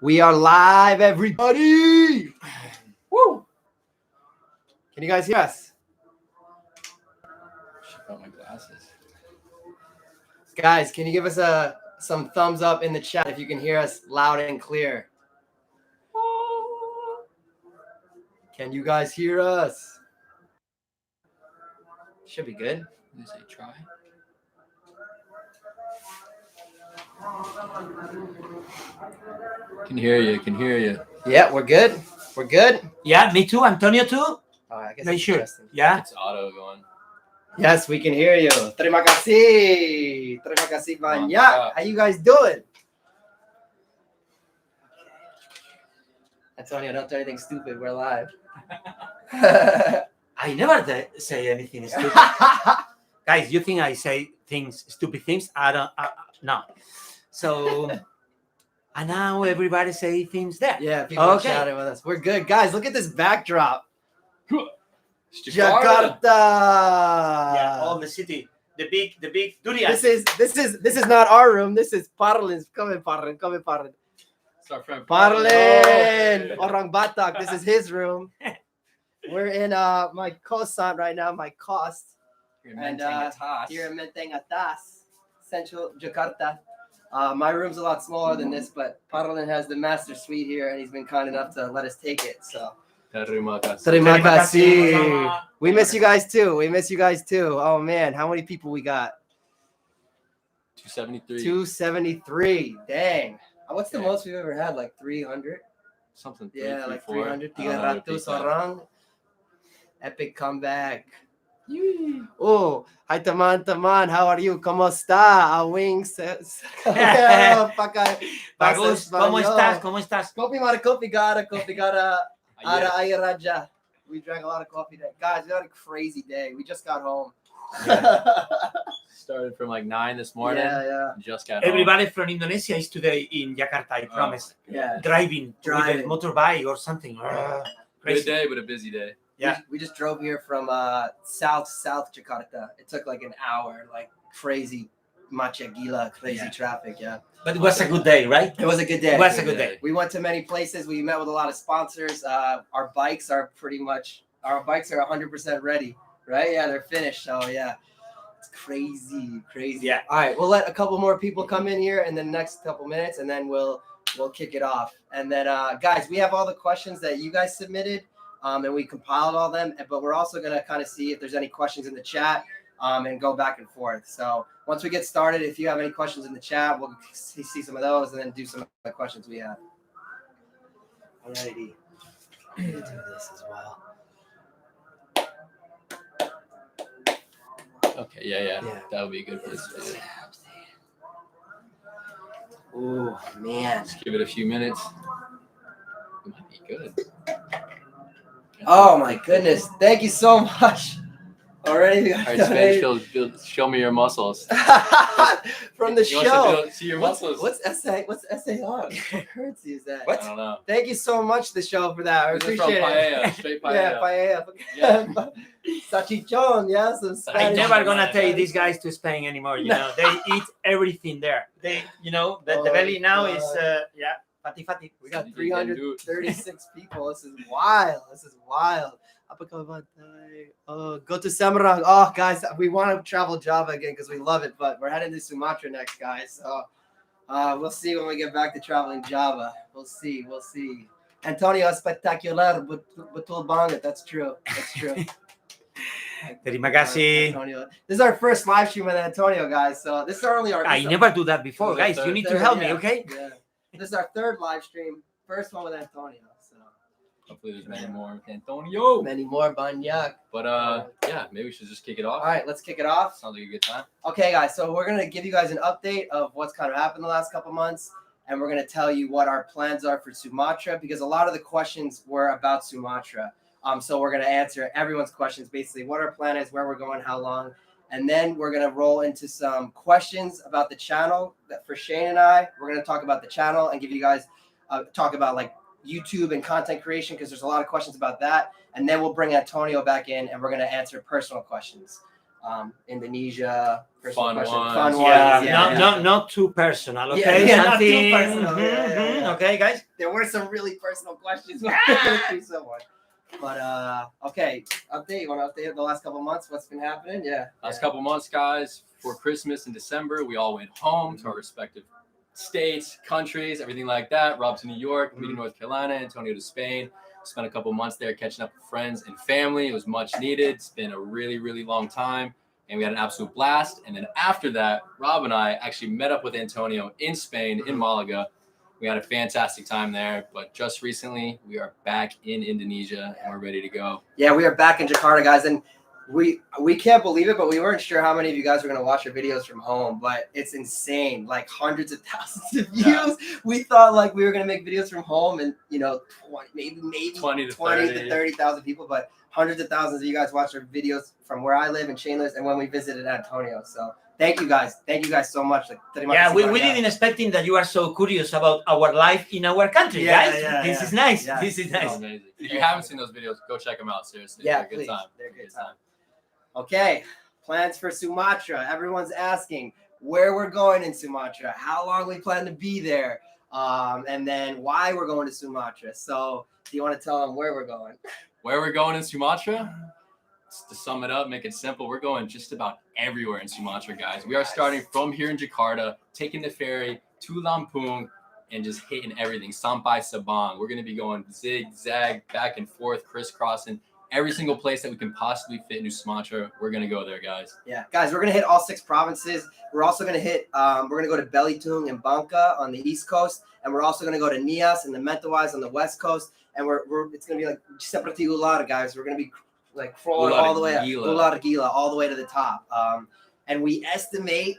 We are live, everybody. Woo! Can you guys hear us? Should put my glasses. Guys, can you give us some thumbs up in the chat if you can hear us loud and clear? Can you guys hear us? Should be good. Did I say try? Can hear you. Yeah, we're good. We're good. Yeah, me too. Antonio too. Oh, I guess Make it's sure. interesting. Yeah. It's auto going. Yes, we can hear you. Terima kasih. Terima kasih banyak. How you guys doing? Antonio, don't do anything stupid. We're live. I never say anything stupid. Guys, you think I say stupid things? I don't. No. So, and now everybody say things there. Yeah, people are chatting with us. We're good, guys. Look at this backdrop. Jakarta. Yeah, all the city, the big durian. This is not our room. This is Parlin's. Come in, Parlin. It's our friend Parlin. Orang Batak. This is his room. We're in my kosan right now. My cost. Here in Menteng Atas, Central Jakarta. My room's a lot smaller than this, but Parlin has the master suite here, and he's been kind enough to let us take it. So. Terima Terima kasih. We miss you guys too. Oh man, how many people we got? 273. 273. Dang. What's the most we've ever had? Like 300? Something. Yeah, like 300. 300 orang. Epic comeback. Oh, hi teman-teman. How are you? ¿Cómo está? Wings. Bagus. ¿Cómo estás? Kopi gara. Ara air raja. We drank a lot of coffee today. Guys, we had a crazy day. We just got home. Started from like 9 this morning. Yeah. Just got Everybody from Indonesia is today in Jakarta, I promise. Yeah. Driving with a motorbike or something. Good day, but a busy day. Yeah. We just drove here from south Jakarta. It took like an hour, like crazy crazy traffic, yeah. But it was a good day, right? It was a good day. It was a good day. We went to many places. We met with a lot of sponsors. Our bikes are 100% ready, right? Yeah, they're finished. So yeah, it's crazy. Yeah. All right, we'll let a couple more people come in here in the next couple minutes, and then we'll kick it off. And then guys, we have all the questions that you guys submitted, and we compiled all them. But we're also gonna kind of see if there's any questions in the chat. And go back and forth. So once we get started, if you have any questions in the chat, we'll see some of those and then do some of the questions we have. Alrighty. I'm gonna do this as well. Okay, yeah. That would be a good place to do it. Oh man. Just give it a few minutes. It might be good. Oh my goodness. Thank you so much. Already, all right, Spanish, show me your muscles. From the show. See your muscles. What's SAR? What currency is that? What? I don't know. Thank you so much, the show, for that. I appreciate it. Paella, straight paella. Yeah, paella. Salchichon, yeah, some Spanish. I'm never gonna take these guys to Spain anymore. You know, they eat everything there. The belly now is fatty. We got 336 people. This is wild. Go to Semarang. Oh, guys, we want to travel Java again because we love it, but we're heading to Sumatra next, guys. So we'll see when we get back to traveling Java. We'll see. Antonio, spectacular, betul banget. That's true. Terima kasih. Antonio. This is our first live stream with Antonio, guys. So this is I never do that before, guys. You need to help me, okay? Yeah. This is our third live stream. First one with Antonio. Hopefully there's many more with Antonio. Many more, Banyak. But yeah, maybe we should just kick it off. All right, let's kick it off. Sounds like a good time. Okay, guys, so we're going to give you guys an update of what's kind of happened the last couple months, and we're going to tell you what our plans are for Sumatra, because a lot of the questions were about Sumatra. So we're going to answer everyone's questions, basically what our plan is, where we're going, how long. And then we're going to roll into some questions about the channel. That for Shane and I, we're going to talk about the channel and give you guys talk about like YouTube and content creation, because there's a lot of questions about that. And then we'll bring Antonio back in and we're going to answer personal questions. Indonesia. Personal Fun question. ones. Fun Yeah, ones. Yeah, yeah. not too personal. Yeah, Okay, yeah, not too something. personal. Yeah. Okay, guys. There were some really personal questions. We're through someone. But okay, update. You want to update the last couple months? What's been happening? Yeah. Last couple months, guys, for Christmas in December, we all went home to our respective states, countries, everything like that. Rob to New York, me to North Carolina, Antonio to Spain. Spent a couple months there catching up with friends and family. It was much needed. It's been a really, really long time, and we had an absolute blast. And then after that, Rob and I actually met up with Antonio in Spain, in Malaga. We had a fantastic time there, but just recently we are back in Indonesia and we're ready to go. Yeah, we are back in Jakarta, guys, and we can't believe it, but we weren't sure how many of you guys were gonna watch our videos from home, but it's insane, like hundreds of thousands of views. Yeah. We thought like we were gonna make videos from home, and 20, maybe 20 to 30,000 people, but hundreds of thousands of you guys watched our videos from where I live in Chandler's and when we visited Antonio. So thank you guys so much. Yeah, we didn't expecting that you are so curious about our life in our country, guys. This is nice. Yeah. This is It's nice. amazing. If you haven't seen those videos, go check them out. Seriously, Yeah, they're a good please. time. They're a good time. Okay, plans for Sumatra. Everyone's asking where we're going in Sumatra, how long we plan to be there, and then why we're going to Sumatra. So, do you want to tell them where we're going? Where we're going in Sumatra? To sum it up, make it simple, we're going just about everywhere in Sumatra, guys. We are starting from here in Jakarta, taking the ferry to Lampung, and just hitting everything. Sampai Sabang. We're going to be going zigzag, back and forth, crisscrossing every single place that we can possibly fit into Sumatra. We're going to go there, guys. Yeah, guys, we're going to hit all 6 provinces. We're also going to hit, we're going to go to Belitung and Bangka on the East Coast. And we're also going to go to Nias and the Mentawais on the West Coast. And it's going to be like Seperti Ular, guys. We're going to be like crawling all the way up. Ular Gila, all the way to the top. And we estimate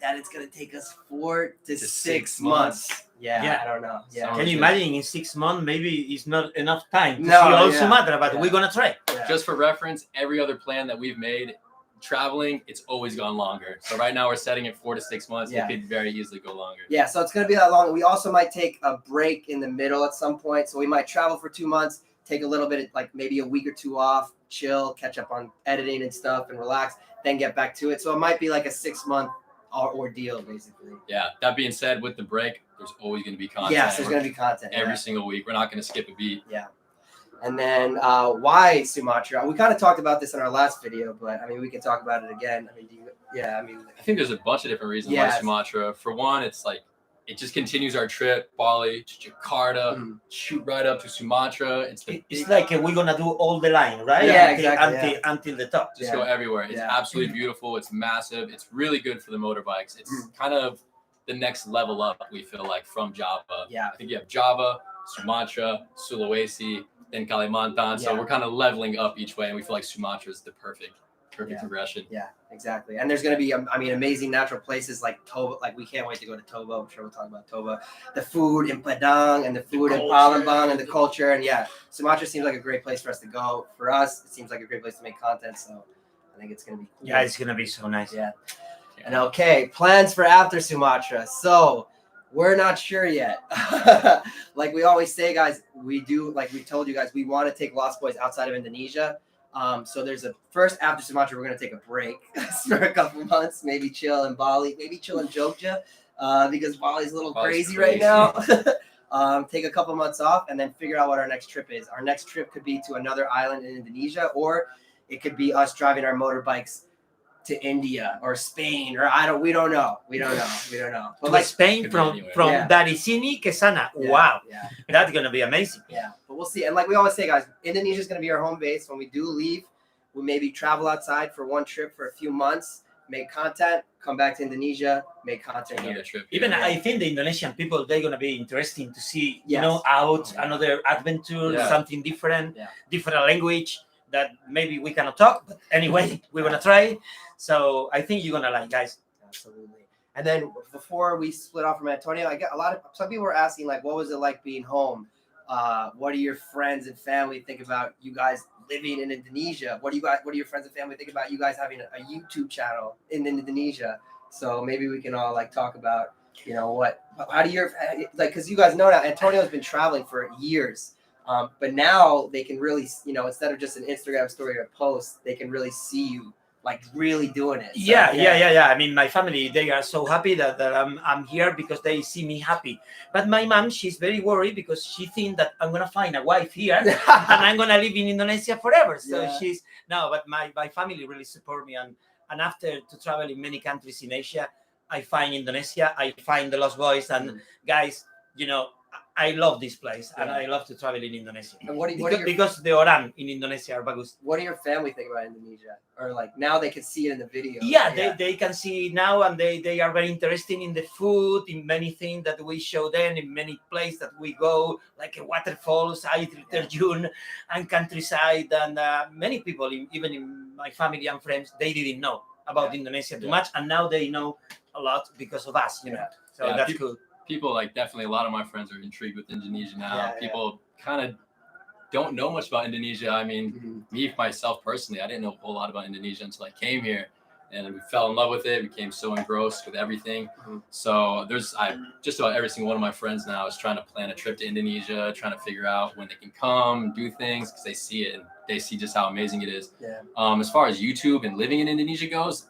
that it's going to take us 4 to 6 months. Yeah, I don't know. Yeah. Can you imagine in 6 months, maybe it's not enough time to No, see all yeah. Sumatra, but we're going to try. Yeah. Just for reference, every other plan that we've made traveling, it's always gone longer. So right now we're setting it 4 to 6 months. Yeah. It could very easily go longer. Yeah, so it's going to be that long. We also might take a break in the middle at some point. So we might travel for 2 months, take a little bit, like maybe a week or 2 off, chill, catch up on editing and stuff and relax, then get back to it. So it might be like a 6-month ordeal, basically. Yeah, that being said, with the break, there's always going to be content. Yes, there's going to be content. Every single week. We're not going to skip a beat. Yeah. And then why Sumatra? We kind of talked about this in our last video, but I mean, we can talk about it again. I mean, I think there's a bunch of different reasons why Sumatra. For one, it's like it just continues our trip, Bali to Jakarta, shoot right up to Sumatra. It's like we're gonna do all the line, right? Yeah, exactly. Until the top. Just go everywhere. It's absolutely beautiful. It's massive. It's really good for the motorbikes. It's kind of the next level up, we feel like, from Java. Yeah. I think you have Java, Sumatra, Sulawesi, then Kalimantan. So we're kind of leveling up each way, and we feel like Sumatra is the perfect progression. Yeah, exactly. And there's going to be, amazing natural places like Toba. Like, we can't wait to go to Toba. I'm sure we'll talk about Toba. The food in Padang and the food in Palembang and the culture. And Sumatra seems like a great place for us to go. For us, it seems like a great place to make content. So I think it's going to be cool. Yeah, it's going to be so nice. Yeah. And okay, plans for after Sumatra. So we're not sure yet. Like we always say, guys, we told you guys, we want to take Lost Boys outside of Indonesia. So there's after Sumatra, we're going to take a break for a couple months, maybe chill in Bali, maybe chill in Jogja, because Bali's a little crazy right now. Take a couple months off and then figure out what our next trip is. Our next trip could be to another island in Indonesia, or it could be us driving our motorbikes to India or Spain, or we don't know. But like Spain from dari sini ke sana. Wow. Yeah. That's gonna be amazing. Yeah. But we'll see. And like we always say, guys, Indonesia is gonna be our home base. When we do leave, we maybe travel outside for one trip for a few months, make content, come back to Indonesia, make content here. Even I think the Indonesian people, they're gonna be interesting to see, out another adventure, something different, different language that maybe we cannot talk, but anyway, we're gonna try. So I think you're gonna like, guys. Absolutely. And then before we split off from Antonio, I get some people were asking, like, what was it like being home? What do your friends and family think about you guys living in Indonesia? What do your friends and family think about you guys having a YouTube channel in Indonesia? So maybe we can all like talk about, how do your, like, because you guys know now Antonio's been traveling for years. But now they can really, instead of just an Instagram story or post, they can really see you like really doing it. So, yeah. I mean, my family, they are so happy that I'm here because they see me happy. But my mom, she's very worried because she thinks that I'm gonna find a wife here and I'm gonna live in Indonesia forever. So but my family really support me, and after to travel in many countries in Asia, I find Indonesia, I find the Lost Boys, and guys, I love this place, and I love to travel in Indonesia. And because the orang in Indonesia are bagus. What do your family think about Indonesia? Or like now they can see it in the video. Yeah, they can see it now, and they are very interested in the food, in many things that we show them, in many places that we go, like waterfalls, June, and countryside, and many people, even in my family and friends, they didn't know about Indonesia too much, and now they know a lot because of us, So that's cool. People definitely a lot of my friends are intrigued with Indonesia now. People kind of don't know much about Indonesia. I mean, me myself personally, I didn't know a whole lot about Indonesia until I came here, and we fell in love with it. Became so engrossed with everything. So just about every single one of my friends now is trying to plan a trip to Indonesia, trying to figure out when they can come, do things, because they see it and they see just how amazing it is. As far as YouTube and living in Indonesia goes,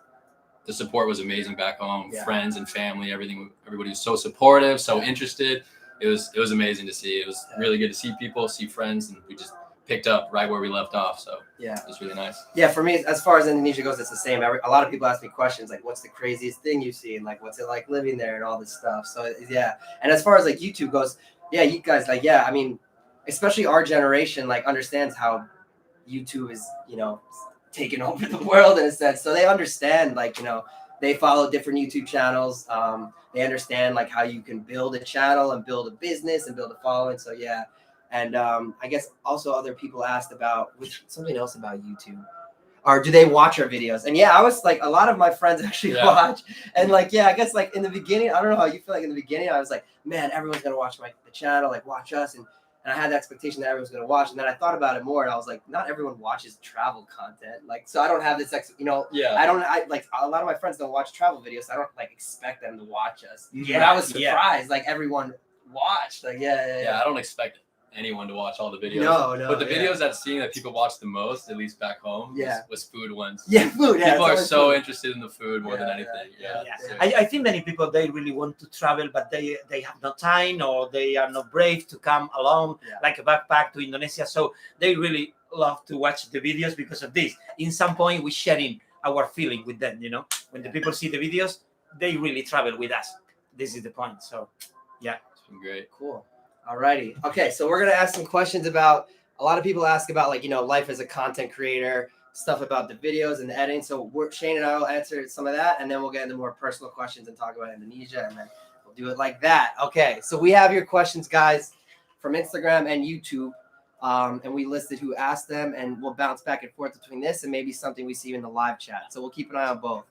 the support was amazing back home. Friends and family, everybody was so supportive, so interested. It was amazing to see. It was really good to see people, see friends, and we just picked up right where we left off. So it was really nice. Yeah, for me, as far as Indonesia goes, it's the same. A lot of people ask me questions like, "What's the craziest thing you've seen? Like, what's it like living there and all this stuff?" So and as far as like YouTube goes, you guys I mean, especially our generation understands how YouTube is taking over the world in a sense. So they understand they follow different YouTube channels. They understand how you can build a channel and build a business and build a following. So and I guess also other people asked about something else about YouTube, or do they watch our videos? And I was a lot of my friends actually watch, and I guess in the beginning, I don't know how you feel. In the beginning, I was like, man, everyone's gonna watch the channel, watch us, and I had the expectation that everyone's gonna watch. And then I thought about it more, and I was like, not everyone watches travel content. So I don't have this I a lot of my friends don't watch travel videos. So I don't expect them to watch us. But I was surprised, everyone watched. I don't expect anyone to watch all the videos. No. But the videos I've seen that people watch the most, at least back home, was food ones. Food. People are so interested in the food more than anything. I think many people, they really want to travel, but they have no time, or they are not brave to come alone like a backpack to Indonesia. So they really love to watch the videos because of this. In some point, we're sharing our feeling with them. When the people see the videos, they really travel with us. This is the point. So it's been great. Cool. Alrighty. Okay, so we're gonna ask some questions about. A lot of people ask about life as a content creator, stuff about the videos and the editing. So Shane and I will answer some of that, and then we'll get into more personal questions and talk about Indonesia, and then we'll do it like that. Okay, so we have your questions, guys, from Instagram and YouTube, and we listed who asked them, and we'll bounce back and forth between this and maybe something we see in the live chat. So we'll keep an eye on both.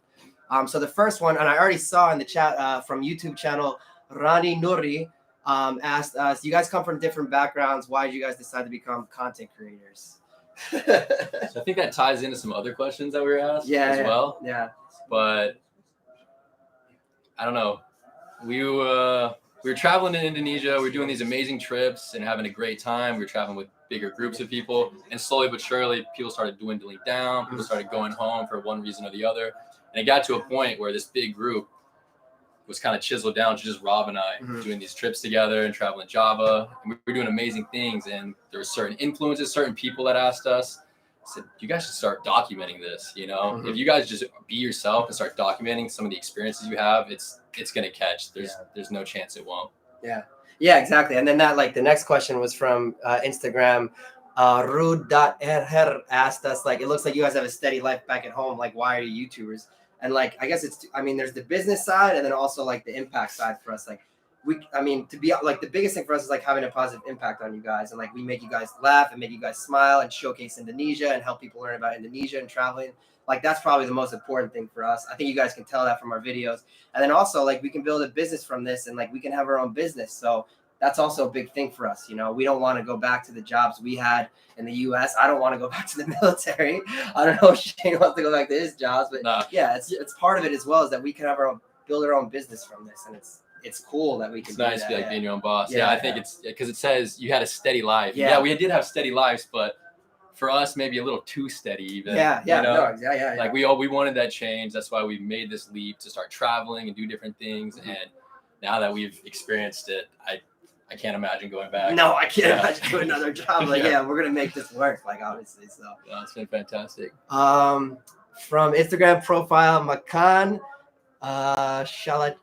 So the first one, and I already saw in the chat from YouTube channel, Rani Nuri. Asked us, you guys come from different backgrounds. Why did you guys decide to become content creators? So I think that ties into some other questions that we were asked as well. Yeah. But I don't know. We were traveling in Indonesia. We were doing these amazing trips and having a great time. We were traveling with bigger groups of people. And slowly but surely, people started dwindling down. People started going home for one reason or the other. And it got to a point where this big group was kind of chiseled down to just Rob and I doing these trips together and traveling Java. And we were doing amazing things. And there were certain influences, certain people that asked us, said, you guys should start documenting this. If you guys just be yourself and start documenting some of the experiences you have, it's going to catch. There's no chance it won't. Yeah, exactly. And then that the next question was from Instagram. Rude.her asked us, it looks like you guys have a steady life back at home. Why are you YouTubers? And I guess there's the business side, and then also the impact side for us. To be the biggest thing for us is having a positive impact on you guys, and we make you guys laugh and make you guys smile and showcase Indonesia and help people learn about Indonesia and traveling. That's probably the most important thing for us. I think you guys can tell that from our videos. And then also we can build a business from this, and we can have our own business. So that's also a big thing for us. We don't want to go back to the jobs we had in the U.S. I don't want to go back to the military. I don't know if Shane wants to go back to his jobs, but it's part of it as well, is that we can have build our own business from this, and it's cool that we can. It's nice that, to be being your own boss. I think it's because it says you had a steady life. We did have steady lives, but for us, maybe a little too steady even. Yeah. you know? Like we wanted that change. That's why we made this leap to start traveling and do different things. And now that we've experienced it, I can't imagine going back. No, I can't imagine doing another job. Like, we're gonna make this work. Like, obviously, so. Yeah, it's been fantastic. From Instagram profile, Makan Shalatchinta.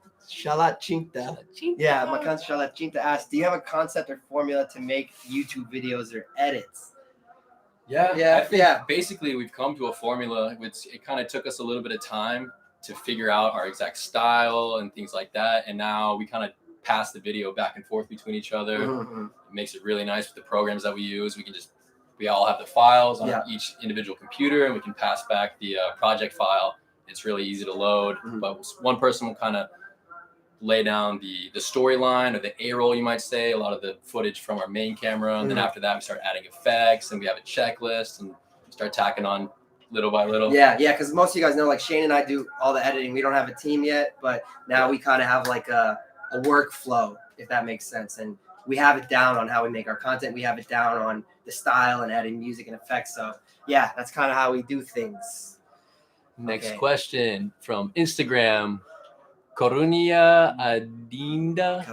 Yeah, Makan Shalatchinta asked, "Do you have a concept or formula to make YouTube videos or edits?" I think basically we've come to a formula, which it kind of took us a little bit of time to figure out our exact style and things like that. And now we kind of pass the video back and forth between each other. It makes it really nice with the programs that we use. We all have the files on each individual computer, and we can pass back the project file. It's really easy to load, but one person will kind of lay down the storyline or the A-roll, you might say, a lot of the footage from our main camera. And then after that, we start adding effects, and we have a checklist and start tacking on little by little. Yeah, because most of you guys know, like, Shane and I do all the editing. We don't have a team yet, but now we kind of have like a workflow, if that makes sense. And we have it down on how we make our content. We have it down on the style and adding music and effects. So yeah, that's kind of how we do things. Next question from Instagram. Karunia Adinda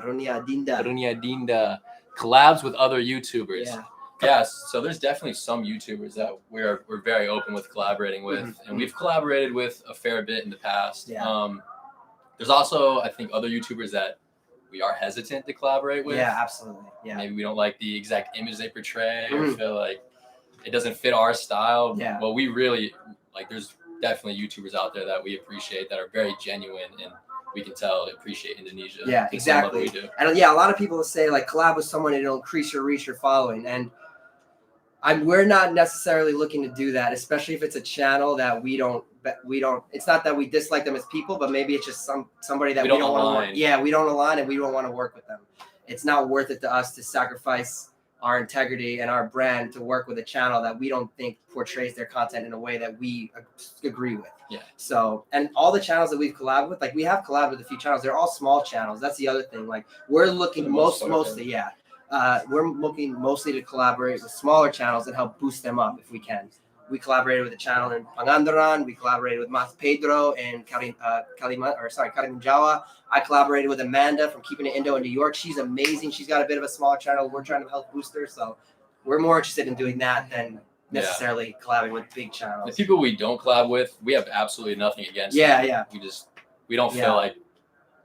collabs with other YouTubers. Yes, so there's definitely some YouTubers that we're very open with collaborating with, and we've collaborated with a fair bit in the past. There's also, I think, other YouTubers that we are hesitant to collaborate with. Yeah, absolutely. Yeah, maybe we don't like the exact image they portray, or feel like it doesn't fit our style. Yeah. Well, we really like. There's definitely YouTubers out there that we appreciate that are very genuine, and we can tell they appreciate Indonesia. Yeah, exactly. We do. And a lot of people say, like, collab with someone and it'll increase your reach or following. And we're not necessarily looking to do that, especially if it's a channel that we don't. It's not that we dislike them as people, but maybe it's just somebody that we don't want to work. Yeah, we don't align, and we don't want to work with them. It's not worth it to us to sacrifice our integrity and our brand to work with a channel that we don't think portrays their content in a way that we agree with. Yeah. So, and all the channels that we've collabed with, like, we have collabed with a few channels. They're all small channels. That's the other thing. Like, we're looking mostly to collaborate with smaller channels and help boost them up if we can. We collaborated with a channel in Pangandaran. We collaborated with Mas Pedro and Kalimanjawa. I collaborated with Amanda from Keeping It Indo in New York. She's amazing. She's got a bit of a smaller channel. We're trying to help boost her. So we're more interested in doing that than necessarily collabing with big channels. The people we don't collab with, we have absolutely nothing against. Yeah. We don't feel like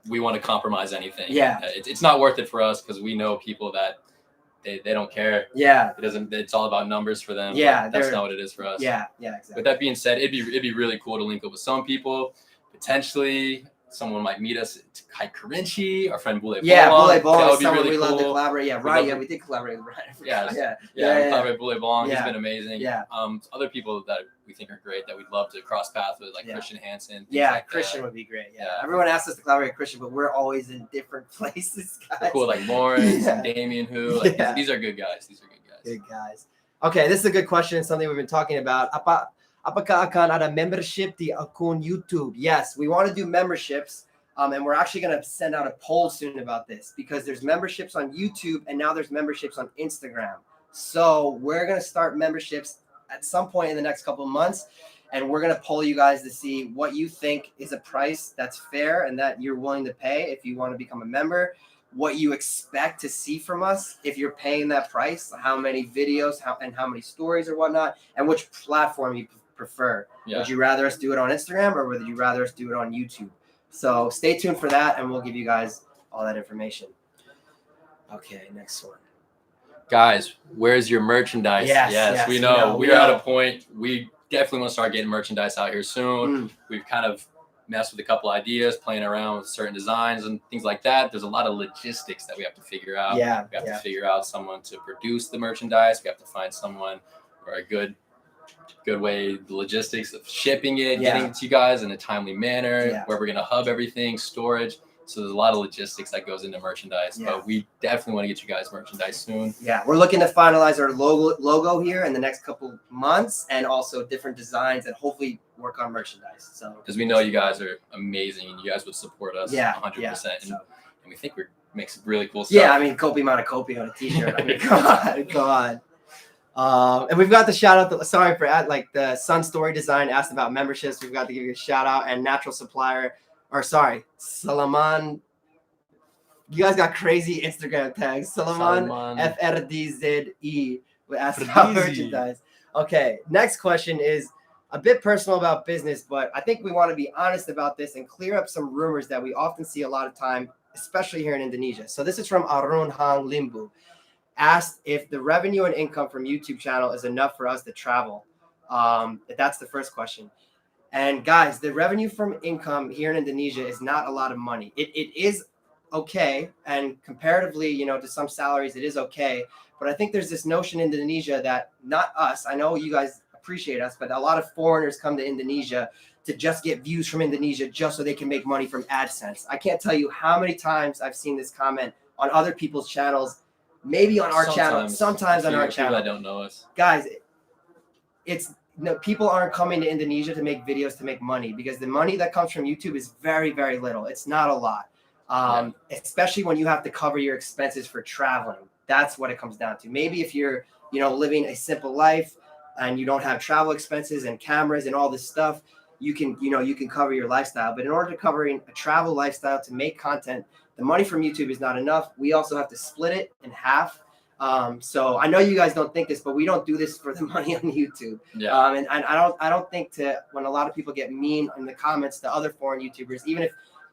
we want to compromise anything. Yeah. It's not worth it for us, because we know people that they don't care. Yeah. It's all about numbers for them. Yeah. That's not what it is for us. Yeah, exactly. With that being said, it'd be really cool to link up with some people. Potentially someone might meet us at Kai Karinchi, our friend Bule Bolong. Yeah, Bule Bolong is someone really we cool. love to collaborate. Yeah, Ryan. We did collaborate with Ryan. We collaborated with Bule Bolong. He's been amazing. Yeah. Other people that we think are great that we'd love to cross paths with, like Christian Hansen. Christian would be great. Yeah. Everyone asks us to collaborate with Christian, but we're always in different places, guys. They're cool, like Lawrence and Damien, who these are good guys. Good guys. Okay, this is a good question. Something we've been talking about. Apakah akan ada membership di akun YouTube? Yes, we want to do memberships. And we're actually going to send out a poll soon about this, because there's memberships on YouTube and now there's memberships on Instagram. So we're going to start memberships at some point in the next couple of months. And we're going to poll you guys to see what you think is a price that's fair and that you're willing to pay if you want to become a member, what you expect to see from us if you're paying that price, how many videos, how many stories or whatnot, and which platform you prefer. Yeah. Would you rather us do it on Instagram, or would you rather us do it on YouTube? So stay tuned for that, and we'll give you guys all that information. Okay, next one. Guys, where's your merchandise? Yes, we know. We're at a point. We definitely want to start getting merchandise out here soon. We've kind of messed with a couple ideas, playing around with certain designs and things like that. There's a lot of logistics that we have to figure out. We have to figure out someone to produce the merchandise. We have to find someone, or a good way, the logistics of shipping it, getting it to you guys in a timely manner, where we're going to hub everything, storage. So there's a lot of logistics that goes into merchandise, but we definitely want to get you guys merchandise soon. Yeah, we're looking to finalize our logo here in the next couple months, and also different designs, and hopefully work on merchandise. So because we know you guys are amazing and you guys would support us 100%. And we think we make some really cool stuff. Yeah, I mean, Kopi Mana Kopi on a t-shirt. I mean, come on. And we've got the shout out. Sorry for like the Sun Story Design asked about memberships. We've got to give you a shout out, and Natural Supplier, or sorry, Salaman. You guys got crazy Instagram tags. Salaman FRDZE. We asked about merchandise. Okay, next question is a bit personal about business, but I think we want to be honest about this and clear up some rumors that we often see a lot of time, especially here in Indonesia. So this is from Arun Hang Limbu. Asked if the revenue and income from YouTube channel is enough for us to travel. That's the first question. And guys, the revenue from income here in Indonesia is not a lot of money. It is okay, and comparatively, you know, to some salaries, it is okay. But I think there's this notion in Indonesia that not us. I know you guys appreciate us, but a lot of foreigners come to Indonesia to just get views from Indonesia just so they can make money from AdSense. I can't tell you how many times I've seen this comment on other people's channels. Maybe on our channel, sometimes on our channel. People that don't know us, guys, it's people aren't coming to Indonesia to make videos to make money, because the money that comes from YouTube is very, very little. It's not a lot, especially when you have to cover your expenses for traveling. That's what it comes down to. Maybe if you're, you know, living a simple life and you don't have travel expenses and cameras and all this stuff, you can, you know, you can cover your lifestyle. But in order to cover a travel lifestyle to make content, the money from YouTube is not enough. We also have to split it in half. So I know you guys don't think this, but we don't do this for the money on YouTube. Yeah. And I don't think when a lot of people get mean in the comments to other foreign YouTubers, even if,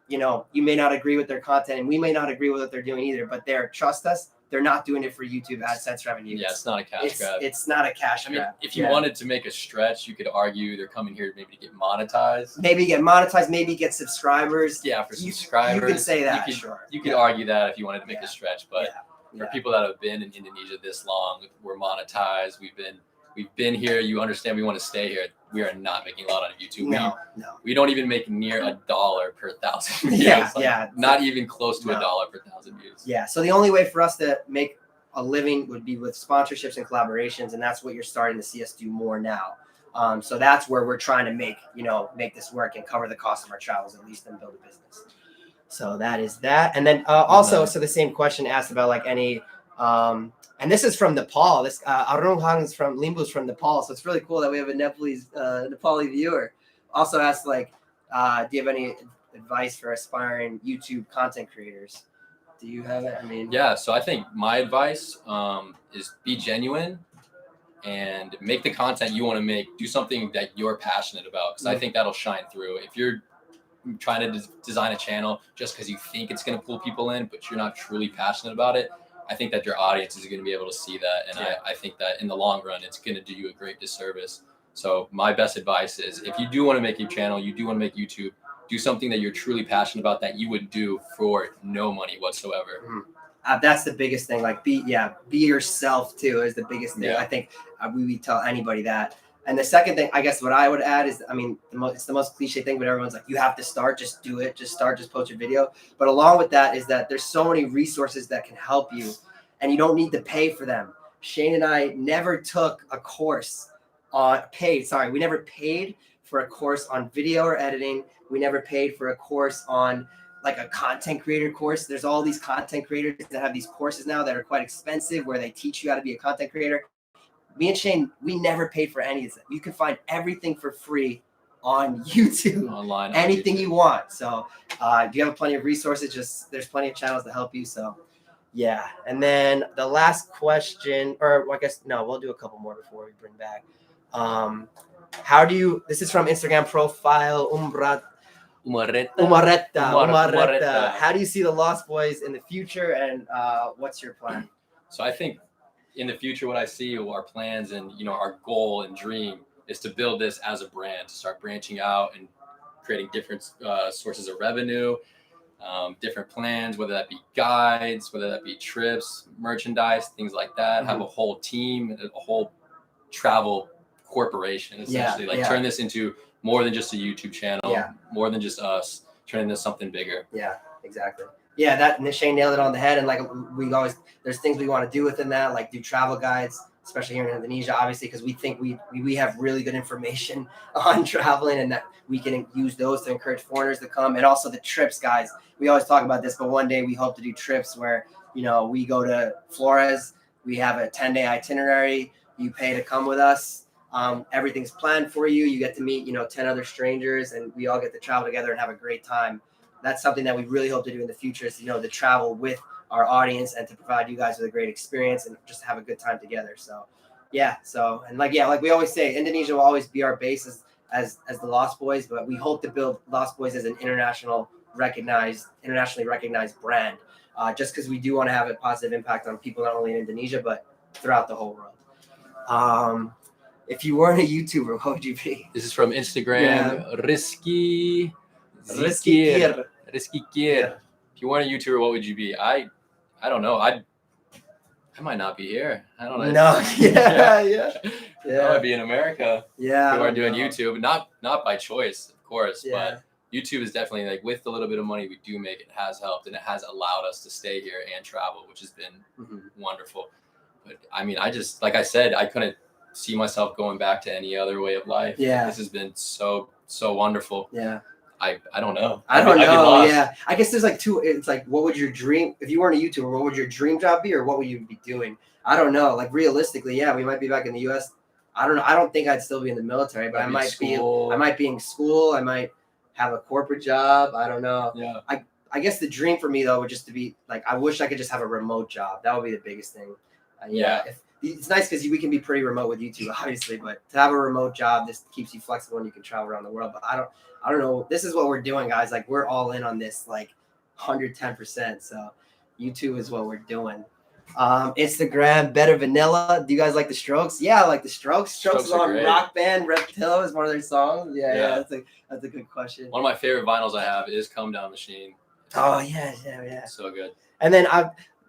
you know, you may not agree with their content and we may not agree with what they're doing either, but trust us, they're not doing it for YouTube AdSense revenue. Yeah, it's not a cash grab. It's not a cash grab. I mean, if you wanted to make a stretch, you could argue they're coming here maybe to get monetized. Maybe get monetized, maybe get subscribers. Yeah, for subscribers. You can say that, You could argue that if you wanted to make a stretch, but for people that have been in Indonesia this long, we're monetized. We've been here. You understand we want to stay here. We are not making a lot on YouTube. No. We don't even make near $1 per 1,000 views. Not even close to $1 per 1,000 views. Yeah. So the only way for us to make a living would be with sponsorships and collaborations, and that's what you're starting to see us do more now. So that's where we're trying to make this work and cover the cost of our travels at least and build a business. So that is that. And then also, so the same question asked about like any, and this is from Nepal. This Arun Hang from Limbu's from Nepal. So it's really cool that we have a Nepali viewer. Also asked like, do you have any advice for aspiring YouTube content creators? Do you have it? I mean, yeah. So I think my advice is be genuine and make the content you want to make. Do something that you're passionate about, because I think that'll shine through. If you're trying to design a channel just because you think it's going to pull people in, but you're not truly passionate about it, I think that your audience is going to be able to see that. And I think that in the long run, it's going to do you a great disservice. So my best advice is, if you do want to make a channel, you do want to make YouTube, do something that you're truly passionate about that you would do for no money whatsoever. That's the biggest thing. Like be yourself too is the biggest thing. I think we tell anybody that. And the second thing, I guess what I would add is, I mean, it's the most cliche thing, but everyone's like, you have to start, just do it, just start, just post your video. But along with that is that there's so many resources that can help you, and you don't need to pay for them. Shane and I never took a course we never paid for a course on video or editing. We never paid for a course on like a content creator course. There's all these content creators that have these courses now that are quite expensive, where they teach you how to be a content creator. Me and Shane, we never paid for any of it. You can find everything for free on YouTube, online, anything you want. So you have plenty of resources. There's plenty of channels to help you. So yeah. And then the last question, or I guess, no, we'll do a couple more before we bring back. This is from Instagram profile, Umaretta. How do you see the Lost Boys in the future, and what's your plan? So I think in the future, what I see, our plans and, our goal and dream is to build this as a brand, to start branching out and creating different sources of revenue, different plans, whether that be guides, whether that be trips, merchandise, things like that. Have a whole team, a whole travel corporation, essentially. Turn this into more than just a YouTube channel, more than just us, turn into something bigger. Yeah, exactly. Yeah, that Shane nailed it on the head. And like there's things we want to do within that, like do travel guides, especially here in Indonesia, obviously, because we think we have really good information on traveling, and that we can use those to encourage foreigners to come. And also the trips, guys. We always talk about this, but one day we hope to do trips where, we go to Flores, we have a 10-day itinerary. You pay to come with us. Everything's planned for you. You get to meet, 10 other strangers, and we all get to travel together and have a great time. That's something that we really hope to do in the future is, to travel with our audience and to provide you guys with a great experience and just have a good time together. So, yeah. So, and like we always say, Indonesia will always be our base as the Lost Boys, but we hope to build Lost Boys as an internationally recognized brand, just because we do want to have a positive impact on people not only in Indonesia but throughout the whole world. If you weren't a YouTuber, what would you be? This is from Instagram. Yeah. Risky Kir. Yeah. If you weren't a YouTuber, what would you be? I don't know. I might not be here. I don't know. No. Yeah. I would be in America. Yeah. If we weren't doing YouTube, not by choice, of course, Yeah. but YouTube is definitely, like, with the little bit of money we do make, it has helped and it has allowed us to stay here and travel, which has been wonderful. But I mean, I just, like I said, I couldn't see myself going back to any other way of life. Yeah. This has been so wonderful. Yeah. I don't know. I don't know. Yeah. I guess there's like two. It's like, what would your dream, if you weren't a YouTuber, what would your dream job be, or what would you be doing? I don't know. Like, realistically, yeah, we might be back in the US. I don't know. I don't think I'd still be in the military, but I might be in school. I might have a corporate job. I don't know. Yeah. I guess the dream for me though would just to be like, I wish I could just have a remote job. That would be the biggest thing. It's nice because we can be pretty remote with YouTube, obviously, but to have a remote job, this keeps you flexible and you can travel around the world. But I don't know. This is what we're doing, guys. Like, we're all in on this, like 110%. So YouTube is what we're doing. Instagram, Better Vanilla. Do you guys like the Strokes? Yeah, I like the Strokes. Strokes is on Rock Band. Reptile is one of their songs. Yeah. That's a good question. One of my favorite vinyls I have is Come Down Machine. Oh yeah. So good. And then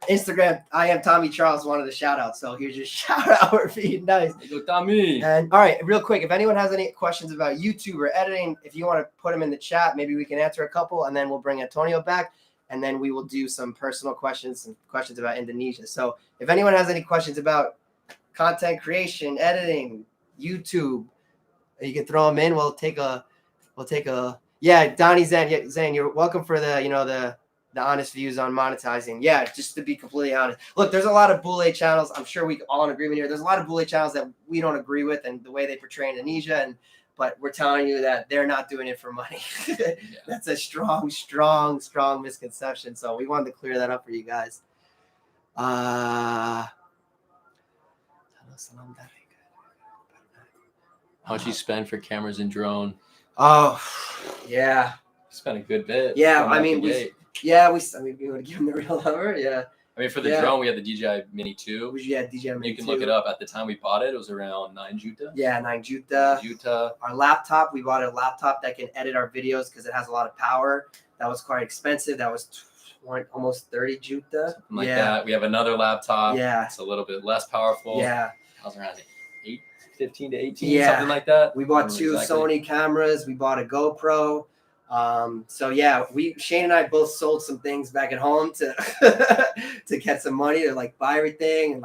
Instagram, I am Tommy Charles wanted a shout out. So here's your shout out for being nice. Hey, go Tommy. And all right, real quick, if anyone has any questions about YouTube or editing, if you want to put them in the chat, maybe we can answer a couple, and then we'll bring Antonio back, and then we will do some personal questions, some questions about Indonesia. So if anyone has any questions about content creation, editing, YouTube, you can throw them in. We'll take a yeah, Donnie Zane, you're welcome for the honest views on monetizing. Yeah, just to be completely honest. Look, there's a lot of Bule channels. I'm sure we all in agreement here. There's a lot of Bule channels that we don't agree with and the way they portray Indonesia, but we're telling you that they're not doing it for money. That's a strong misconception. So we wanted to clear that up for you guys. How much you spend for cameras and drone? Oh, yeah. Spent a good bit. Yeah, I mean, we want to give them the real number. Yeah. I mean, for the drone, we had the DJI Mini 2. DJI Mini 2. You can look it up. At the time we bought it, it was around 9 juta. Yeah, 9 juta. Our laptop, we bought a laptop that can edit our videos because it has a lot of power. That was quite expensive. That was almost 30 juta. Something like that. We have another laptop. Yeah. It's a little bit less powerful. Yeah. I was around 15 to 18, something like that. We bought two Sony cameras. We bought a GoPro. So yeah, Shane and I both sold some things back at home to to get some money to like buy everything and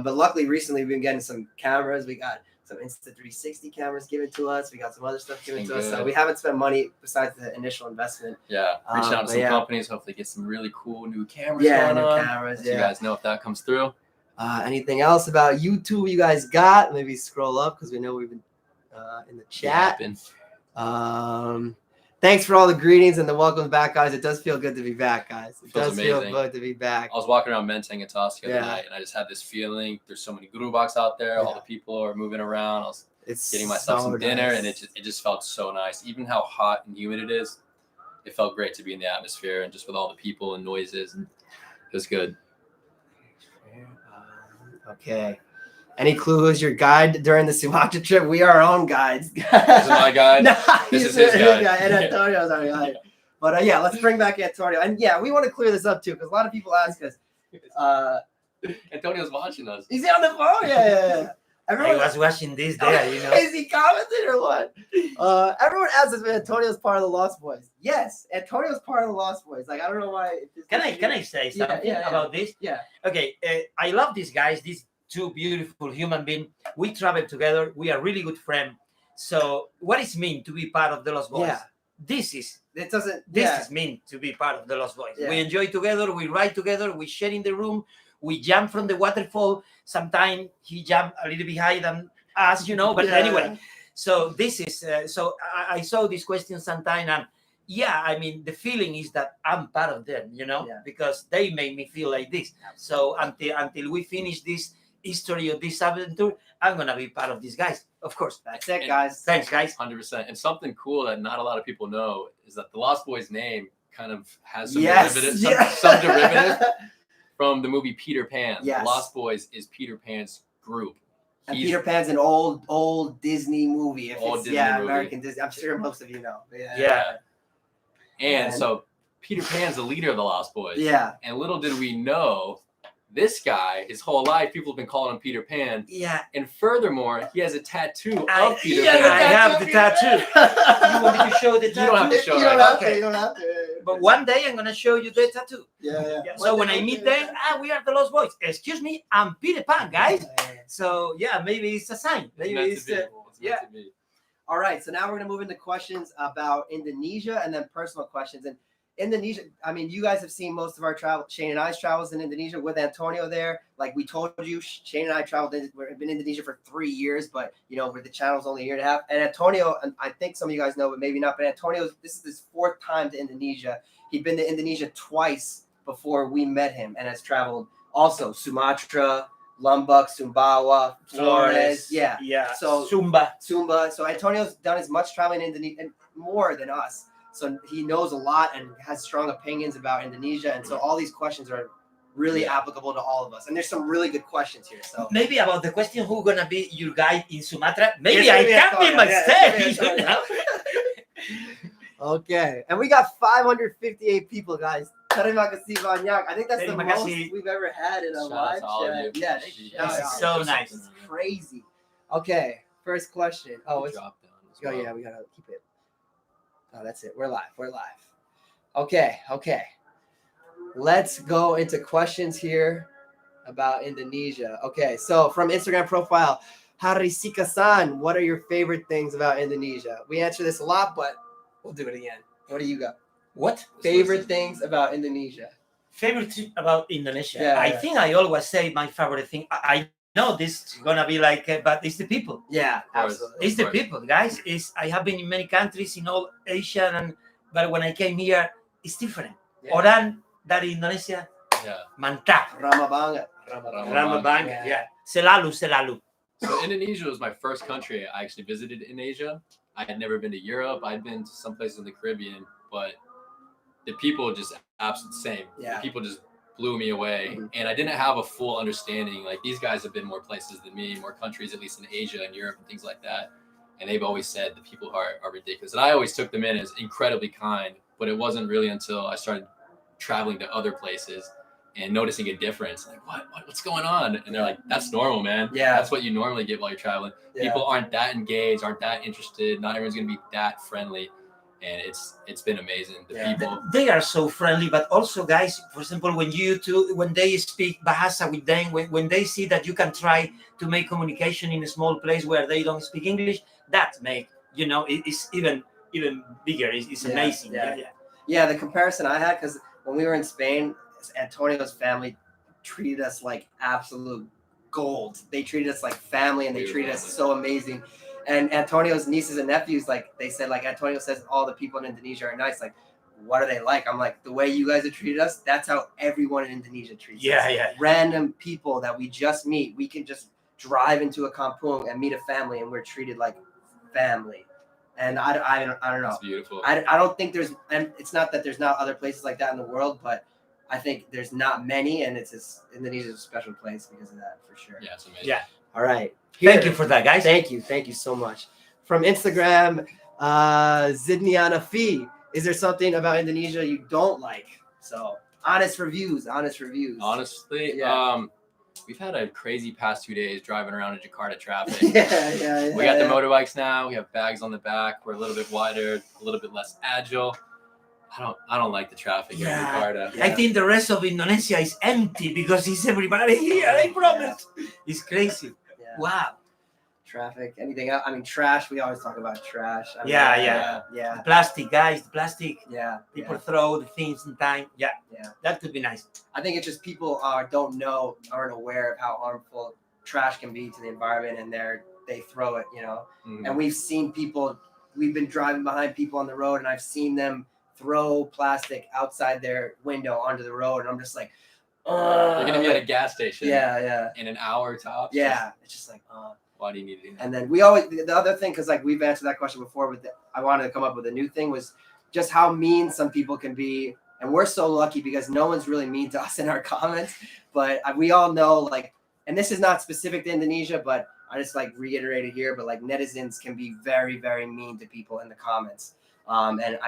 but luckily recently we've been getting some cameras. We got some Insta360 cameras given to us. We got some other stuff given to us. So we haven't spent money besides the initial investment. Yeah, reaching out to some companies, hopefully get some really cool new cameras going on. Cameras. You guys know if that comes through. Anything else about YouTube you guys got? Maybe scroll up because we know we've been in the chat. Thanks for all the greetings and the welcome back, guys. It does feel good to be back, guys. It does feel good to be back. I was walking around Menteng and Tos the other night, and I just had this feeling. There's so many gerobaks out there. All the people are moving around. I was getting myself some dinner, and it just felt so nice. Even how hot and humid it is, it felt great to be in the atmosphere and just with all the people and noises. And it was good. Okay. Any clue who's your guide during the Sumatra trip? We are our own guides. This is my guide. This is his guide. And Antonio's our guide. But let's bring back Antonio. And we want to clear this up too because a lot of people ask us. Antonio's watching us. Is he on the phone? Yeah. Everyone was watching this there, Is he commenting or what? Everyone asks us if Antonio's part of the Lost Boys. Yes, Antonio's part of the Lost Boys. Like, I don't know why. Can I say something about this? Yeah. Okay, I love these guys. These two beautiful human beings. We travel together. We are really good friends. So, what is mean to be part of the Lost Boys? Yeah. This is mean to be part of the Lost Boys. Yeah. We enjoy together. We ride together. We share in the room. We jump from the waterfall. Sometimes he jumped a little bit higher than us, but anyway. So this is, I saw this question sometime, and I mean, the feeling is that I'm part of them, because they made me feel like this. So until we finish this history of this adventure, I'm going to be part of these guys, of course. That's it, guys. Thanks, guys. 100%. And something cool that not a lot of people know is that the Lost Boys name kind of has some some derivative from the movie Peter Pan. Yes. The Lost Boys is Peter Pan's group. And Peter Pan's an old Disney movie. Disney movie. American Disney. I'm sure most of you know. And so Peter Pan's the leader of the Lost Boys. Yeah. And little did we know, this guy, his whole life, people have been calling him Peter Pan. Yeah. And furthermore, he has a tattoo of Peter Pan. I have the tattoo. You want me to show the tattoo? You don't have to show it. You don't have to. But one day I'm going to show you the tattoo. Yeah. So when I meet them, we are the Lost Boys. Excuse me, I'm Peter Pan, guys. So maybe it's a sign. Maybe it's meant to be. All right, so now we're gonna move into questions about Indonesia and then personal questions. And Indonesia, I mean, you guys have seen most of our travel. Shane and I's travels in Indonesia with Antonio there. Like we told you, Shane and I we've been in Indonesia for 3 years, but where the channel's only a year and a half. And Antonio, and I think some of you guys know, but maybe not. But this is his 4th time to Indonesia. He'd been to Indonesia twice before we met him, and has traveled also Sumatra, Lombok, Sumbawa, Flores. Yeah. So Sumba. So Antonio's done as much traveling in Indonesia and more than us. So he knows a lot and has strong opinions about Indonesia. And so all these questions are really applicable to all of us. And there's some really good questions here. So maybe about the question who gonna be your guide in Sumatra. Maybe I can be myself. Okay. And we got 558 people, guys. I think that's the most we've ever had in a live chat. Yeah, that's so nice. It's crazy. Okay, first question. Oh, it's we gotta keep it. Oh, that's it. We're live. Okay. Let's go into questions here about Indonesia. Okay, so from Instagram profile, Harisika-san, what are your favorite things about Indonesia? We answer this a lot, but we'll do it again. What do you got? What? Favorite things about Indonesia? Favorite thing about Indonesia? I think I always say my favorite thing. I know this is gonna be like, but it's the people. Yeah, absolutely. It's the people, guys. I have been in many countries in all Asia, but when I came here, it's different. Orang dari Indonesia, mantap. Ramah banget. Selalu. So Indonesia was my first country I actually visited in Asia. I had never been to Europe. I'd been to some places in the Caribbean, but the people just absolutely same. Yeah. The people just blew me away. And I didn't have a full understanding. Like these guys have been more places than me, more countries, at least in Asia and Europe and things like that. And they've always said the people are ridiculous. And I always took them in as incredibly kind, but it wasn't really until I started traveling to other places and noticing a difference. Like, what's going on? And they're like, that's normal, man. Yeah. That's what you normally get while you're traveling. Yeah. People aren't that engaged, aren't that interested. Not everyone's going to be that friendly. And it's been amazing. The people, they are so friendly, but also, guys, for example, when they speak Bahasa with them, when they see that you can try to make communication in a small place where they don't speak English, that make, it's even bigger. It's amazing. Yeah, the comparison I had, because when we were in Spain, Antonio's family treated us like absolute gold. They treated us like family, and they treated us so amazing. And Antonio's nieces and nephews, like they said, like Antonio says, all the people in Indonesia are nice. Like, what are they like? I'm like, the way you guys have treated us, that's how everyone in Indonesia treats us. Yeah. Random people that we just meet, we can just drive into a kampung and meet a family, and we're treated like family. And I don't know. It's beautiful. I don't think there's, and it's not that there's not other places like that in the world, but I think there's not many, and Indonesia's a special place because of that, for sure. Yeah, it's amazing. Yeah. All right. Thank you for that, guys. Thank you so much. From Instagram, Zidniana Fee, is there something about Indonesia you don't like? So honest reviews. Honestly, we've had a crazy past 2 days driving around in Jakarta traffic. We got the motorbikes now. We have bags on the back. We're a little bit wider, a little bit less agile. I don't like the traffic in Jakarta. I think the rest of Indonesia is empty because it's everybody here. I promise. It's crazy. Yeah. Wow. Traffic, anything else? I mean, trash. We always talk about trash. I mean, Yeah. yeah. The plastic, guys, the plastic. Yeah. People throw the things in time. Yeah. That could be nice. I think it's just people aren't aware of how harmful trash can be to the environment, and they throw it, And we've seen people. We've been driving behind people on the road, and I've seen them throw plastic outside their window onto the road, and I'm just like, You're gonna be at a gas station. Yeah. In an hour tops. Yeah, it's just like, why do you need to do that? And then the other thing, because like we've answered that question before, but I wanted to come up with a new thing, was just how mean some people can be. And we're so lucky because no one's really mean to us in our comments, but we all know, like, and this is not specific to Indonesia, but I just like reiterate it here, but like netizens can be very, very mean to people in the comments. And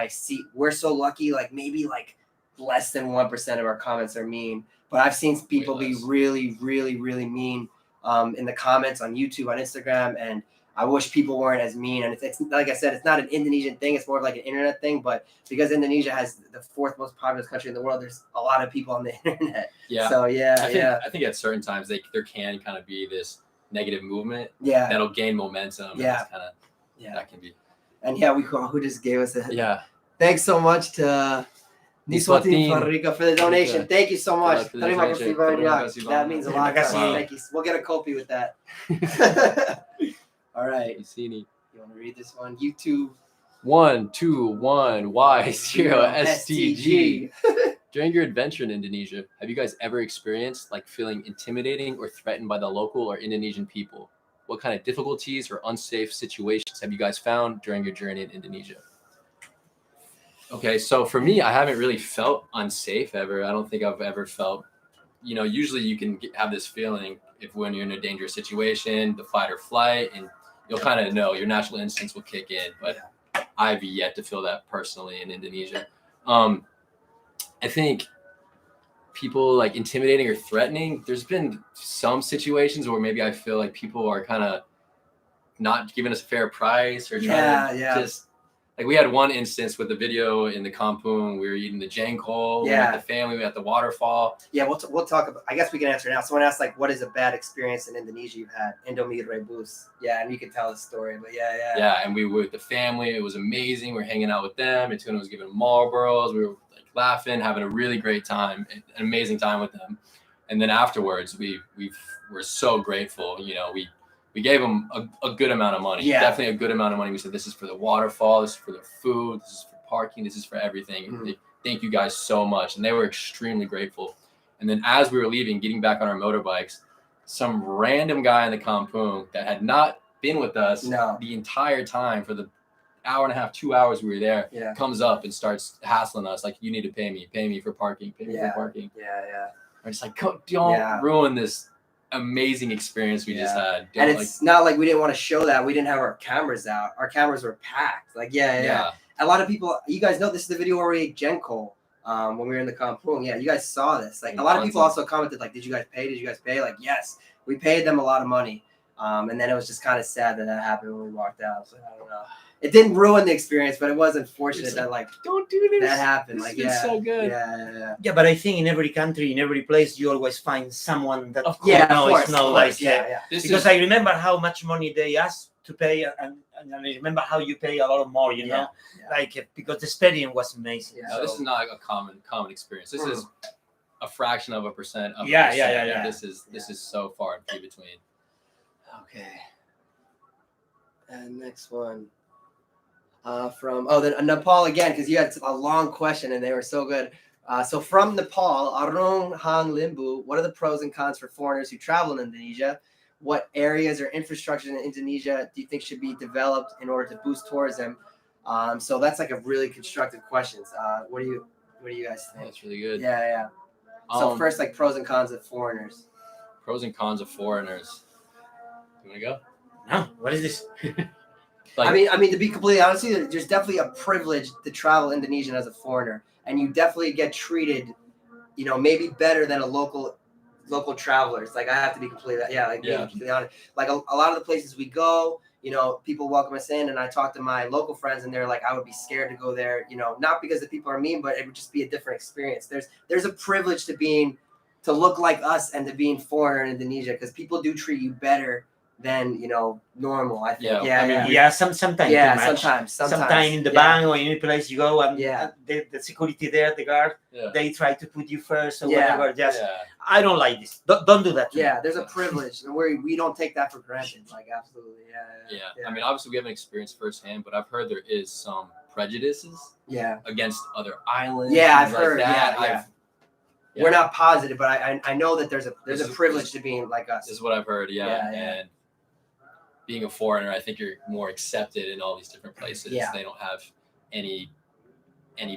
we're so lucky, like maybe like less than 1% of our comments are mean, but I've seen people be really, really, really mean in the comments on YouTube, on Instagram, and I wish people weren't as mean. And it's like I said, it's not an Indonesian thing; it's more of like an internet thing. But because Indonesia has the 4th most populous country in the world, there's a lot of people on the internet. Yeah. So I think at certain times there can kind of be this negative movement. Yeah. That'll gain momentum. Yeah. That can be. And who just gave us a. Yeah. Thanks so much to Niswatin Farika for the donation. Thank you so much. That means a lot. Thank you. We'll get a copy with that. All right. You want to read this one? YouTube 121Y0STG. During your adventure in Indonesia, have you guys ever experienced like feeling intimidating or threatened by the local or Indonesian people? What kind of difficulties or unsafe situations have you guys found during your journey in Indonesia? Okay, so for me, I haven't really felt unsafe ever. I don't think I've ever felt, usually you can have this feeling when you're in a dangerous situation, the fight or flight, and you'll kind of know your natural instincts will kick in. But I've yet to feel that personally in Indonesia. I think people like intimidating or threatening, there's been some situations where maybe I feel like people are kind of not giving us a fair price or trying to just. Like we had one instance with the video in the kampung, we were eating the jengkol with the family, we were at the waterfall. Yeah, we'll talk about, I guess we can answer now. Someone asked like, what is a bad experience in Indonesia you've had? Indomie rebus. Yeah, and you can tell the story, but yeah. And we were with the family, it was amazing. We were hanging out with them, and Tuna was giving Marlboros, we were like laughing, having a really great time, an amazing time with them. And then afterwards, we were so grateful, we gave them a good amount of money, definitely a good amount of money. We said, this is for the waterfall, this is for the food, this is for parking, this is for everything. Thank you guys so much. And they were extremely grateful. And then as we were leaving, getting back on our motorbikes, some random guy in the kampung that had not been with us the entire time for the hour and a half, 2 hours we were there, comes up and starts hassling us like, you need to pay me for parking, for parking. We're just like, don't ruin this amazing experience we just had. And it's not like we didn't want to show that. We didn't have our cameras out. Our cameras were packed. Like, A lot of people, you guys know this is the video where we ate Jenkol when we were in the kampung. Yeah, you guys saw this. Like, a lot of people also commented, like, did you guys pay? Like, yes, we paid them a lot of money. And then it was just kind of sad that happened when we walked out. So I don't know. It didn't ruin the experience, but it was unfortunate that like don't do this. That happened. Like so good. Yeah, but I think in every country, in every place, you always find someone that because I remember how much money they asked to pay, and I remember how you pay a lot more. Like because the experience was amazing. No, this is not a common experience. This is a fraction of a percent. This is so far in between. Okay. And next one. From Nepal again, because you had a long question and they were so good. So from Nepal, Arung Hang Limbu, what are the pros and cons for foreigners who travel in Indonesia? What areas or infrastructure in Indonesia do you think should be developed in order to boost tourism? So that's like a really constructive question. What do you guys think? That's really good. Yeah. So first, like pros and cons of foreigners. Pros and cons of foreigners. You want to go? No. What is this? I mean, to be completely honest with you, there's definitely a privilege to travel Indonesian as a foreigner, and you definitely get treated, maybe better than a local travelers. Like I have to be completely honest. Like a lot of the places we go, people welcome us in, and I talk to my local friends, and they're like, I would be scared to go there, not because the people are mean, but it would just be a different experience. There's a privilege to look like us and to being foreigner in Indonesia, because people do treat you better than normal. I think. Yeah, I mean, Yeah, sometimes. Yeah, too much. sometimes In the bank or any place you go, and Yeah. the security there, the guard, Yeah. they try to put you first or Yeah. whatever. Just Yeah. I don't like this. Don't do that. To me. Yeah, there's a privilege, and we don't take that for granted. Like absolutely, Yeah. I mean, obviously we haven't experienced firsthand, but I've heard there is some prejudices yeah. against other islands. Yeah, things I've heard, That. yeah. We're not positive, but I know that there's a privilege to being like us. This is what I've heard. Yeah. And being a foreigner, I think you're more accepted in all these different places. Yeah. They don't have any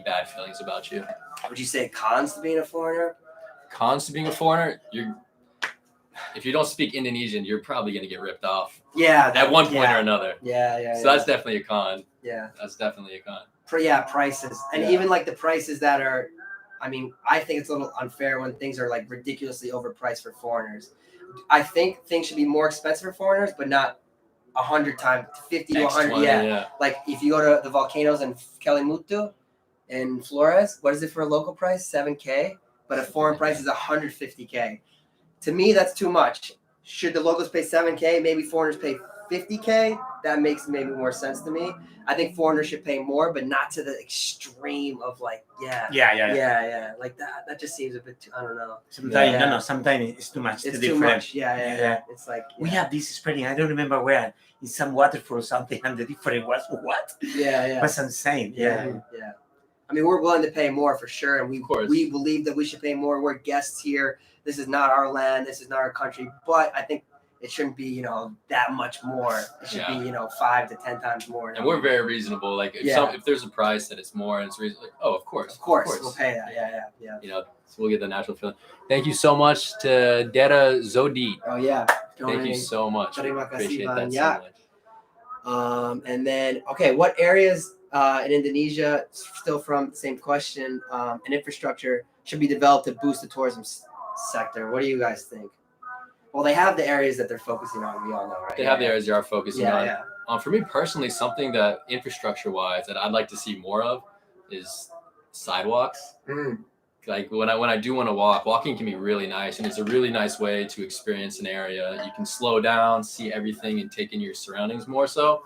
bad feelings about you. Would you say cons to being a foreigner? Cons to being a foreigner, if you don't speak Indonesian, you're probably going to get ripped off. Yeah. At one point or another. Yeah. So that's definitely a con. Yeah. That's definitely a con. Prices. And even like the prices that are, I mean, I think it's a little unfair when things are like ridiculously overpriced for foreigners. I think things should be more expensive for foreigners, but not 100 times, 50 to 100. 20, Yeah. Like if you go to the volcanoes in Kelimutu in Flores, what is it for a local price? $7K, but a foreign price is $150K. To me, that's too much. Should the locals pay $7K? Maybe foreigners pay $50K. That makes maybe more sense to me. I think foreigners should pay more, but not to the extreme of like, yeah. Like that just seems a bit too, I don't know. Sometimes sometimes it's too much. It's too much. Yeah. It's like we have this spreading. I don't remember where in some waterfall or something, and the difference was what? Yeah. It was insane. Yeah. I mean, we're willing to pay more for sure, and we believe that we should pay more. We're guests here. This is not our land. This is not our country. But I think it shouldn't be, that much more. It should be, 5 to 10 times more. And we're very reasonable. Like if there's a price that it's more and it's reasonable, like, oh, of course, we'll pay that. Yeah. So we'll get the natural feeling. Thank you so much to Dera Zodi. Oh yeah. Thank you so much. Appreciate that so much. And then, okay, what areas in Indonesia, still from the same question, and infrastructure should be developed to boost the tourism sector? What do you guys think? Well, they have the areas that they're focusing on. We all know, right? They have the areas they are focusing on. Yeah. For me personally, something that infrastructure-wise that I'd like to see more of is sidewalks. Like when I do want to walking can be really nice, and it's a really nice way to experience an area. You can slow down, see everything, and take in your surroundings more so.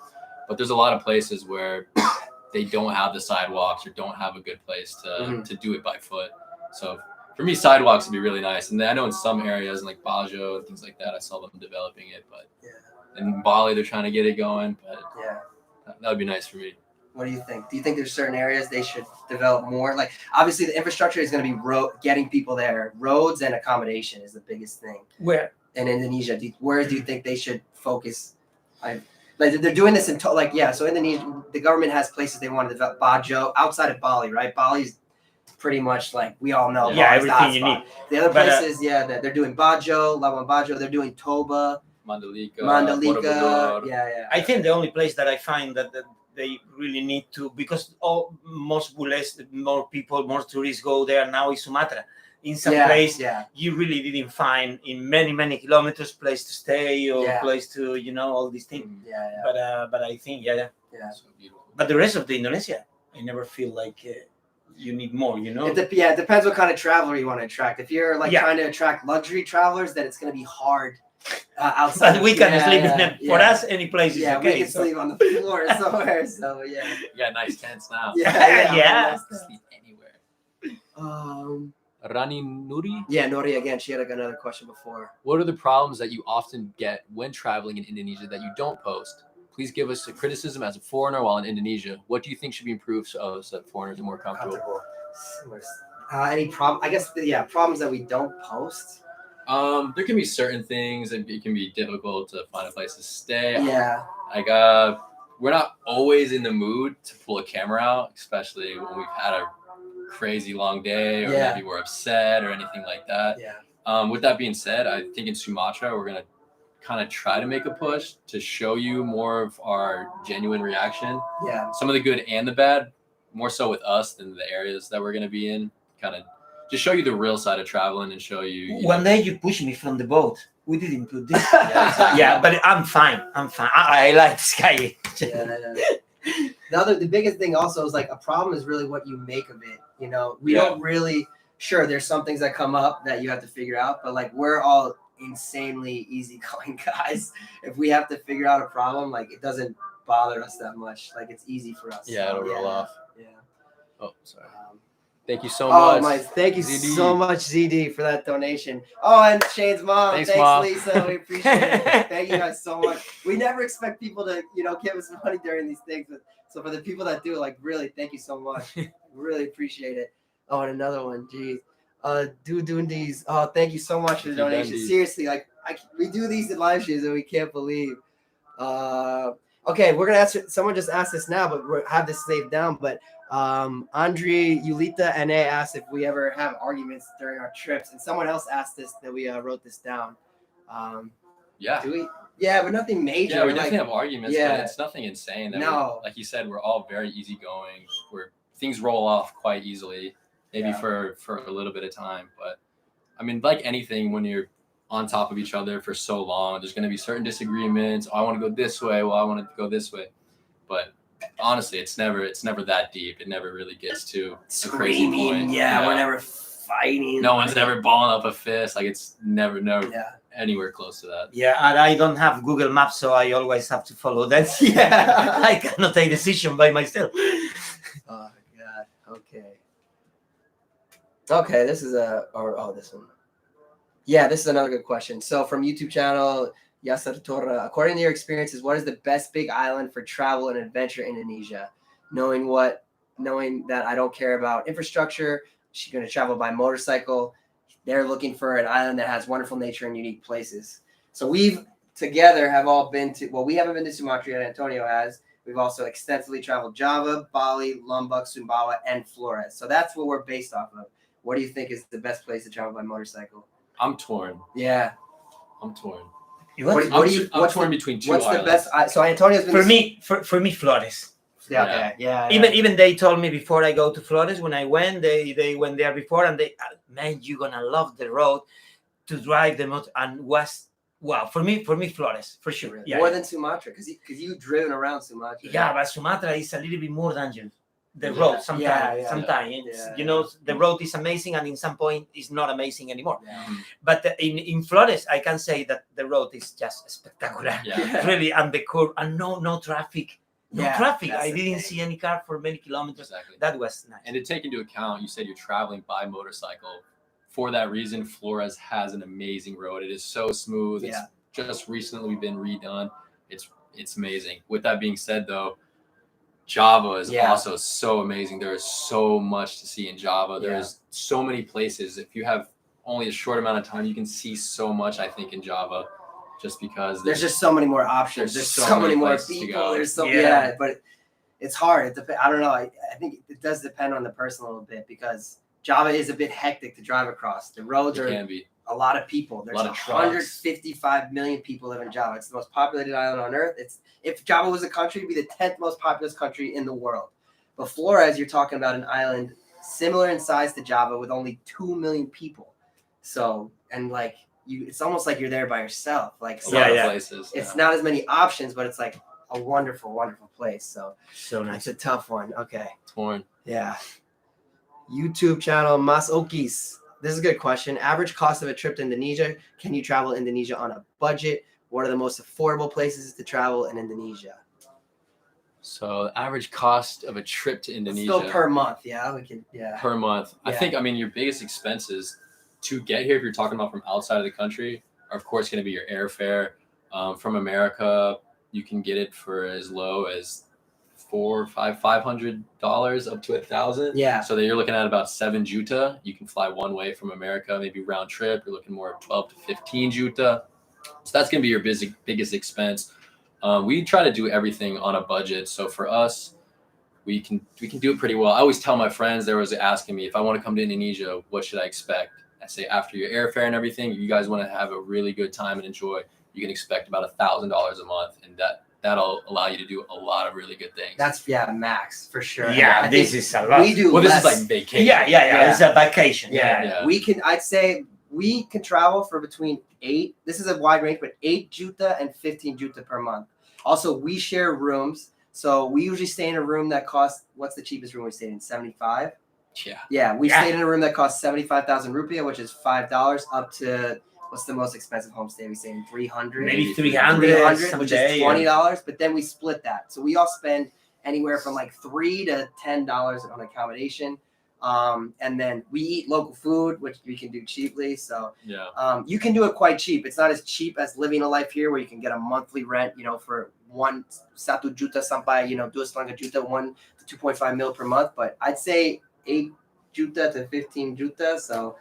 But there's a lot of places where they don't have the sidewalks or don't have a good place to do it by foot. So for me, sidewalks would be really nice. And I know in some areas like Bajo and things like that, I saw them developing it. But in Bali, they're trying to get it going. But that would be nice for me. What do you think? Do you think there's certain areas they should develop more? Like, obviously, the infrastructure is going to be getting people there. Roads and accommodation is the biggest thing. Where? In Indonesia. Where do you think they should focus? Like they're doing this so Indonesia, the government has places they want to develop. Bajo, outside of Bali, right? Bali's pretty much like we all know. Yeah, everything you need. The other places, that they're doing Bajo, Labuan Bajo, they're doing Toba, Mandalika. Borobudur. I think the only place that I find that they really need to, because more tourists go there now is Sumatra. In some place, you really didn't find in many kilometers place to stay or place to all these things. But I think So beautiful. But the rest of the Indonesia, I never feel like you need more. It depends what kind of traveler you want to attract. If you're trying to attract luxury travelers, then it's going to be hard. Outside, but we can sleep in them. For us, any place is okay. We can sleep on the floor somewhere. So You got nice tents now. Sleep anywhere. Rani Nuri? Yeah, Nuri again. She had another question before. What are the problems that you often get when traveling in Indonesia that you don't post? Please give us a criticism as a foreigner while in Indonesia. What do you think should be improved so that foreigners are more comfortable? Any problem? I guess problems that we don't post. There can be certain things, and it can be difficult to find a place to stay. Like we're not always in the mood to pull a camera out, especially when we've had a crazy long day or maybe we're upset or anything like that. With that being said, I think in Sumatra we're gonna kind of try to make a push to show you more of our genuine reaction. Some of the good and the bad, more so with us than the areas that we're gonna be in. Kind of just show you the real side of traveling and show you. One day you pushed me from the boat. We didn't put this. But I'm fine. I like this guy. The biggest thing also is like a problem is really what you make of it. We don't really, sure, there's some things that come up that you have to figure out, but like we're all insanely easygoing guys. If we have to figure out a problem, like it doesn't bother us that much. Like it's easy for us. Yeah, it'll roll off. Yeah. Oh, sorry. Thank you so much. Thank you so much, ZD, for that donation. Oh, and Shane's mom. Thanks Mom. Lisa. We appreciate it. Thank you guys so much. We never expect people to, give us money during these things, but so for the people that do, like, really, thank you so much. Really appreciate it. Oh, and another one, geez. Dundies. Oh, thank you so much for the donation. Seriously, like, we do these in live streams and we can't believe. Okay, we're gonna answer. Someone just asked this now, but we have this saved down. But Andre Yulita NA asked if we ever have arguments during our trips, and someone else asked this that we wrote this down. Yeah. Do we? Yeah, but nothing major. Yeah, we definitely have arguments, but it's nothing insane. No. Like you said, we're all very easygoing. Things roll off quite easily, maybe for a little bit of time. But I mean, like anything, when you're on top of each other for so long, there's going to be certain disagreements. Oh, I want to go this way. Well, I want to go this way. But honestly, it's never that deep. It never really gets to a crazy point. Yeah, we're never fighting. No one's ever balling up a fist. Like it's never anywhere close to that. Yeah, and I don't have Google Maps, so I always have to follow that. Yeah, I cannot take decision by myself. Oh God. Okay, this is this one. Yeah, this is another good question. So from YouTube channel Yasser Torra, according to your experiences, what is the best big island for travel and adventure in Indonesia? Knowing that I don't care about infrastructure, she's going to travel by motorcycle. They're looking for an island that has wonderful nature and unique places. So we've together have all been to, well, we haven't been to Sumatra yet. Antonio has. We've also extensively traveled Java, Bali, Lombok, Sumbawa, and Flores. So that's what we're based off of. What do you think is the best place to travel by motorcycle? I'm torn. Yeah. I'm torn. I'm torn between two What's islands. the best? So Antonio's been for me, Flores. Yeah. Even they told me before I go to Flores, when I went, they went there before, and they, man, you're gonna love the road to drive the motor, and was wow for me Flores for sure. Really? More than Sumatra, because you've driven around Sumatra. Yeah, but Sumatra is a little bit more dangerous. The road sometimes, the road is amazing, and in some point it's not amazing anymore. Yeah. But in Flores, I can say that the road is just spectacular. Yeah. Really, and the curve, and no traffic. I didn't see any car for many kilometers. Exactly. That was nice. And to take into account, you said you're traveling by motorcycle. For that reason, Flores has an amazing road. It is so smooth. It's just recently been redone. It's amazing. With that being said, though, Java is also so amazing. There is so much to see in Java. There's so many places. If you have only a short amount of time, you can see so much, I think, in Java. Just because there's just so many more options. There's so many more people. There's so but it's hard. I don't know. I think it does depend on the person a little bit, because Java is a bit hectic to drive across. The roads can be a lot of people. There's 155 million people live in Java. It's the most populated island on earth. If Java was a country, it'd be the 10th most populous country in the world. But Flores, you're talking about an island similar in size to Java with only 2 million people. So, and like, it's almost like you're there by yourself. Like places. It's not as many options, but it's like a wonderful, wonderful place. So nice. It's a tough one. Okay. Torn. Yeah. YouTube channel Masokis. This is a good question. Average cost of a trip to Indonesia. Can you travel Indonesia on a budget? What are the most affordable places to travel in Indonesia? So the average cost of a trip to Indonesia. Let's go per month. Yeah, we can. Yeah. Per month. Yeah. I think, your biggest expenses to get here, if you're talking about from outside of the country, are of course going to be your airfare. From America, you can get it for as low as $500 up to $1,000. Yeah. So that you're looking at about 7 juta. You can fly one way from America, maybe round trip. You're looking more at 12 to 15 juta. So that's going to be your biggest expense. We try to do everything on a budget. So for us, we can do it pretty well. I always tell my friends, they was asking me, if I want to come to Indonesia, what should I expect? I say, after your airfare and everything, if you guys want to have a really good time and enjoy, you can expect about $1,000 a month, and that'll allow you to do a lot of really good things. That's max for sure. Yeah, this is a lot. We do. Well, less. This is like vacation. Yeah. It's a vacation. Yeah. I'd say we can travel for between 8. This is a wide range, but 8 juta and 15 juta per month. Also, we share rooms, so we usually stay in a room that costs. What's the cheapest room we stayed in? 75. Yeah. Yeah, we stayed in a room that cost 75,000 rupiah, which is $5, up to what's the most expensive homestay? We saying 300, maybe 300, 300 which is $20. But then we split that, so we all spend anywhere from like $3 to $10 on accommodation. And then we eat local food, which we can do cheaply. So you can do it quite cheap. It's not as cheap as living a life here, where you can get a monthly rent, for 1 juta sampai, 2,5 juta, 1 to 2.5 mil per month. But I'd say 8 juta to 15 juta. So,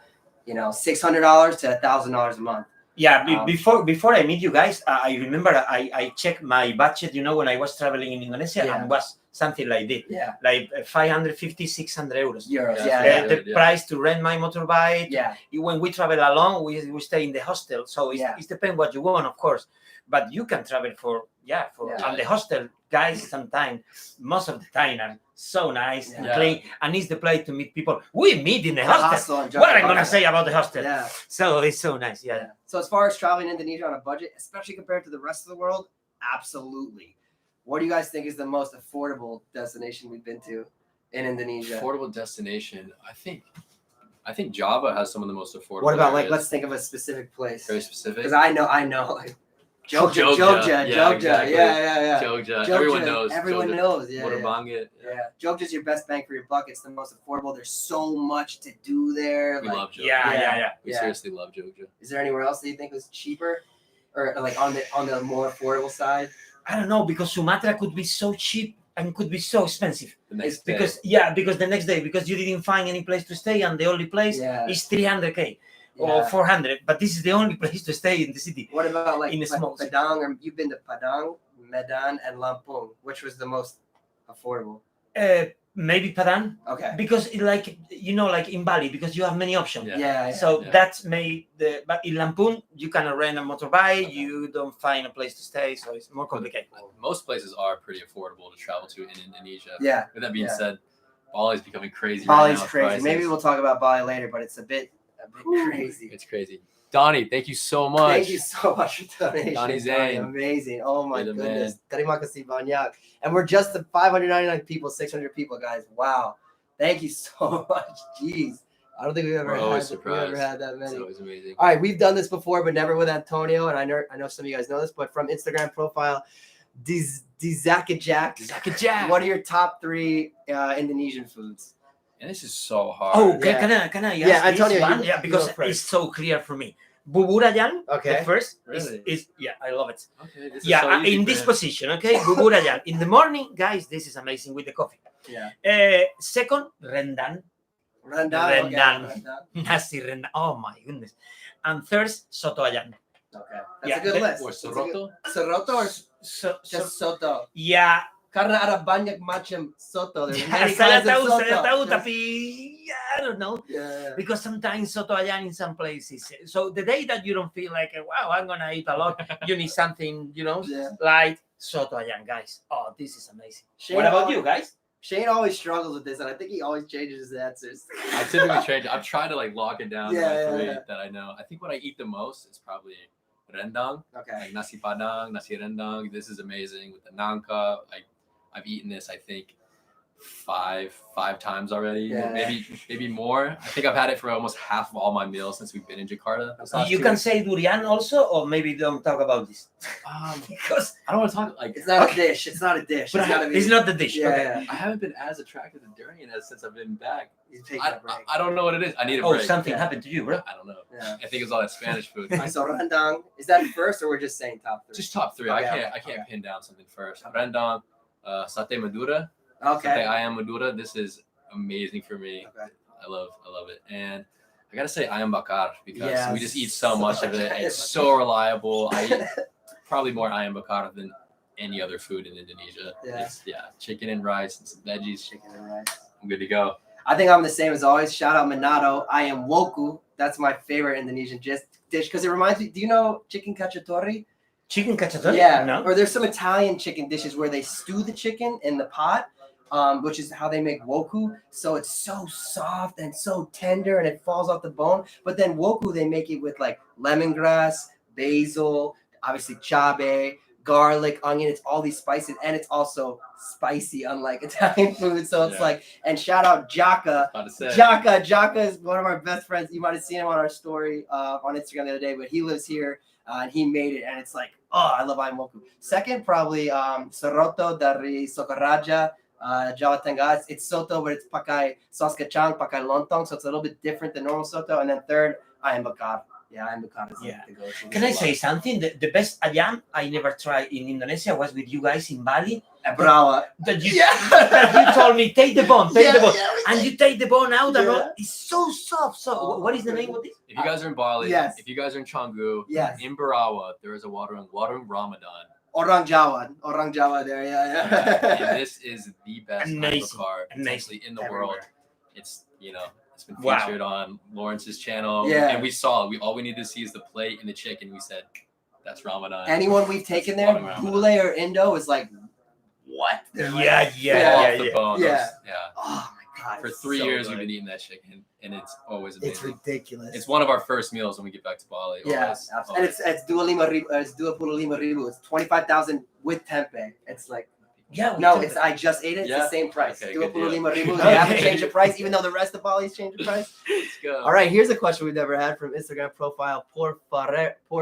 $600 to $1,000 a month. Yeah, before I meet you guys, I remember I checked my budget, when I was traveling in Indonesia, and was something like this. Yeah. Like 550, 600 euros. Yeah. The price to rent my motorbike. Yeah. When we travel alone, we stay in the hostel. So it depends what you want, of course. But you can travel and the hostel guys sometimes, most of the time, are so nice and clean, and it's the place to meet people. We meet in the hostel. What I'm gonna say about the hostel? Yeah. So it's so nice. Yeah. So as far as traveling Indonesia on a budget, especially compared to the rest of the world, absolutely. What do you guys think is the most affordable destination we've been to in Indonesia? Affordable destination, I think Java has some of the most affordable. What about areas. let's think of a specific place. Very specific. Because I know like Jogja. Exactly. Yeah. Jogja. Everyone knows. Everyone knows. Yeah. Motorbangit. Yeah. Jogja's your best bang for your buck. It's the most affordable. There's so much to do there. We love Jogja. Yeah. We seriously love Jogja. Is there anywhere else that you think was cheaper, or like on the more affordable side? I don't know, because Sumatra could be so cheap and could be so expensive. Because the next day, because you didn't find any place to stay, and the only place is 300k or 400. But this is the only place to stay in the city. What about in the small Padang? Or you've been to Padang, Medan, and Lampung. Which was the most affordable? Maybe Padang. Okay. Because like in Bali, because you have many options. So that's made but in Lampung you cannot rent a motorbike. You don't find a place to stay, so it's more complicated. Most places are pretty affordable to travel to in Indonesia. Yeah. With that being said, Bali's becoming crazy. Bali's right now, crazy. prices. Maybe we'll talk about Bali later, but it's a bit crazy. It's crazy. Donnie, thank you so much. Thank you so much for donation. Donnie Zane. Amazing. Oh my You're the goodness. Terima kasih banyak. And we're just the 599 people, 600 people, guys. Wow. Thank you so much. Jeez. I don't think we've ever had that many. It's always amazing. All right, we've done this before, but never with Antonio. And I know some of you guys know this, but from Instagram profile, Dizakajak. What are your top 3 Indonesian foods? And this is so hard. Oh, can I ask Antonio, this one? Because it's so clear for me. Bubur ayam, okay. The first Really? is I love it. Okay, this is so easy in this position, okay, bubur ayam. In the morning, guys, this is amazing with the coffee. Yeah. Second, rendang. Rendang. Nasi rendang. Oh my goodness. And third, soto ayam. Okay. That's a good list. Or soroto? Soroto or just soto? Yeah. Karena ada banyak macam soto. Saya tahu, tapi I don't know. Yeah. Because sometimes soto ayam in some places. So the day that you don't feel like, wow, I'm gonna eat a lot, you need something, like soto ayam, guys. Oh, this is amazing. What about you guys? Shane always struggles with this, and I think he always changes his answers. I typically change. I'm trying to lock it down to my 3 that I know. I think what I eat the most is probably rendang. Okay. Like nasi padang, nasi rendang. This is amazing with the nangka. I've eaten this, I think, five times already. Yeah. Maybe more. I think I've had it for almost half of all my meals since we've been in Jakarta. You can say durian also, or maybe don't talk about this. Because I don't want to talk it's not a dish. It's not a dish. But it's not the dish. Yeah, okay. I haven't been as attracted to durian since I've been back. I don't know what it is. I need a break. Oh, something happened to you, bro. I don't know. Yeah. I think it's all that Spanish food. So rendang, is that first, or we're just saying top 3? Just top 3. Okay. I can't pin down something first. Rendang, sate Madura. Okay. Sate ayam Madura. This is amazing for me. Okay. I love it. And I gotta say ayam bakar, because we just eat so much of it. Okay. It's so reliable. I eat probably more ayam bakar than any other food in Indonesia. Yeah. It's, chicken and rice and some veggies. Chicken and rice. I'm good to go. I think I'm the same as always. Shout out Minato. I am woku. That's my favorite Indonesian dish because it reminds me. Do you know chicken cacciatore? Chicken cacciatore? Yeah. No. Or there's some Italian chicken dishes where they stew the chicken in the pot, which is how they make woku. So it's so soft and so tender, and it falls off the bone. But then woku, they make it with like lemongrass, basil, obviously chabe, garlic, onion. It's all these spices, and it's also spicy, unlike Italian food. So it's like, and shout out Jaka. Jaka is one of our best friends. You might have seen him on our story on Instagram the other day, but he lives here and he made it, and it's like, oh, I love Aimoku. Second, probably Soroto dari Sokaraja. Jawa Tengah. It's soto, but it's pakai saus kacang, pakai lontong, so it's a little bit different than normal soto. And then third, ayam bakar. Yeah, ayam bakar is like the go-to. Can I say something? The best ayam I never tried in Indonesia was with you guys in Bali. Brawa. That you told me, take the bone, and you take the bone out, and all, it's so soft. So, what is the name of this? If you guys are in Bali, if you guys are in Canggu, in Barawa, there is a Warung Ramadan. Orang Jawa there, And this is the best amazing potentially in the world. It's it's been Wow. featured on Lawrence's channel. Yeah. And we saw all we need to see is the plate and the chicken. We said that's Ramadan. Anyone we've taken there, QnA or Indo, is like, what? Yeah. Oh Oh my god! For 3 years we've been eating that chicken, and it's always amazing. It's ridiculous. It's one of our first meals when we get back to Bali. Yeah, and it's 25 ribu. It's 25,000 with tempeh. It's like, I just ate it. It's the same price. Okay, 25 ribu. They haven't changed the price, even though the rest of Bali's changed the price. Let's go. All right, here's a question we've never had from Instagram profile Por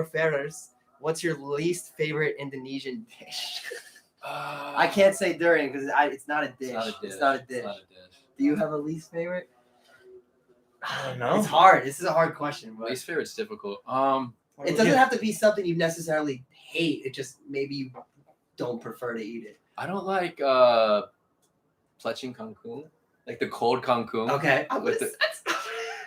Ferrers. What's your least favorite Indonesian dish? I can't say durian because it's not a dish. It's not a dish. Do you have a least favorite? I don't know. It's hard. This is a hard question. But Least favorite's difficult. it doesn't have to be something you necessarily hate. It just maybe you don't prefer to eat it. I don't like plecing kangkung, like the cold kangkung. Okay.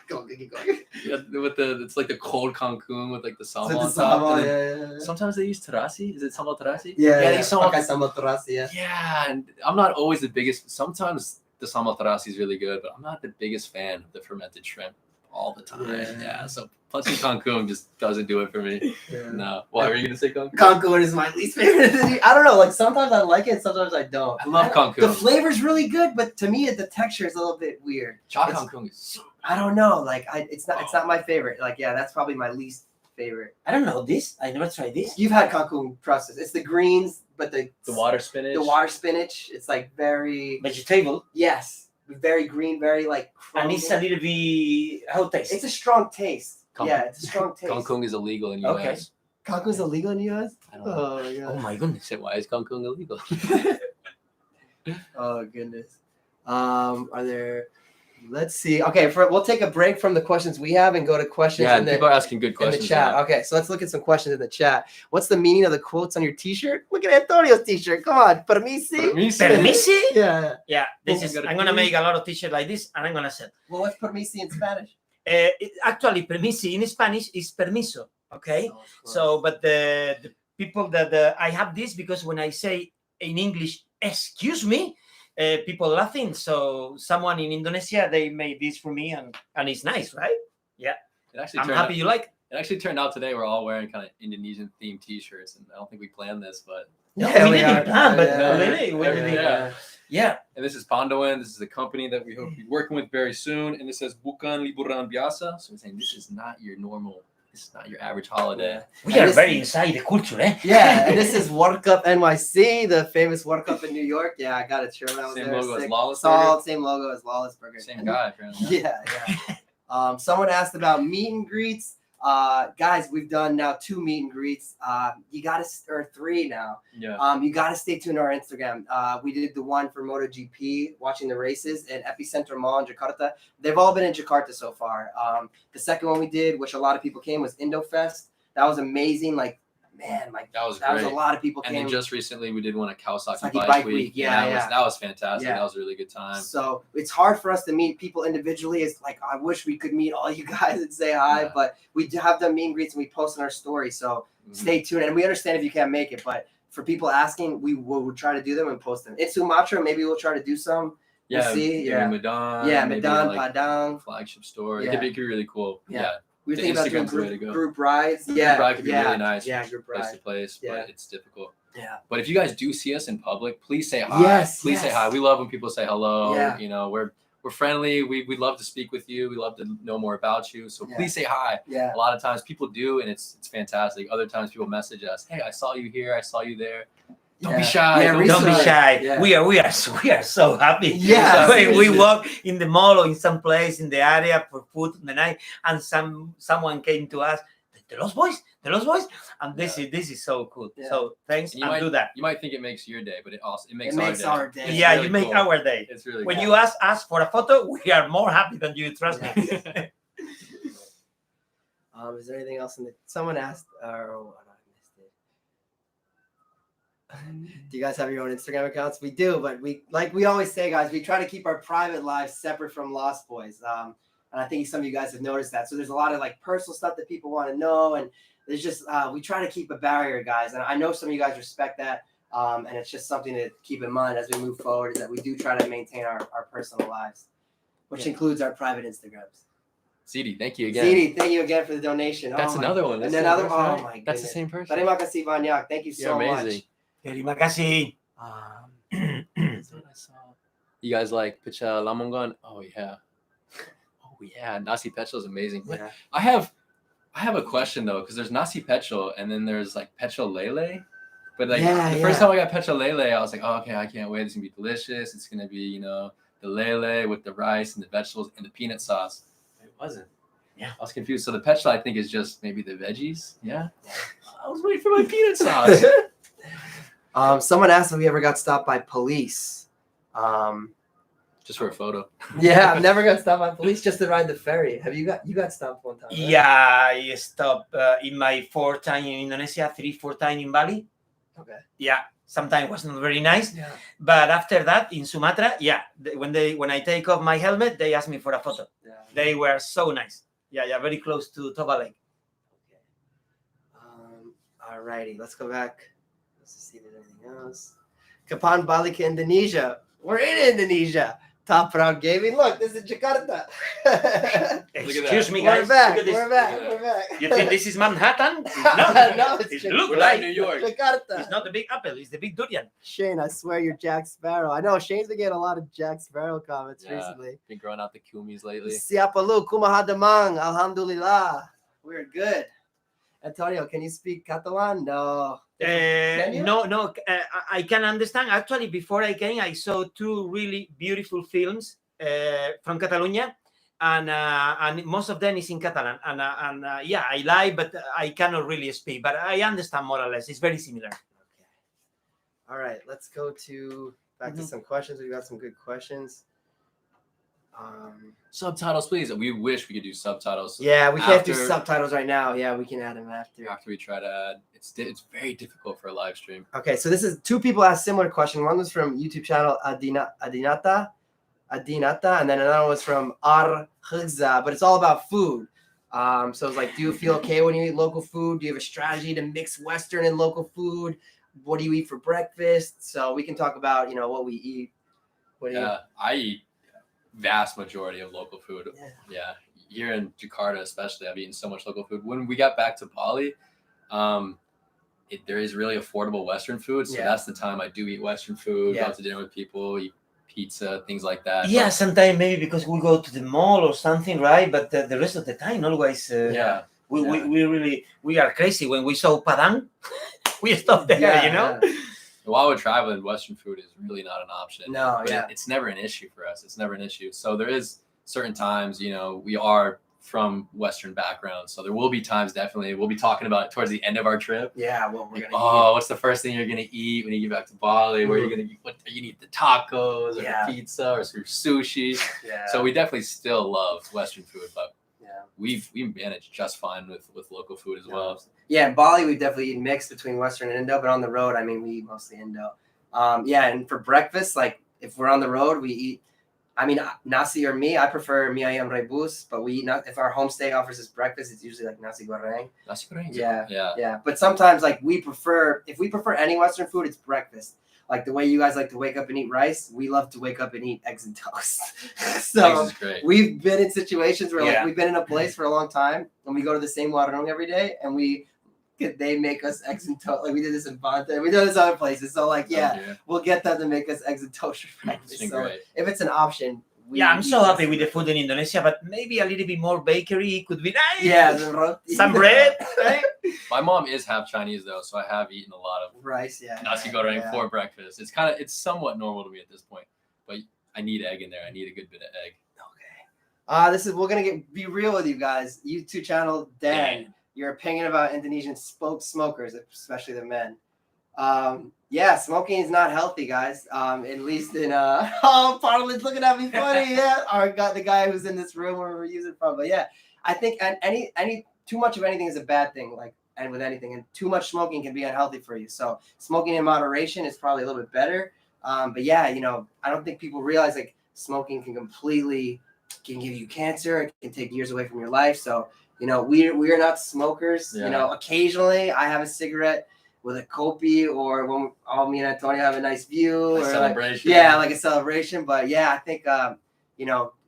Go. Yeah, it's like the cold kangkung with like the sambal So on the top. sambal, and then yeah. Sometimes they use terasi. Is it sambal terasi? Yeah, they use sambal. Okay, sambal terasi, yeah. Yeah, and I'm not always the biggest. Sometimes the sambal terasi is really good, but I'm not the biggest fan of the fermented shrimp all the time. Yeah, so plecing kangkung just doesn't do it for me. Yeah. No. Why were you gonna say kangkung? Kangkung is my least favorite. I don't know. Like sometimes I like it, sometimes I don't. I love kangkung. The flavor's really good, but to me, the texture is a little bit weird. Cha kangkung is so. I don't know. Like it's not my favorite. Like that's probably my least favorite. I don't know this. I never tried this. You've had kangkung process. It's the greens, but the water spinach. The water spinach. It's like very vegetable. Yes, very green, very like. And it's a little bit how taste. It's a strong taste. Yeah, it's a strong taste. Kangkung is illegal in US. Okay. Kangkung is illegal in US? I don't know. Oh my god. Oh my goodness. Say, why is kangkung illegal? Oh goodness. Are there? Let's see. Okay, we'll take a break from the questions we have and go to questions. Yeah, people are asking good questions in the chat. now. Okay, so let's look at some questions in the chat. What's the meaning of the quotes on your T-shirt? Look at Antonio's T-shirt. Come on, permisi. Permisi? Yeah. Yeah. I'm gonna make a lot of T-shirts like this, and I'm gonna sell. Well, what's permisi in Spanish? Actually, permisi in Spanish is permiso. Okay. So, but the people that I have this because when I say in English, excuse me. People laughing. So someone in Indonesia, they made this for me, and it's nice, right? Yeah. I'm happy you like it. It actually turned out today we're all wearing kind of Indonesian themed T-shirts, and I don't think we planned this, but we didn't plan, but yeah. And this is Pandoan. This is a company that we hope to be working with very soon. And it says Bukan Liburan Biasa. So we're saying this is not your normal. This is not your average holiday. We are very inside the culture, eh? Yeah, and this is World Cup NYC, the famous World Cup in New York. Yeah, I got it. Sure, same logo as Lawless Burger. Same logo as Lawless Burger. Same guy, apparently. Yeah. Someone asked about meet and greets. Guys, we've done now 2 meet and greets. You got to, or 3 now. Yeah. You got to stay tuned to our Instagram. We did the one for MotoGP, watching the races at Epicenter Mall in Jakarta. They've all been in Jakarta so far. The second one we did, which a lot of people came, was IndoFest. That was amazing. Like, man, like that was a lot of people and came. then just recently we did one at Kawasaki Bike Week. Yeah, that was fantastic. Yeah. That was a really good time. So it's hard for us to meet people individually. It's like I wish we could meet all you guys and say hi, but we do have done meet and greets and we post on our story. So stay tuned. And we understand if you can't make it, but for people asking, we will try to do them and post them. In Sumatra, maybe we'll try to do some. Yeah, we'll see. Medan. Yeah, Medan, like Padang. Flagship store. Yeah. It could be really cool. Yeah. We were thinking about doing Instagram's the way to go. group rides. Group ride could be really nice. Yeah, group ride. Place to place, but it's difficult. Yeah. But if you guys do see us in public, please say hi. Yes. Please say hi. We love when people say hello. Yeah. You know, we're we're friendly. We love to speak with you. We love to know more about you. So please say hi. Yeah. A lot of times people do, and it's fantastic. Other times people message us, hey, I saw you here. I saw you there. Don't be shy. Yeah, don't be shy. Yeah. We are so happy. Yeah, So we walk in the mall or in some place in the area for food in the night, and someone came to us, the Lost Boys, and this is so cool. Yeah. So thanks, And you and might do that. You might think it makes your day, but it makes our day. It's Yeah, really you make cool. our day. It's really When cool. you ask us for a photo, we are more happy than you. Trust me. Is there anything else in the? Someone asked. Oh, I missed it. Do you guys have your own Instagram accounts? We do, but we always say, guys, we try to keep our private lives separate from Lost Boys. And I think some of you guys have noticed that. So there's a lot of like personal stuff that people want to know, and there's just we try to keep a barrier, guys. And I know some of you guys respect that, and it's just something to keep in mind as we move forward. Is that we do try to maintain our personal lives, which includes our private Instagrams. Zidi, thank you again. Zidi, thank you again for the donation. That's another one. And then other. Oh right? my goodness. That's the same person. Terima kasih banyak. Thank you so amazing. much. Terima kasih. That's what I saw. You guys like Picha Lamongan? Oh yeah. Oh yeah. Nasi Pechel is amazing. Yeah. I have a question though, because there's Nasi Pechel and then there's like Pechel Lele. But like the first time I got Pechel Lele, I was like, oh, okay, I can't wait. It's gonna be delicious. It's gonna be, the lele with the rice and the vegetables and the peanut sauce. It wasn't. Yeah. I was confused. So the Pechel, I think, is just maybe the veggies. Yeah. I was waiting for my peanut sauce. Someone asked if we ever got stopped by police. Just for a photo. Yeah, I've never got stopped by police just to ride the ferry. Have you got stopped one time? Right? Yeah, I stopped in my 4th time in Indonesia, 3-4 time in Bali. Okay. Yeah, sometimes was not very nice. Yeah. But after that in Sumatra, yeah, when I take off my helmet, they ask me for a photo. Yeah. They were so nice. Yeah, very close to Toba Lake. Okay. Alrighty, let's go back. Let's see if there's anything else. Kapan balik ke Indonesia. We're in Indonesia. Top Round Gaming. Look, this is Jakarta. Excuse me, guys. We're back. Look at this. We're back. You think this is Manhattan? No, It it's looks We're like in New York. Jakarta. It's not the big apple, it's the big durian. Shane, I swear you're Jack Sparrow. I know Shane's been getting a lot of Jack Sparrow comments Yeah. recently. Been growing out the kumis lately. Siapa lu? Kumaha damang? Alhamdulillah. We're good. Antonio, can you speak Catalan? No. No, I can understand. Actually, before I came, I saw 2 really beautiful films from Catalonia, and most of them is in Catalan. And yeah, I like, but I cannot really speak. But I understand more or less. It's very similar. Okay. All right, let's go back to some questions. We've got some good questions. Subtitles, please. We wish we could do subtitles. Yeah, we can't do After- subtitles right now. Yeah, we can add them after. After we try to add, it's very difficult for a live stream. Okay, so this is 2 people asked similar question. One was from YouTube channel Adinata, and then another one was from Arhza, but it's all about food. So it's like, do you feel okay when you eat local food? Do you have a strategy to mix Western and local food? What do you eat for breakfast? So we can talk about, what we eat. What do you eat? I eat vast majority of local food. Yeah. Here in Jakarta, especially, I've eaten so much local food. When we got back to Bali, there is really affordable Western food. So that's the time I do eat Western food, go out to dinner with people, eat pizza, things like that. Yeah, sometimes maybe because we go to the mall or something, right? But the rest of the time, always. We are crazy. When we saw Padang, we stopped there. While we're traveling, Western food is really not an option. No, but it's never an issue for us. It's never an issue. So there is certain times, we are from Western backgrounds. So there will be times, definitely, we'll be talking about it towards the end of our trip. Yeah, what we're going to eat. What's the first thing you're going to eat when you get back to Bali? Where you're going to eat? What you eat, the tacos or the pizza or some sushi. Yeah. So we definitely still love Western food, but we managed just fine with local food as well. Yeah, in Bali, we've definitely eaten mixed between Western and Indo, but on the road, we eat mostly Indo. And for breakfast, like if we're on the road, we eat, nasi or me, I prefer mie ayam rebus, but we eat, if our homestay offers us breakfast, it's usually like nasi goreng. Nasi goreng? Yeah. But sometimes, like, if we prefer any Western food, it's breakfast. Like the way you guys like to wake up and eat rice, we love to wake up and eat eggs and toast. So eggs is great. We've been in situations where like we've been in a place for a long time and we go to the same warung every day and they make us eggs and toast. Like we did this in Banta, we do this other places. So like, we'll get them to make us eggs and toast for breakfast. So if it's an option, I'm eat so this. happy with the food in Indonesia, but maybe a little bit more bakery could be nice. Yeah, the roti. Some bread, right? My mom is half Chinese though, so I have eaten a lot of Rice, yeah. nasi goreng for breakfast. It's somewhat normal to me at this point, but I need egg in there. I need a good bit of egg. Okay. We're gonna be real with you guys. YouTube channel Dan, your opinion about Indonesian smokers, especially the men. Yeah, smoking is not healthy, guys. At least in oh, Parliament's looking at me funny. Yeah, the guy who's in this room where we're using from. But yeah, I think any too much of anything is a bad thing. Like, and with anything, and too much smoking can be unhealthy for you. So smoking in moderation is probably a little bit better. But yeah, I don't think people realize like smoking can give you cancer. It can take years away from your life. So we're not smokers. Yeah. Occasionally I have a cigarette with a kopi, or when me and Antonio have a nice view, or celebration. Like a celebration. But yeah, I think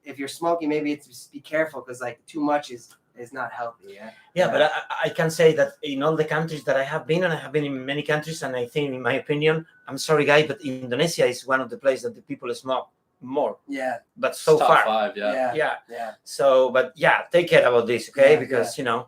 if you're smoking, maybe it's just be careful, because like too much is not healthy. Yeah, but I can say that in all the countries that I have been, and I have been in many countries, and I think, in my opinion, I'm sorry, guys, but Indonesia is one of the places that the people smoke more. Yeah. But so Top far. 5, yeah. Yeah. So, but yeah, take care about this, okay? Yeah, because yeah.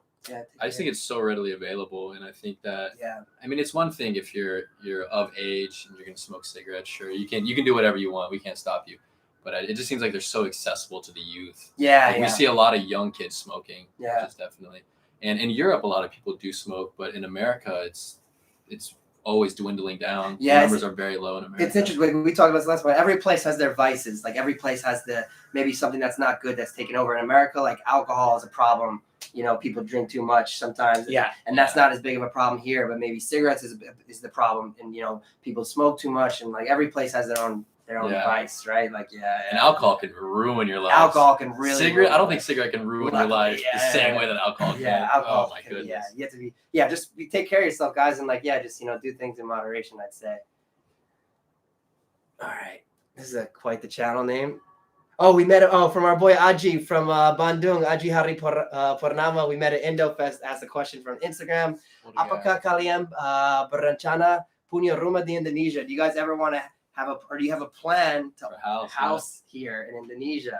I just think it's so readily available, and I think that Yeah. I mean, it's one thing if you're of age and you're gonna smoke cigarettes. Sure, you can do whatever you want. We can't stop you. But it just seems like they're so accessible to the youth. Yeah. Like, we see a lot of young kids smoking. Yeah. Which is definitely. And in Europe, a lot of people do smoke, but in America, it's always dwindling down. Yeah, the numbers are very low in America. It's interesting. We talked about this last one. Every place has their vices. Like every place has maybe something that's not good that's taken over. In America, like alcohol is a problem. People drink too much sometimes. Yeah. And that's not as big of a problem here. But maybe cigarettes is the problem. And people smoke too much. And like every place has their own vice, right? Like And alcohol can ruin your life. Alcohol can really. I don't think cigarette can ruin your life the same way that alcohol can. Yeah, alcohol. Oh my goodness. Yeah, you have to be. Yeah, just take care of yourself, guys, and like just do things in moderation, I'd say. All right, this is quite the channel name. Oh, we met from our boy Aji from Bandung, Aji Hari Purnama. We met at IndoFest. Asked a question from Instagram. Apakah kalian berencana punya rumah di Indonesia? Do you guys ever want to do you have a plan to house here in Indonesia?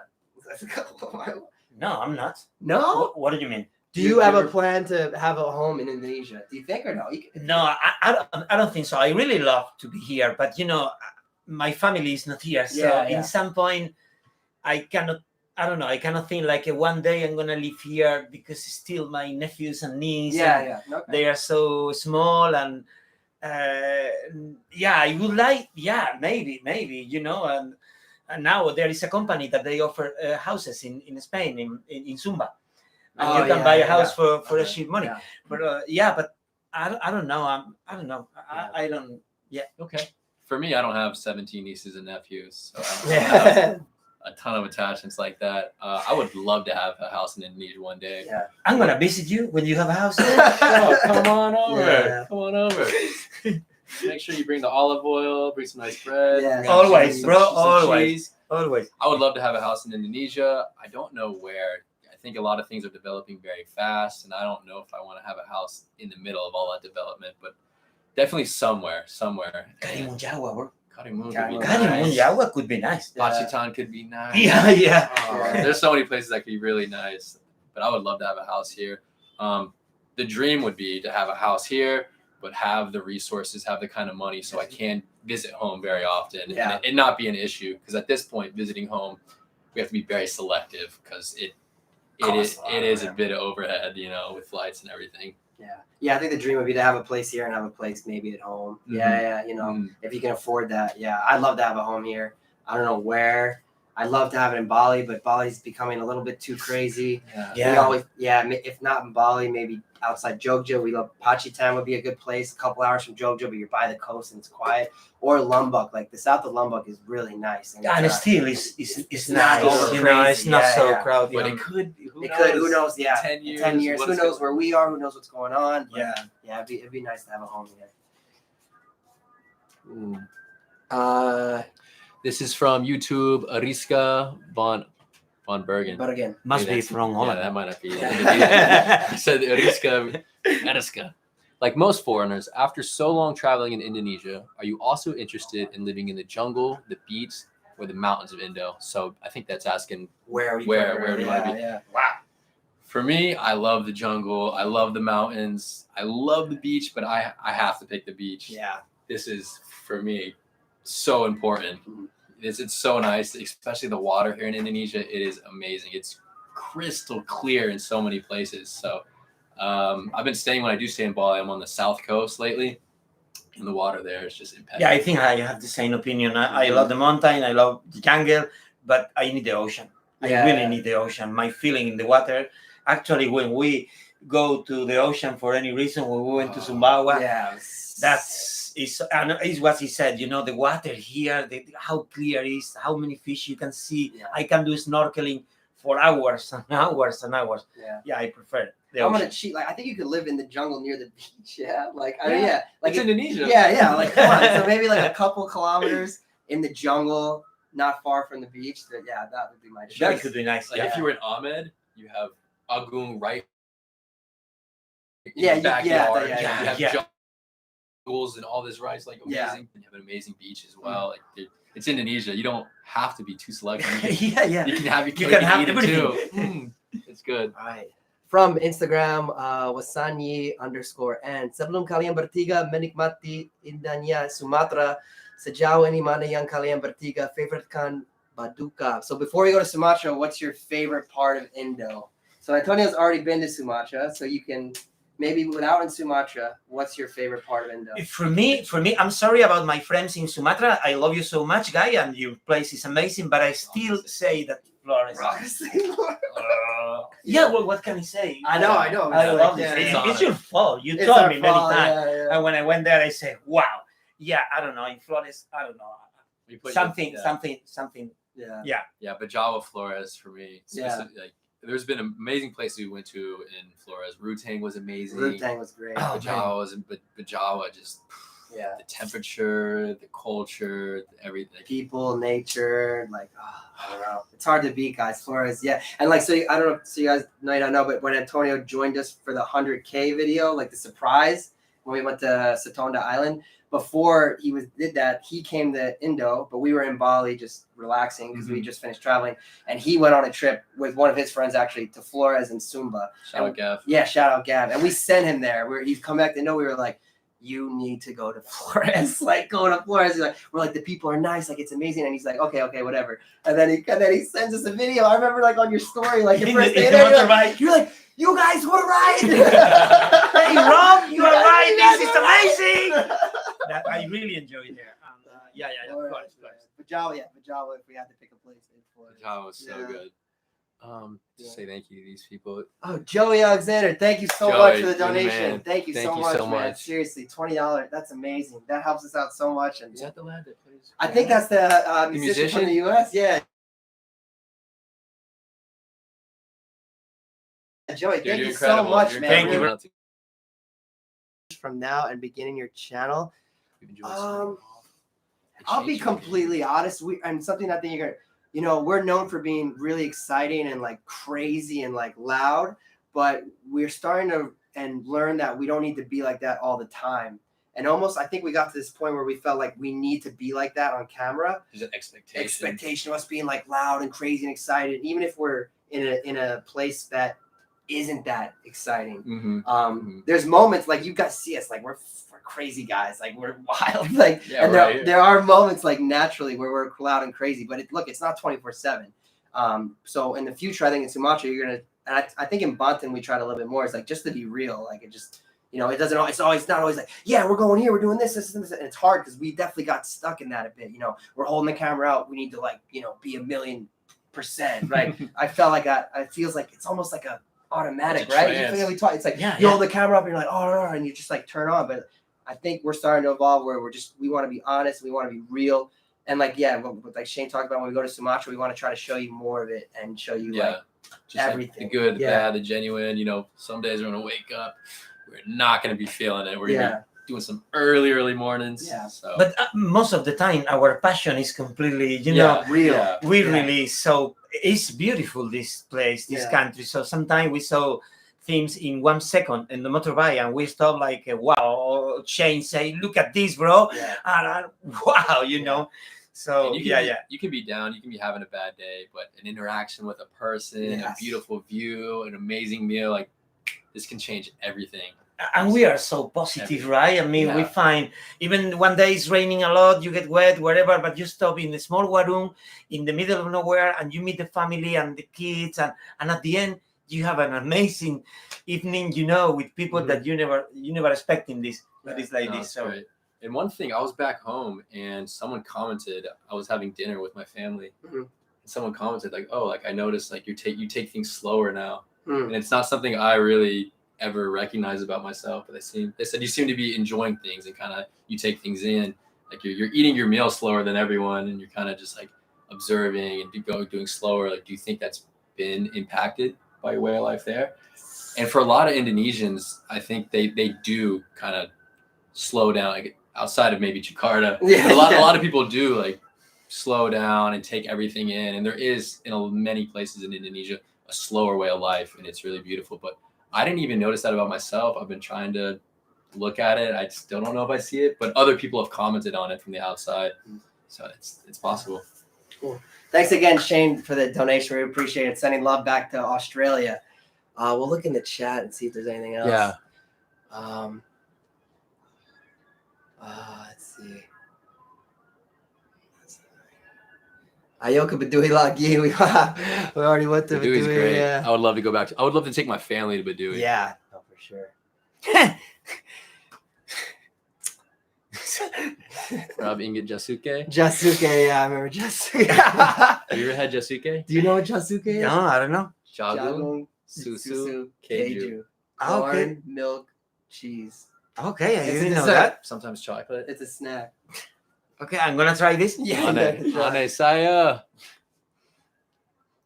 No, I'm not. No? What do you mean? Do you have a plan to have a home in Indonesia? Do you think, or no? No, I don't think so. I really love to be here, but my family is not here. So in some point, I cannot think like one day I'm gonna live here, because still my nephews and nieces. Okay. They are so small, and I would like, maybe, and now there is a company that they offer houses in Spain, in Sumba, and you can buy a house for a cheap money. But but I don't know. I don't know. I don't. Yeah. Okay. For me, I don't have 17 nieces and nephews, so I don't have a ton of attachments like that. I would love to have a house in Indonesia one day. Yeah. I'm gonna visit you when you have a house. Come on over. Yeah. Come on over. Make sure you bring the olive oil, bring some nice bread. Yeah. Always, bro. Some Always. cheese. Always. I would love to have a house in Indonesia. I don't know where. I think a lot of things are developing very fast, and I don't know if I want to have a house in the middle of all that development, but definitely somewhere. Karimun Jawa, bro. Karimun Karimun Jawa could be nice. Pacitan could be nice. Yeah. Oh, there's so many places that could be really nice, but I would love to have a house here. The dream would be to have a house here, but have the resources, have the kind of money so I can visit home very often and it not be an issue. Because at this point, visiting home, we have to be very selective, because it is a bit of overhead, with flights and everything. Yeah, I think the dream would be to have a place here and have a place maybe at home. If you can afford that. Yeah, I'd love to have a home here. I don't know where. I'd love to have it in Bali, but Bali's becoming a little bit too crazy. If not in Bali, maybe outside Jogja. We love Pacitan would be a good place, a couple hours from Jogja, but you're by the coast and it's quiet. Or Lombok, like the south of Lombok is really nice. And still, it's not nice. It's not so crowded. But it could. Who knows? Yeah, 10 years. 10 years. Who knows where we are? Who knows what's going on? Yeah. It'd be nice to have a home here. This is from YouTube, Ariska von Bergen. But again, Must be from Holland. Yeah, that might not be. I said Ariska. Like most foreigners, after so long traveling in Indonesia, are you also interested in living in the jungle, the beach, or the mountains of Indo. So I think that's asking Where do you want to be? Yeah. Wow. For me, I love the jungle. I love the mountains. I love the beach, but I have to pick the beach. Yeah. This is, for me, so important. It's so nice, especially the water here in Indonesia. It is amazing. It's crystal clear in so many places. So I've been staying, when I do stay in Bali, I'm on the south coast lately, and the water there is just impeccable. Yeah, I think I have the same opinion. I love the mountain, I love the jungle, but I need the ocean. I really need the ocean. My feeling in the water. Actually, when we go to the ocean for any reason, when we went to Sumbawa, is what he said. You know, the water here, how clear it is, how many fish you can see. Yeah. I can do snorkeling for hours and hours and hours. Yeah, I prefer the I'm ocean. gonna cheat. Like, I think you could live in the jungle near the beach. Yeah, like Yeah. like It's Indonesia. Yeah, like come on. So maybe like a couple kilometers in the jungle, not far from the beach. But yeah, that would be my choice. That could be nice. Like if you were in Ahmed, you have Agung right in Yeah, your backyard. yeah. You have jungles and all this rice, like amazing. Yeah. And you have an amazing beach as well. Like it's Indonesia. You don't have to be too selective. Yeah. You can have You can have eat it everything. too. It's good. All right. From Instagram, Wasanyi_N. Sebelum kalian bertiga menikmati indahnya Sumatera, sejauh ini mana yang kalian bertiga favoritkan Baduka? So before we go to Sumatra, what's your favorite part of Indo? So Antonio's already been to Sumatra, so you can maybe without in Sumatra, what's your favorite part of Indo? For me, I'm sorry about my friends in Sumatra. I love you so much, guy, and your place is amazing. But I still say that Flores. Yeah, well, what can I say? I know. I love this. It's your fault. You told me many times. Yeah. And when I went there, I said, "Wow, yeah, I don't know. In Flores, I don't know. Something. Yeah, but Java Flores for me. Like, there's been amazing places we went to in Flores. Rutang was amazing. Rutang was great. Bajawa just the temperature, the culture, everything. People, nature, like I don't know. It's hard to beat, guys. Flores, and like so. I don't know. So you guys might not know, but when Antonio joined us for the 100K video, like the surprise when we went to Satonda Island. Before did that, he came to Indo, but we were in Bali just relaxing because we just finished traveling. And he went on a trip with one of his friends actually to Flores and Sumba. Shout out Gav. Yeah, shout out Gav. And we sent him there. He's come back to Indo. We were like, you need to go to Flores. Like, go to Flores. We're like, the people are nice. Like, it's amazing. And he's like, okay, whatever. And then he sends us a video. I remember like on your story, like your first day there, you're like, you guys were right. Hey, Rob, you are right. This is amazing. I really enjoyed there. Of course. Bajawa, if we had to pick a place in Florida. Bajawa was so good. Just say thank you to these people. Oh, Joey Alexander, thank you so much for the donation. Man. Thank you so much, man. Seriously, $20. That's amazing. That helps us out so much. And is that the lad that plays? I think that's the musician from the US. Yeah. Joey, thank you so much, man. Thank you. From now and beginning your channel. I'll be completely honest. And something I think you're gonna, we're known for being really exciting and like crazy and like loud, but we're starting to learn that we don't need to be like that all the time. And almost, I think we got to this point where we felt like we need to be like that on camera. There's an expectation of us being like loud and crazy and excited, even if we're in a place that isn't that exciting. There's moments like you guys see us like we're crazy guys, like we're wild, like there are moments like naturally where we're loud and crazy, but it's not 24/7. So in the future, I think in Sumatra you're gonna, and I think in Banten we tried a little bit more. It's like just to be real, like it just it doesn't. It's not always like we're going here, we're doing this, and it's hard because we definitely got stuck in that a bit. We're holding the camera out. We need to like be 1,000,000%, right? I felt like it feels like it's almost like a automatic, right? It's like you hold the camera up and you're like, oh, and you just like turn on. But I think we're starting to evolve where we want to be honest, we want to be real, and like like Shane talked about, when we go to Sumatra, we want to try to show you more of it and show you like just everything, like the good, the bad, the genuine. Some days we're gonna wake up, we're not gonna be feeling it. We're gonna be doing some early mornings. So. But most of the time, our passion is completely, real. Yeah. We really it's beautiful, this place, this country. So sometimes we saw things in 1 second in the motorbike and we stop like, wow, Shane say, look at this, bro. And wow, So And you can be down, you can be having a bad day, but an interaction with a person, a beautiful view, an amazing meal, like this can change everything. And we are so positive, right? I mean, we find even one day it's raining a lot, you get wet, whatever, but you stop in a small warung in the middle of nowhere and you meet the family and the kids, and at the end you have an amazing evening, with people that you never expect in this, but it's like this. So great. And one thing, I was back home and someone commented, I was having dinner with my family. And someone commented like, oh, like I noticed like you take things slower now. And it's not something I really ever recognize about myself, but they said you seem to be enjoying things and kind of you take things in, like you're eating your meal slower than everyone and you're kind of just like observing and doing slower. Like, do you think that's been impacted by your way of life there? And for a lot of Indonesians, I think they do kind of slow down, like outside of maybe Jakarta. A lot of people do like slow down and take everything in, and there is in many places in Indonesia a slower way of life, and it's really beautiful. But I didn't even notice that about myself. I've been trying to look at it. I still don't know if I see it, but other people have commented on it from the outside, so it's possible. Cool. Thanks again, Shane, for the donation. We appreciate it. Sending love back to Australia. We'll look in the chat and see if there's anything else. Yeah. Let's see. Ayo ke Badui lagi. We already went to Badui's Badui. great. Yeah. I would love to go back. I would love to take my family to Badui. Yeah, no, for sure. Rob Inget Jasuke. Jasuke, yeah, I remember Jasuke. Have you ever had Jasuke? Do you know what Jasuke is? no, I don't know. Jagung, susu, keju. Corn, milk, cheese. Okay, I It's didn't a know dessert. that. Sometimes chocolate. It's a snack. Okay, I'm gonna try this. Yeah. Ane saya.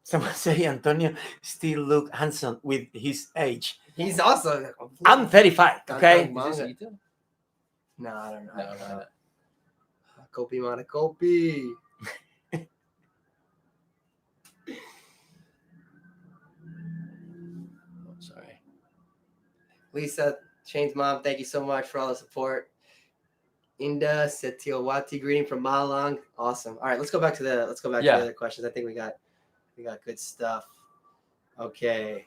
Someone say Antonio still look handsome with his age. He's also. I'm 35. Okay. Is this Ito? No, I don't know. No. Kopi mana kopi. Oh, sorry. Lisa, Shane's mom, thank you so much for all the support. Inda Setiawati, greeting from Malang. Awesome. All right, let's go back to the other questions. I think we got good stuff. Okay.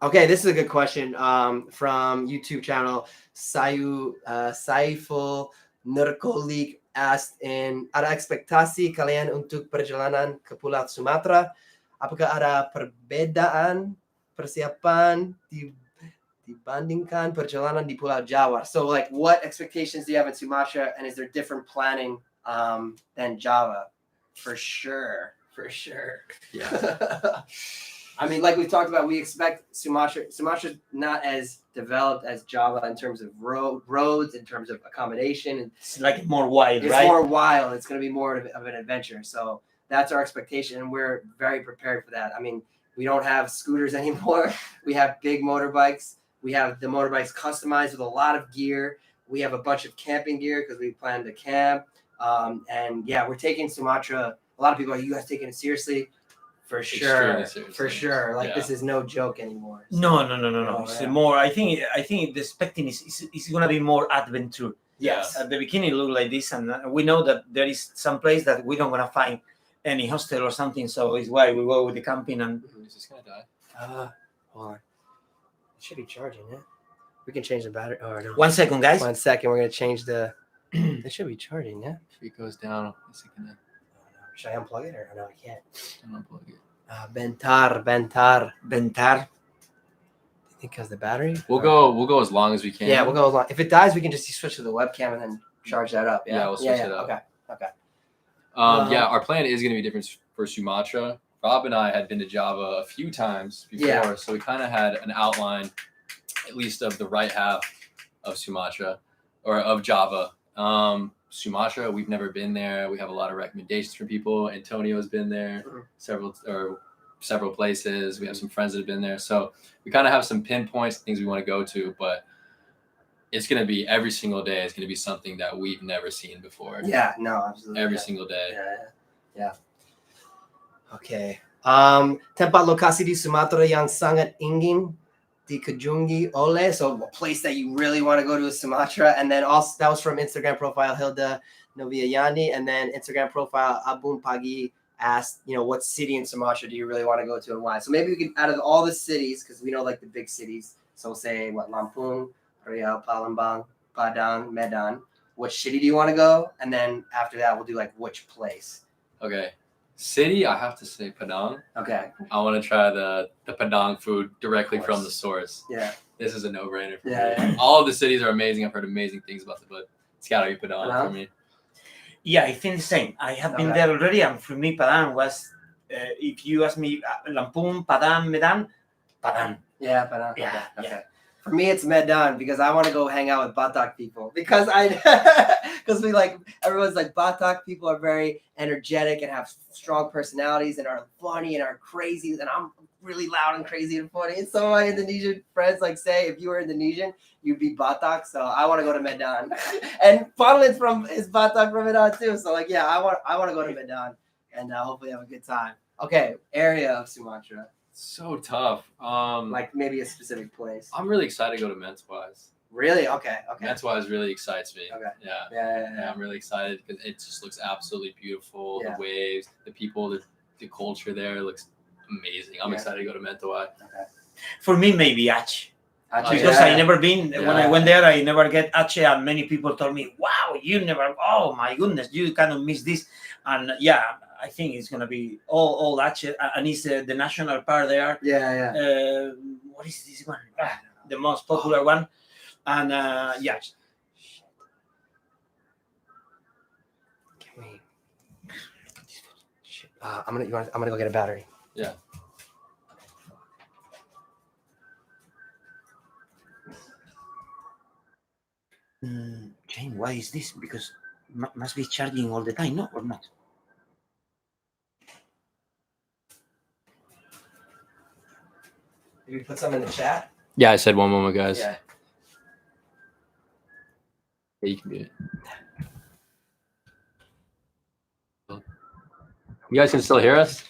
Okay, this is a good question from YouTube channel Saiful Nurkolik asked ada ekspektasi kalian untuk perjalanan ke Pulau Sumatera? Apakah ada perbedaan persiapan dibandingkan perjalanan di Pulau Jawa? So like what expectations do you have in Sumatra, and is there different planning than Java? For sure. Yeah. I mean, like we talked about, we expect Sumatra's not as developed as Java in terms of roads, in terms of accommodation. It's like more wild, it's right? It's more wild. It's going to be more of an adventure. So that's our expectation, and we're very prepared for that. I mean, we don't have scooters anymore. We have big motorbikes. We have the motorbikes customized with a lot of gear. We have a bunch of camping gear because we plan to camp. And yeah, we're taking Sumatra. A lot of people are, you guys taking it seriously? For sure. For sure. Like this is no joke anymore. So. No. It's more. I think the expecting is gonna be more adventure. Yes. At the beginning it looked like this, and we know that there is some place that we don't gonna find any hostel or something. So it's why we go with the camping. And is this gonna die? Hold on. It should be charging, yeah. We can change the battery. Oh, no. 1 second, guys. 1 second. We're gonna change the. It should be charging, yeah. If it goes down, it's gonna. Should I unplug it or no? I can't. Unplug it. Bentar. Do you think of the battery? We'll go as long as we can. Yeah, we'll go as long. If it dies, we can just switch to the webcam and then charge that up. Yeah, we'll switch it up. Okay. Yeah, our plan is going to be different for Sumatra. Rob and I had been to Java a few times before, so we kind of had an outline, at least of the right half of Sumatra or of Java. Sumatra, we've never been there. We have a lot of recommendations from people. Antonio's been there several places. We have some friends that have been there. So we kind of have some pinpoints, things we want to go to, but it's going to be every single day. It's going to be something that we've never seen before. Yeah, no, absolutely. Every single day. Yeah. Okay. Tempat lokasi di Sumatera yang sangat ingin Di Kajungi Ole, so a place that you really want to go to is Sumatra. And then also that was from Instagram profile Hilda Noviayani, and then Instagram profile Abun Pagi asked, what city in Sumatra do you really want to go to and why? So maybe we can, out of all the cities, because we know like the big cities, so say Lampung, Riau, Palembang, Padang, Medan. Which city do you want to go? And then after that, we'll do like which place. Okay. City, I have to say Padang. Okay. I want to try the Padang food directly from the source. Yeah. This is a no-brainer for me. Yeah. All of the cities are amazing. I've heard amazing things about them, but it's got to be Padang for me. Yeah, I think the same. I have been there already, and for me, Padang was, if you ask me, Lampung, Padang, Medan, Padang. Yeah, Padang. Yeah. Okay. Yeah. For me, it's Medan because I want to go hang out with Batak people because we like, everyone's like Batak people are very energetic and have strong personalities and are funny and are crazy, and I'm really loud and crazy and funny. And some of my Indonesian friends like say if you were Indonesian, you'd be Batak. So I want to go to Medan, and Paulus is Batak from Medan too. So like, yeah, I want to go to Medan and hopefully have a good time. Okay, area of Sumatra. So tough. Like maybe a specific place. I'm really excited to go to Mentawais. Really? Okay. Mentawais really excites me. Okay. Yeah. I'm really excited because it just looks absolutely beautiful. Yeah. The waves, the people, the culture there looks amazing. I'm excited to go to Mentawai. Okay. For me, maybe Aceh. Because I never been. When I went there, I never get Aceh, and many people told me, "Wow, you never! Oh my goodness, you kind of miss this." And yeah, I think it's gonna be all Aceh, and it's the national park there. Yeah. What is this one? The most popular one, and yeah. Can we? I'm gonna go get a battery. Yeah. Jane, why is this? Because must be charging all the time, no, or not? Did we put some in the chat? Yeah, I said one moment, guys. Yeah. Yeah, you can do it. You guys can still hear us?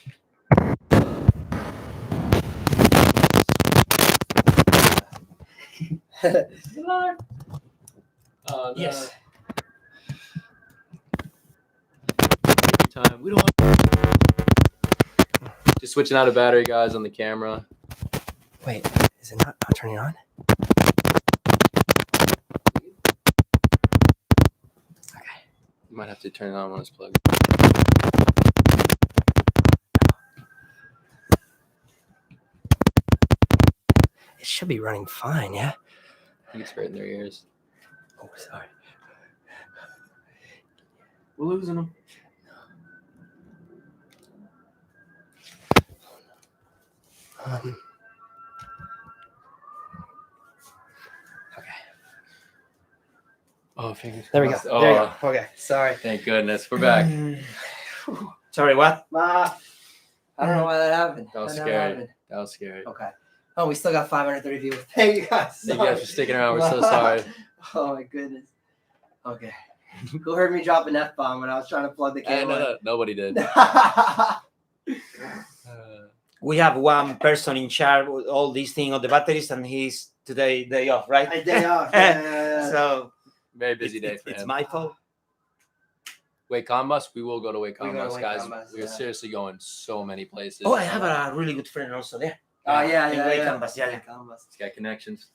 Oh, no. Yes. Time. We don't want... Just switching out a battery, guys, on the camera. Wait, is it not turning on? Okay. You might have to turn it on when it's plugged. It should be running fine, yeah? I think it's right in their ears. Oh, sorry. We're losing them. Okay. Oh, fingers. There we go. Oh, There we go. Okay. Sorry. thank goodness. We're back. Sorry, what? I don't know why that happened. That was How scary. happened. That was scary. Okay. Oh, we still got 530 viewers. Thank you guys. Thank you guys for sticking around. We're so sorry. Oh my goodness. Okay. Who heard me drop an F-bomb when I was trying to plug the camera? Nobody did. We have one person in charge with all these things of the batteries, and he's today day off, right? A day off. Yeah. So Very busy day for it's him. my fault. Wake Combus, we will go to Wake We go to Combus, Wake guys. Combus, We are seriously going so many places. Oh, I have a really good friend also there. Oh yeah. Canvas, yeah. He's got connections.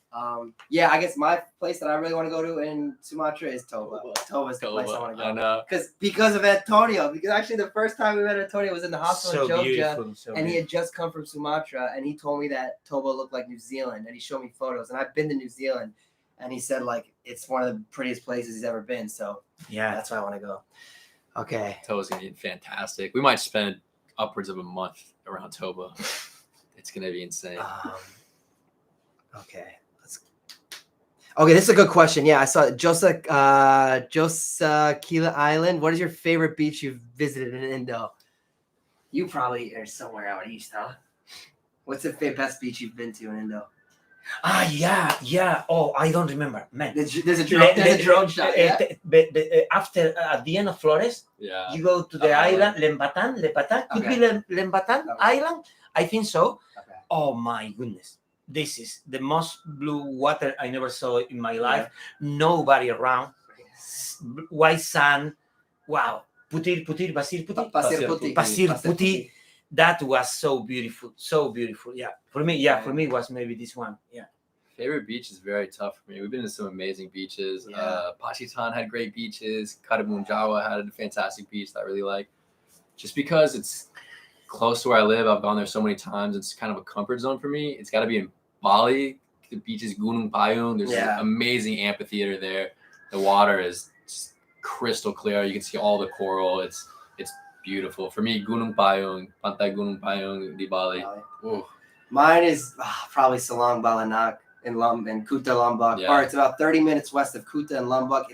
Yeah, I guess my place that I really want to go to in Sumatra is Toba. Toba's the place I want to go. I know. Because of Antonio. Because actually the first time we met Antonio was in the hospital in So Jogja, beautiful. and he had just come from Sumatra, and he told me that Toba looked like New Zealand, and he showed me photos, and I've been to New Zealand, and he said like it's one of the prettiest places he's ever been. So Yeah. that's why I want to go. Okay. Toba's gonna be fantastic. We might spend upwards of a month around Toba. It's gonna be insane. Okay. Okay, this is a good question. Yeah, I saw Josakila Island. What is your favorite beach you've visited in Indo? You probably are somewhere out east, huh? What's the best beach you've been to in Indo? Yeah. Oh, I don't remember, man. There's a drone shot. Yeah? After at the end of Flores, Yeah. you go to the island, Lepatan. Could Okay. be Lembatan Okay. Island. I think so. Okay. Oh my goodness, this is the most blue water I never saw in my life. Nobody around. White sand. Wow. Pasir Putih. Pasir Putih. That was so beautiful. So beautiful. Yeah. For me, it was maybe this one. Yeah. Favorite beach is very tough for me. We've been to some amazing beaches. Yeah. Pacitan had great beaches. Karimun Jawa had a fantastic beach that I really like. Just because it's close to where I live, I've gone there so many times. It's kind of a comfort zone for me. It's got to be in Bali. The beach is Gunung Payung. There's an amazing amphitheater there. The water is just crystal clear. You can see all the coral. It's beautiful. For me, Gunung Payung, Pantai Gunung Payung di Bali. Ooh. Mine is probably Selang Balanak in Kuta Lombok. Or it's about 30 minutes west of Kuta and Lombok.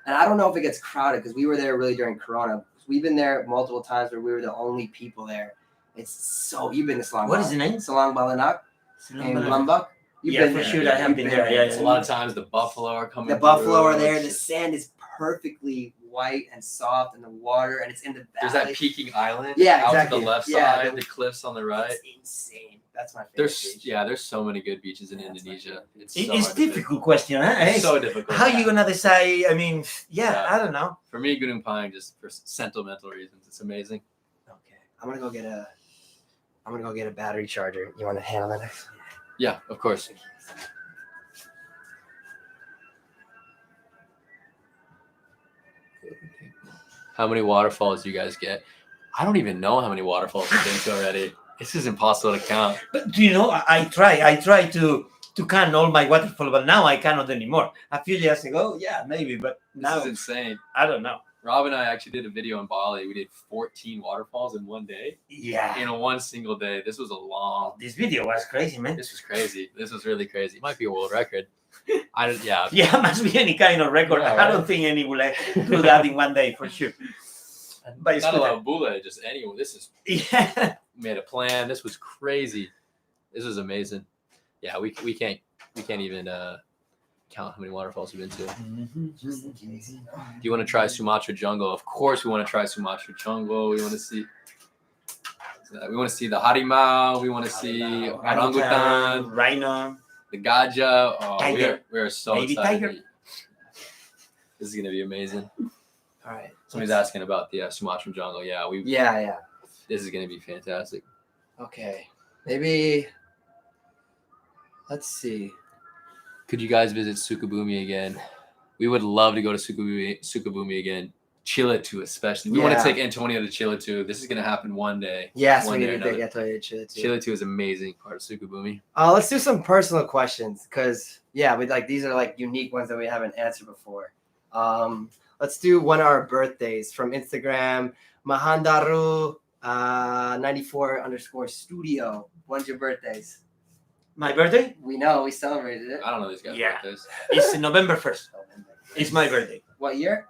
And I don't know if it gets crowded because we were there really during Corona. We've been there multiple times where we were the only people there. You've been to Selang. What is the name? Selang Balanak in Lombok. You've been for sure. I have been there. Yeah. A lot of times the buffalo are coming. The buffalo are there. The sand is perfectly white and soft in the water, and it's in the valley. There's that peaking island. Yeah, out exactly. to the left side, the cliffs on the right. It's insane. That's my favorite beach. There's so many good beaches in Indonesia. It's a difficult question, huh? It's so difficult. How are you gonna decide? I mean, I don't know. For me, Gunung Payung, just for sentimental reasons, it's amazing. Okay, I'm gonna go get a battery charger. You want to handle that? Yeah, of course. How many waterfalls do you guys get? I don't even know how many waterfalls we've been to already. This is impossible to count. But do you know, I try to count all my waterfalls, but now I cannot anymore. A few years ago, maybe, but now this is insane. I don't know. Rob and I actually did a video in Bali. We did 14 waterfalls in one day. Yeah. In one single day. This was a long. This video was crazy, man. This was crazy. This was really crazy. It might be a world record. Yeah, must be any kind of record. Yeah, I don't think anyone will do that in one day for sure. But not a lot of bule, just anyone. This is made a plan. This was crazy. This was amazing. Yeah, we can't even count how many waterfalls we've been to. Just in case. Do you want to try Sumatra Jungle? Of course, we want to try Sumatra Jungle. We want to see the harimau. We want to see orangutan, rhino, the gajah. Oh, tiger. we are so Maybe excited. tiger. This is gonna be amazing. All right. Somebody's asking about the Sumatran jungle. Yeah, Yeah. This is gonna be fantastic. Okay. Maybe. Let's see. Could you guys visit Sukabumi again? We would love to go to Sukabumi again. Chile especially. We want to take Antonio to Chile. This is gonna happen one day. Yes, one we day need or to another. get to Chile. Chile is amazing part of Sukabumi. Let's do some personal questions because these are unique ones that we haven't answered before. Let's do one of our birthdays from Instagram. Mahandaru 94_studio. When's your birthdays? My birthday? We know we celebrated it. I don't know these guys' birthdays. It's November 1st. It's my birthday. What year?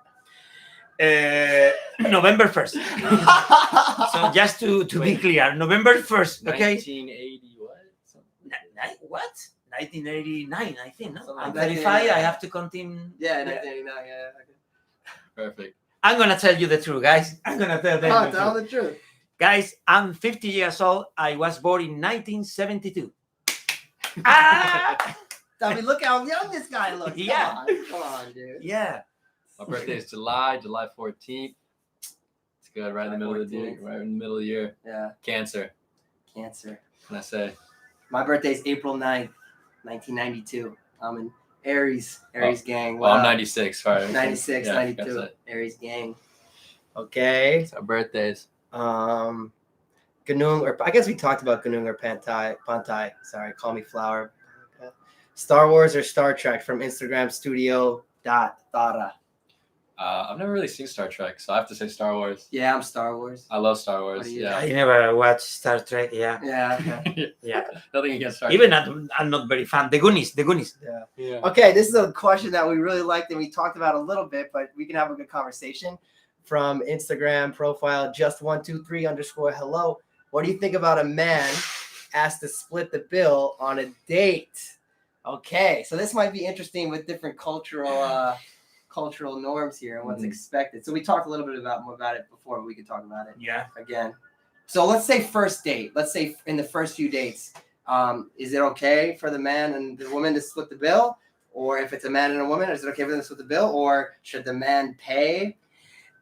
November 1st. So just to be clear, November 1st, okay? 1980 what? What? 1989, I think. No, I'm 1989. 35. I have to continue. Yeah, 1989. Yeah. Perfect. I'm gonna tell you the truth, guys. I'm gonna tell them. Tell the truth. Guys, I'm 50 years old. I was born in 1972. Ah! I mean, look how young this guy looks. Yeah. Come on, dude. Yeah. My birthday is July 14th. It's good, right in the middle of the year. Right in the middle of the year. Yeah. Cancer. What can I say? My birthday's April 9th, 1992. I'm in Aries gang. Well, I'm 96. Sorry. 96, Yeah, 92. Aries gang. Okay. It's our birthdays. Gunung, or I guess we talked about Gunung or Pantai. Sorry, call me Flower. Star Wars or Star Trek from Instagram studio.thara. I've never really seen Star Trek, so I have to say Star Wars. Yeah, I'm Star Wars. I love Star Wars. What do you Yeah. I never watched Star Trek. Yeah. Yeah. Okay. Yeah. Nothing against Star Even Trek. I'm not very fan. The Goonies. Yeah. Okay, this is a question that we really liked and we talked about a little bit, but we can have a good conversation. From Instagram profile just123_hello. What do you think about a man asked to split the bill on a date? Okay, so this might be interesting with different cultural norms here and what's expected. So we talked a little bit more about it before, but we could talk about it Yeah. again. So let's say first date. Let's say in the first few dates, is it okay for the man and the woman to split the bill? Or if it's a man and a woman, is it okay for them to split the bill? Or should the man pay?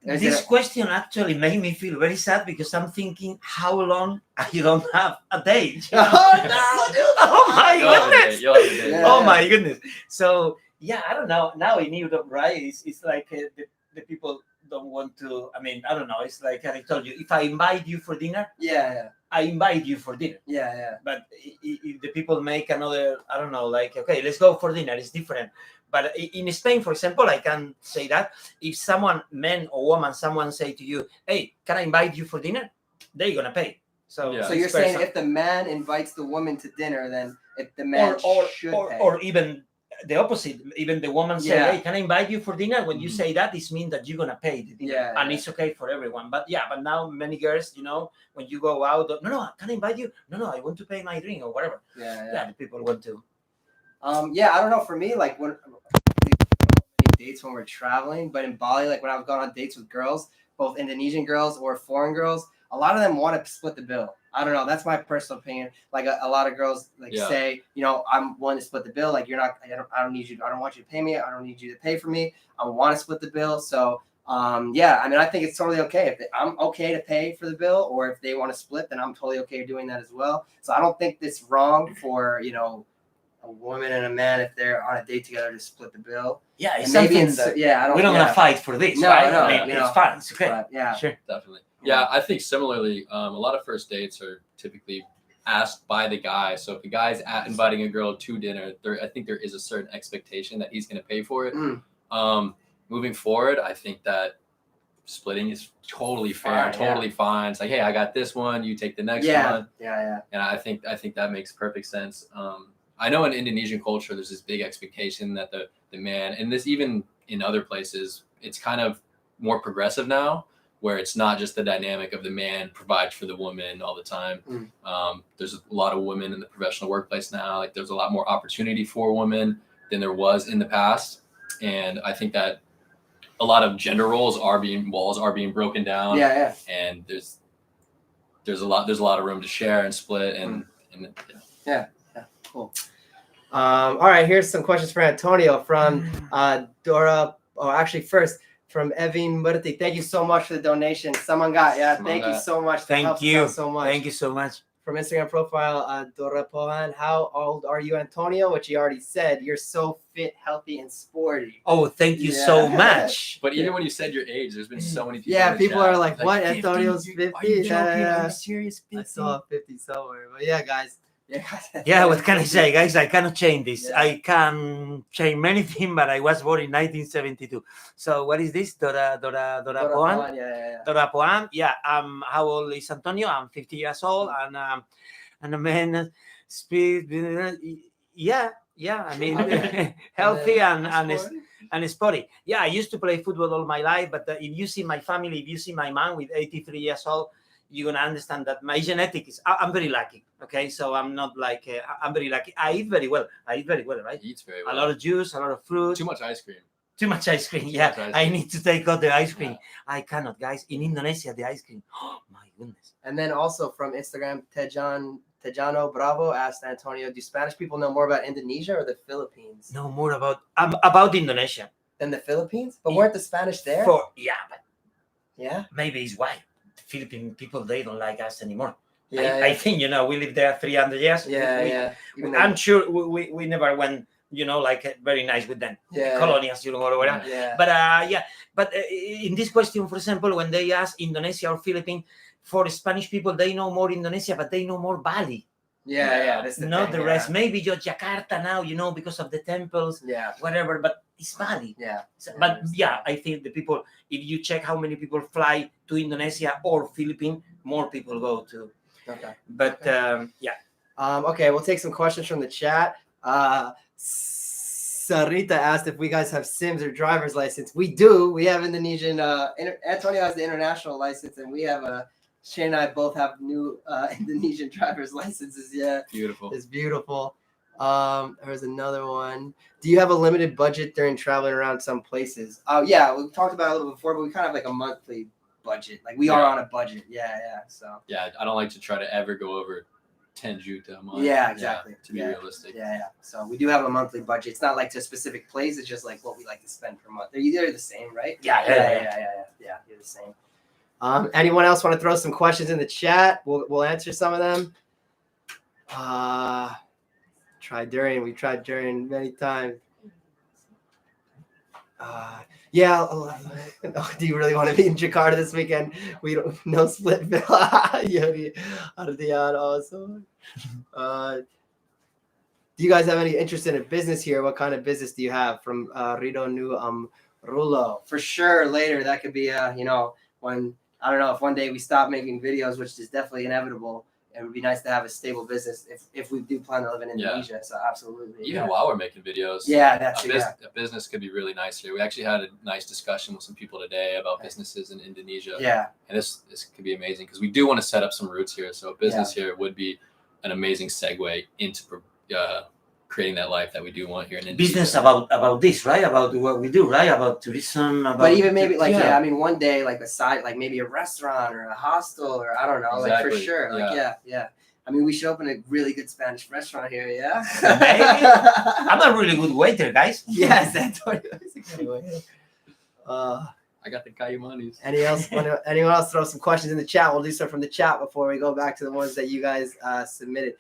This question actually made me feel very sad because I'm thinking how long I don't have a date. Oh no, dude! Oh my goodness! You'll have a date. Yeah. Oh my goodness! So yeah, I don't know. Now in Europe, right? It's like the people don't want to. I mean, I don't know. It's like I told you, if I invite you for dinner, Yeah. I invite you for dinner. Yeah. But if the people make another, I don't know, like okay, let's go for dinner. It's different. But in Spain, for example, I can say that if someone, man or woman, someone say to you, "Hey, can I invite you for dinner?" They're gonna pay. So, Yeah. So you're saying if the man invites the woman to dinner, then if the man should pay. or even the opposite, even the woman say, Yeah. "Hey, can I invite you for dinner?" When you say that, it means that you're gonna pay the dinner, Yeah, and yeah. it's okay for everyone. But now many girls, when you go out, no, can I invite you? No, I want to pay my drink or whatever. Yeah. The people want to. I don't know. For me, like when dates when we're traveling, but in Bali, like when I was going on dates with girls, both Indonesian girls or foreign girls, a lot of them want to split the bill. I don't know. That's my personal opinion. Like a lot of girls say, I'm willing to split the bill. Like I don't need you. I don't want you to pay me. I don't need you to pay for me. I want to split the bill. So I mean, I think it's totally okay I'm okay to pay for the bill, or if they want to split, then I'm totally okay doing that as well. So I don't think it's wrong for a woman and a man if they're on a date together to split the bill. Yeah, it's and something that we're not gonna fight for this, No, right? no, I mean, it's fun. It's okay. But, yeah, sure, definitely. Yeah, I think similarly, a lot of first dates are typically asked by the guy. So if the guy's inviting a girl to dinner, I think there is a certain expectation that he's going to pay for it. Moving forward, I think that splitting is totally fair, totally fine. It's like, hey, I got this one, you take the next one. Yeah. And I think that makes perfect sense. I know in Indonesian culture, there's this big expectation that the man, and this even in other places, it's kind of more progressive now, where it's not just the dynamic of the man provides for the woman all the time. There's a lot of women in the professional workplace now. Like there's a lot more opportunity for women than there was in the past. And I think that a lot of gender walls are being broken down. Yeah. And there's a lot of room to share and split and yeah. Cool. All right, here's some questions for Antonio from Dora. Oh, actually, first from Evin Murti. Thank you so much for the donation. Thank you so much. Thank you so much. Thank you so much. From Instagram profile, Dora Pohan. How old are you, Antonio? Which you already said. You're so fit, healthy, and sporty. Oh, thank you so much. But even when you said your age, there's been so many people. Yeah, people are like, "What? 50? Antonio's 50?" Are you joking? Are you serious? 50? I saw 50 somewhere. But yeah, guys. Yeah, what can I say, guys? I cannot change this. Yeah. I can change many things, but I was born in 1972. So what is this? Dora Pohan? Yeah. Dora Pohan. Yeah. How old is Antonio? I'm 50 years old, and a man speed. Yeah. I mean, healthy and sporty. Yeah, I used to play football all my life, but if you see my family, if you see my mom with 83 years old, you're gonna understand that my genetics. I'm very lucky. Okay, so I'm not like I'm very lucky. I eat very well, right? He eats very well. A lot of juice, a lot of fruit. Too much ice cream. Yeah, I need to take out the ice cream. Yeah. I cannot, guys. In Indonesia, the ice cream. Oh my goodness. And then also from Instagram, Tejano Bravo asked Antonio, do Spanish people know more about Indonesia or the Philippines? No more about Indonesia than the Philippines? But weren't the Spanish there? Yeah. Maybe it's why the Philippine people, they don't like us anymore. Yeah, I think, we lived there 300 years. Yeah. I'm sure we never went, like very nice with them. Yeah. Colonials, or whatever. Yeah. But in this question, for example, when they ask Indonesia or Philippines, for Spanish people, they know more Indonesia, but they know more Bali. Yeah. That's the rest. Maybe just Jakarta now, because of the temples. Yeah. Whatever, but it's Bali. Yeah. But I think the people, if you check how many people fly to Indonesia or Philippines, more people go to. Okay. But okay, we'll take some questions from the chat. Sarita asked if we guys have Sims or driver's license. We do. We have Indonesian. Antonio has the international license, and we have Shane and I both have new Indonesian driver's licenses. Yeah, beautiful. It's beautiful. There's another one. Do you have a limited budget during traveling around some places? Oh yeah, we talked about it a little before, but we kind of have like a monthly budget. Like we are on a budget. Yeah. So I don't like to try to ever go over 10 juta a month. Yeah, exactly. To be realistic. Yeah. So we do have a monthly budget. It's not like to a specific place. It's just like what we like to spend per month. They're the same, right? Yeah. You're the same. Anyone else want to throw some questions in the chat? We'll answer some of them. Try durian. We tried durian many times. Do you really want to be in Jakarta this weekend? We don't no split bill. Also. Do you guys have any interest in a business here? What kind of business do you have? From Rido Nu Rulo? For sure. Later, that could be when I don't know if one day we stop making videos, which is definitely inevitable. It would be nice to have a stable business if we do plan to live in Indonesia. So absolutely. Even while we're making videos. Yeah, that's a business could be really nice here. We actually had a nice discussion with some people today about businesses in Indonesia. Yeah. And this could be amazing because we do want to set up some roots here. So a business here would be an amazing segue into creating that life that we do want here in Indonesia. Business about this, right? About what we do, right? About tourism. But even maybe one day like a side, like maybe a restaurant or a hostel or I don't know, like for sure. Like yeah. I mein, we should open a really good Spanish restaurant here, yeah? Maybe. I'm a really good waiter, guys. Yes, Antonio is a good waiter. I got the Cayumanis. Anyone else throw some questions in the chat? We'll do some from the chat before we go back to the ones that you guys submitted.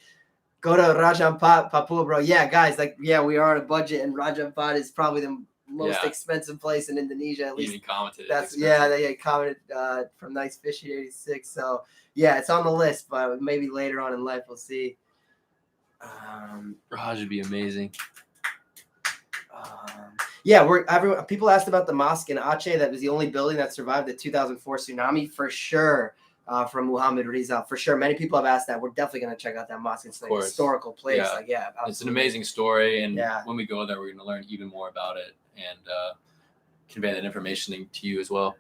Go to Rajampat, Papua, bro. Yeah, guys, we are on a budget, and Rajampat is probably the most expensive place in Indonesia. At least even commented. They commented from Nice Fishy 86. So yeah, it's on the list, but maybe later on in life we'll see. Raj would be amazing. People asked about the mosque in Aceh. That was the only building that survived the 2004 tsunami, for sure. From Muhammad Rizal, for sure. Many people have asked that. We're definitely going to check out that mosque. It's like a historical place. It's an amazing story, and when we go there, we're going to learn even more about it and convey that information to you as well.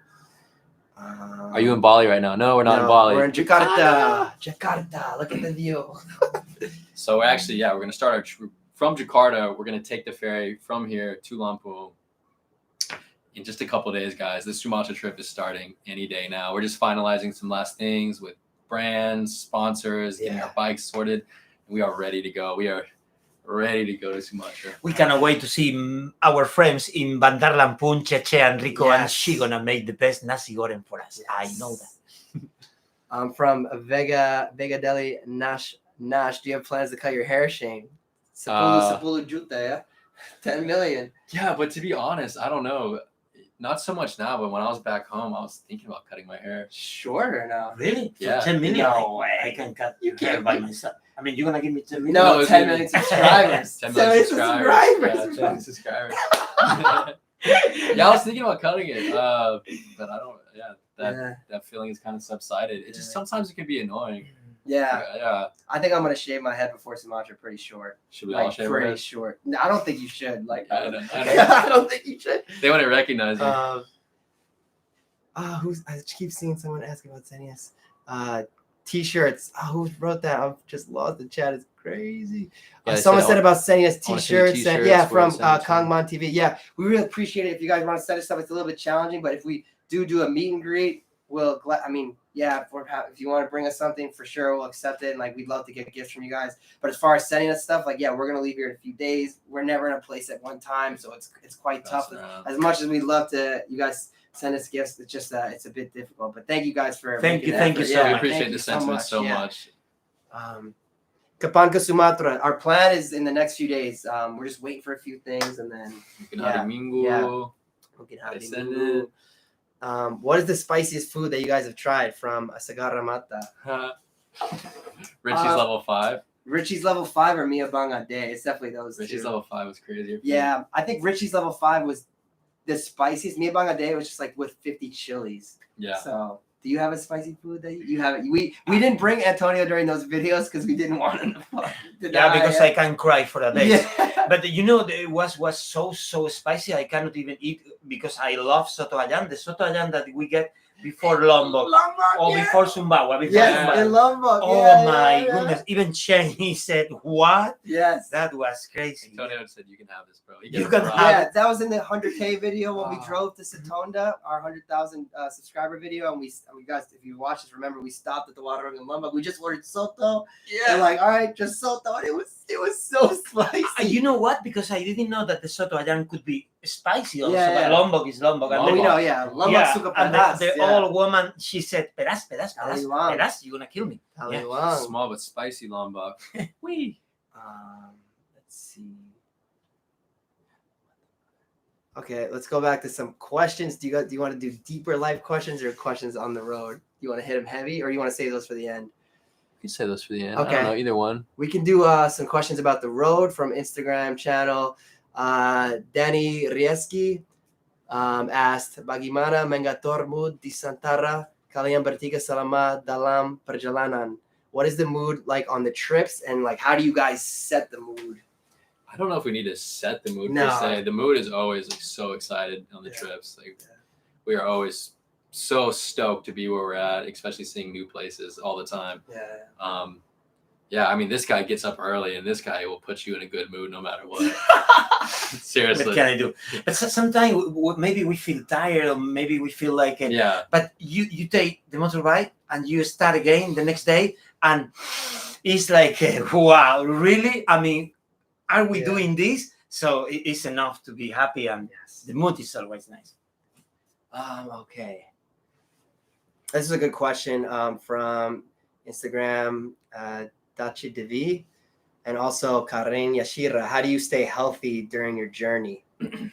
Are you in Bali right now? No, we're not in Bali. We're in Jakarta. Jakarta. Look at the view. So we're actually, we're going to start from Jakarta. We're going to take the ferry from here to Lampung. In just a couple of days, guys. The Sumatra trip is starting any day now. We're just finalizing some last things with brands, sponsors, getting our bikes sorted. We are ready to go. We are ready to go to Sumatra. We cannot wait to see our friends in Bandar Lampung, Cheche, and Rico, and she gonna make the best nasi goreng for us. Yes. I know that. From Vega Deli Nash, do you have plans to cut your hair, Shane? Sepuluh juta, yeah? 10 million. Yeah, but to be honest, I don't know. Not so much now, but when I was back home, I was thinking about cutting my hair. Shorter now. Really? Yeah. 10 million? No way. I can cut your hair by myself. I mean, you're going to give me 10 million? No, 10 million subscribers. 10 million subscribers. Yeah, 10 million subscribers. I was thinking about cutting it, but I don't, that feeling is kind of subsided. It just, sometimes it can be annoying. Yeah. I think I'm gonna shave my head before Sumatra pretty short. Should we all shave our head? Short. No, I don't think you should. I don't think you should. They wouldn't recognize you. I keep seeing someone asking about Zenius. T-shirts. Who wrote that? I've just lost the chat. It's crazy. Someone said about sending us T-shirts. From Kangman TV. Yeah, we really appreciate it. If you guys want to send us stuff, it's a little bit challenging, but if we do a meet and greet, if you want to bring us something, for sure we'll accept it, and we'd love to get gifts from you guys. But as far as sending us stuff, we're gonna leave here in a few days. We're never in a place at one time, so it's quite tough. As much as we'd love to, you guys send us gifts. It's just it's a bit difficult. But thank you guys for thank you so much. We appreciate the sentiment so much. Kapan ke Sumatra. Our plan is in the next few days. We're just waiting for a few things, and then what is the spiciest food that you guys have tried from Sagara Mata? Richie's level 5. Richie's level 5 or Mia Banga Day. It's definitely those Richie's two. level 5 was crazy. Yeah, I think Richie's level 5 was the spiciest. Mia Banga Day was just with 50 chilies. Yeah. So do you have a spicy food that you have? We didn't bring Antonio during those videos because we didn't want him to die. Because I can cry for a day. Yeah. But it was so spicy. I cannot even eat because I love soto ayam. The soto ayam that we get before Lombok. Or before Sumbawa. Before Yes, in Lombok. Oh my goodness. Even Shane, he said, what? Yes. That was crazy. Antonio said, you can have this, bro. You can have Yeah, that was in the 100K video when we Wow. drove to Satonda, our 100,000 subscriber video. And we guys, if you watch this, remember we stopped at the water in Lombok. We just ordered soto. And like, all right, just soto. And it was so spicy. You know what? Because I didn't know that the Soto Ayam could be spicy also. Yeah, But yeah. Lombok is Lombok. Oh, you know, yeah. Lombok suka and pedas. the old woman, she said, pedas, Taliwang. you're gonna kill me. Taliwang. Small but spicy Lombok. Wee. Let's see. Okay, let's go back to some questions. Do you want to do deeper life questions or questions on the road? Do you want to hit them heavy or you want to save those for the end? You can say those for the end. Okay. I don't know, either one. We can do some questions about the road from Instagram channel. Danny Rieski asked, Bagaimana mengatur mood di Santara kalian bertiga selama dalam perjalanan? What is the mood like on the trips and like how do you guys set the mood? I don't know if we need to set the mood No. per se. The mood is always like so excited on the trips. Like we are always so stoked to be where we're at, especially seeing new places all the time. Yeah. I mean, this guy gets up early, and this guy will put you in a good mood no matter what. Seriously. What can I do? But sometimes maybe we feel tired, or maybe we feel like But you take the motorbike and you start again the next day, and it's like, wow, really? I mean, are we doing this? So it's enough to be happy, and the mood is always nice. Okay. This is a good question from Instagram, Dachi Devi, and also Karen Yashira. How do you stay healthy during your journey? You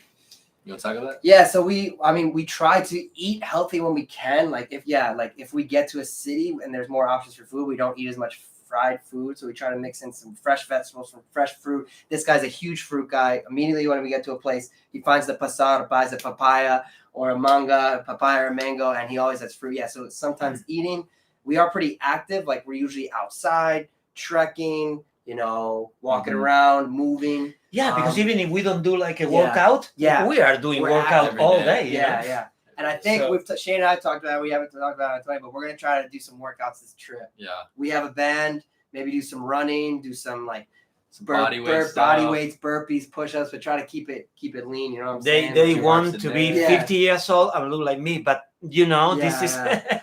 want to talk about that? Yeah, so we try to eat healthy when we can. Like if we get to a city and there's more options for food, we don't eat as much fried food. So we try to mix in some fresh vegetables, some fresh fruit. This guy's a huge fruit guy. Immediately when we get to a place, he finds the pasar, buys a papaya or a manga, papaya or mango, and he always has fruit. Yeah, so sometimes eating. We are pretty active. Like we're usually outside, trekking, walking around, moving. Yeah, because even if we don't do like a workout, we are doing workout all day. Yeah. And I think Shane and I talked about it. We haven't talked about it tonight, but we're going to try to do some workouts this trip. Yeah. We have a band, maybe do some running, do some like body weights, burpees, push-ups, but try to keep it lean. You know what I'm saying? They want to be 50 years old and look like me, but this is.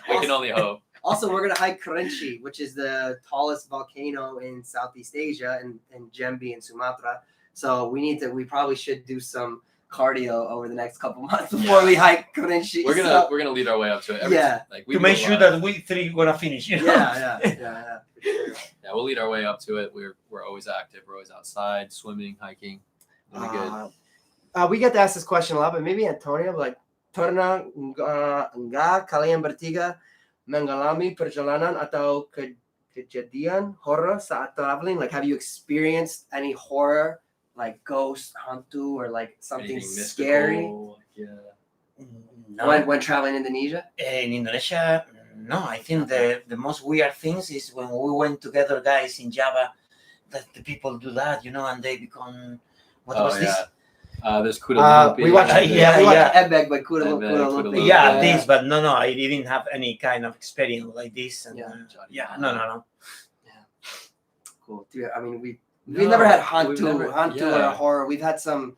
We can only hope. Also, we're going to hike Kerinci, which is the tallest volcano in Southeast Asia in Jambi and Sumatra. So we probably should do some cardio over the next couple months before we hike Kerinci. We're gonna lead our way up to it. To make sure that we three gonna finish. Yeah. For sure. Yeah, we'll lead our way up to it. We're always active. We're always outside, swimming, hiking. It'll be good. We get to ask this question a lot, but maybe Antonio, like, pernah enggak kalian bertiga mengalami perjalanan atau kejadian horror saat traveling? Like, have you experienced any horror, like ghost, hantu, or like something Anything scary? mystical? Yeah. No. When traveling in Indonesia? In Indonesia, no. I think the most weird things is when we went together, guys, in Java, that the people do that, and they become. What was this? There's Kuda Lumpur. We watched Ebek by Kuda Lumpur. Yeah, this, but no, I didn't have any kind of experience like this. And, no. Yeah. Cool, dude. I mean, we've never had hantu or a horror. We've had some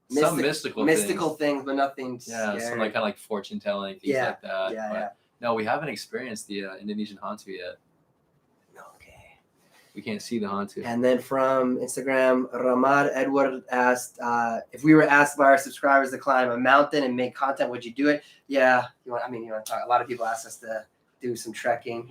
mystical things, but nothing scary. Some kind of like fortune telling, things like that. Yeah. No, we haven't experienced the Indonesian hantu yet. Okay. We can't see the hantu. And then from Instagram, Ramad Edward asked, if we were asked by our subscribers to climb a mountain and make content, would you do it? Yeah. You want to talk? A lot of people ask us to do some trekking.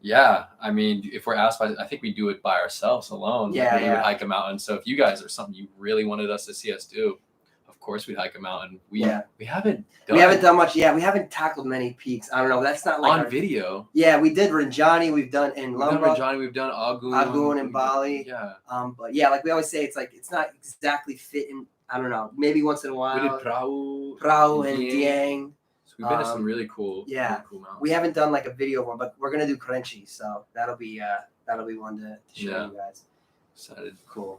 Yeah. I mean, if we're asked I think we do it by ourselves alone. We would hike a mountain. So if you guys are something you really wanted us to see us do, of course we'd hike a mountain. We haven't done much. Yeah, we haven't tackled many peaks. I don't know. That's not like on video. Yeah, we did Rinjani. We've done in Lombok. We've done Agun in Bali. Yeah. But yeah, like we always say, it's not exactly fitting. I don't know. Maybe once in a while. We did Prau and Dieng. So we've been to some really cool. Yeah. Really cool mountains. We haven't done like a video one, but we're gonna do Kerinci, so that'll be one to show you guys. Excited. Cool.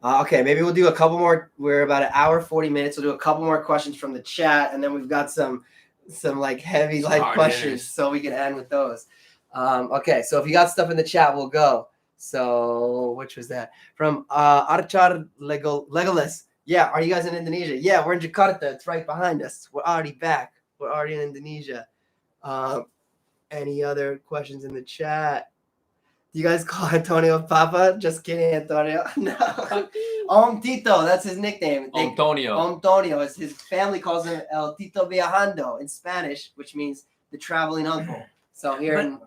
Okay, maybe we'll do a couple more. We're about an hour 40 minutes. We'll do a couple more questions from the chat, and then we've got some like heavy light questions, so we can end with those. Okay, so if you got stuff in the chat, we'll go. So which was that from Archar Legolas? Yeah, are you guys in Indonesia? Yeah, we're in Jakarta. It's right behind us. We're already back. We're already in Indonesia. Any other questions in the chat? Do you guys call Antonio Papa? Just kidding, Antonio. No. Tito, that's his nickname. Antonio is his family calls him El Tito Viajando in Spanish, which means the traveling uncle. So here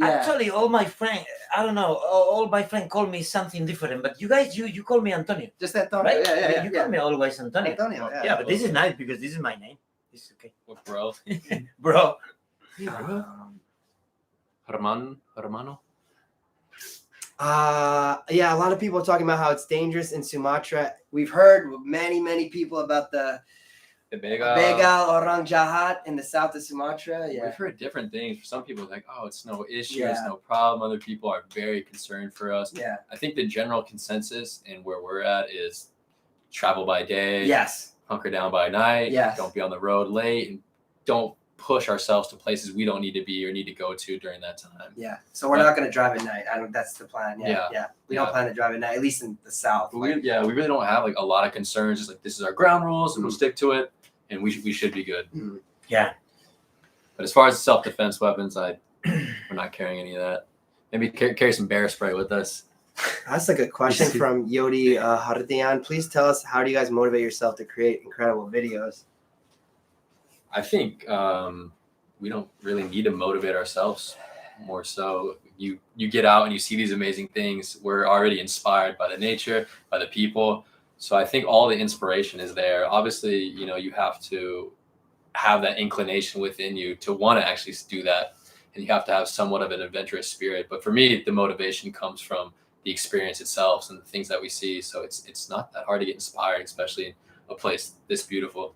actually all my friends, I don't know, all my friends call me something different, but you guys you call me Antonio. Just Antonio, right? Yeah. You call me always Antonio. Yeah, but this is nice because this is my name. This is okay. What, bro? Bro. Hermano? Yeah, a lot of people are talking about how it's dangerous in Sumatra. We've heard many people about the Begal Orang Jahat in the south of Sumatra. Yeah, we've heard different things. For some people, it's like, oh, it's no issue, it's no problem. Other people are very concerned for us. Yeah, I think the general consensus and where we're at is travel by day. Yes. Hunker down by night. Yes. Don't be on the road late, and don't push ourselves to places we don't need to be or need to go to during that time. Yeah. So we're not going to drive at night. That's the plan. Yeah. We don't plan to drive at night, at least in the south. We really don't have like a lot of concerns. It's like, this is our ground rules and we'll stick to it, and we should be good. Yeah. But as far as self-defense weapons, we're not carrying any of that. Maybe carry some bear spray with us. That's a good question from Yodi Hardian. Please tell us, how do you guys motivate yourself to create incredible videos? I think we don't really need to motivate ourselves. More so, you get out and you see these amazing things. We're already inspired by the nature, by the people. So I think all the inspiration is there. Obviously, you have to have that inclination within you to want to actually do that. And you have to have somewhat of an adventurous spirit. But for me, the motivation comes from the experience itself and the things that we see. So it's not that hard to get inspired, especially in a place this beautiful.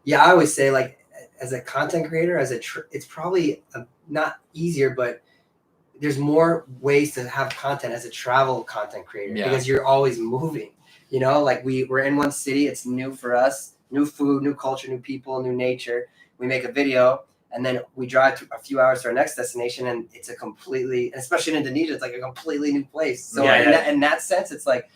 Yeah, I always say, like, as a content creator, it's probably not easier, but there's more ways to have content as a travel content creator because you're always moving. Like we're in one city, it's new for us, new food, new culture, new people, new nature. We make a video, and then we drive a few hours to our next destination, and it's a completely, especially in Indonesia, it's like a completely new place. So in that sense, it's like,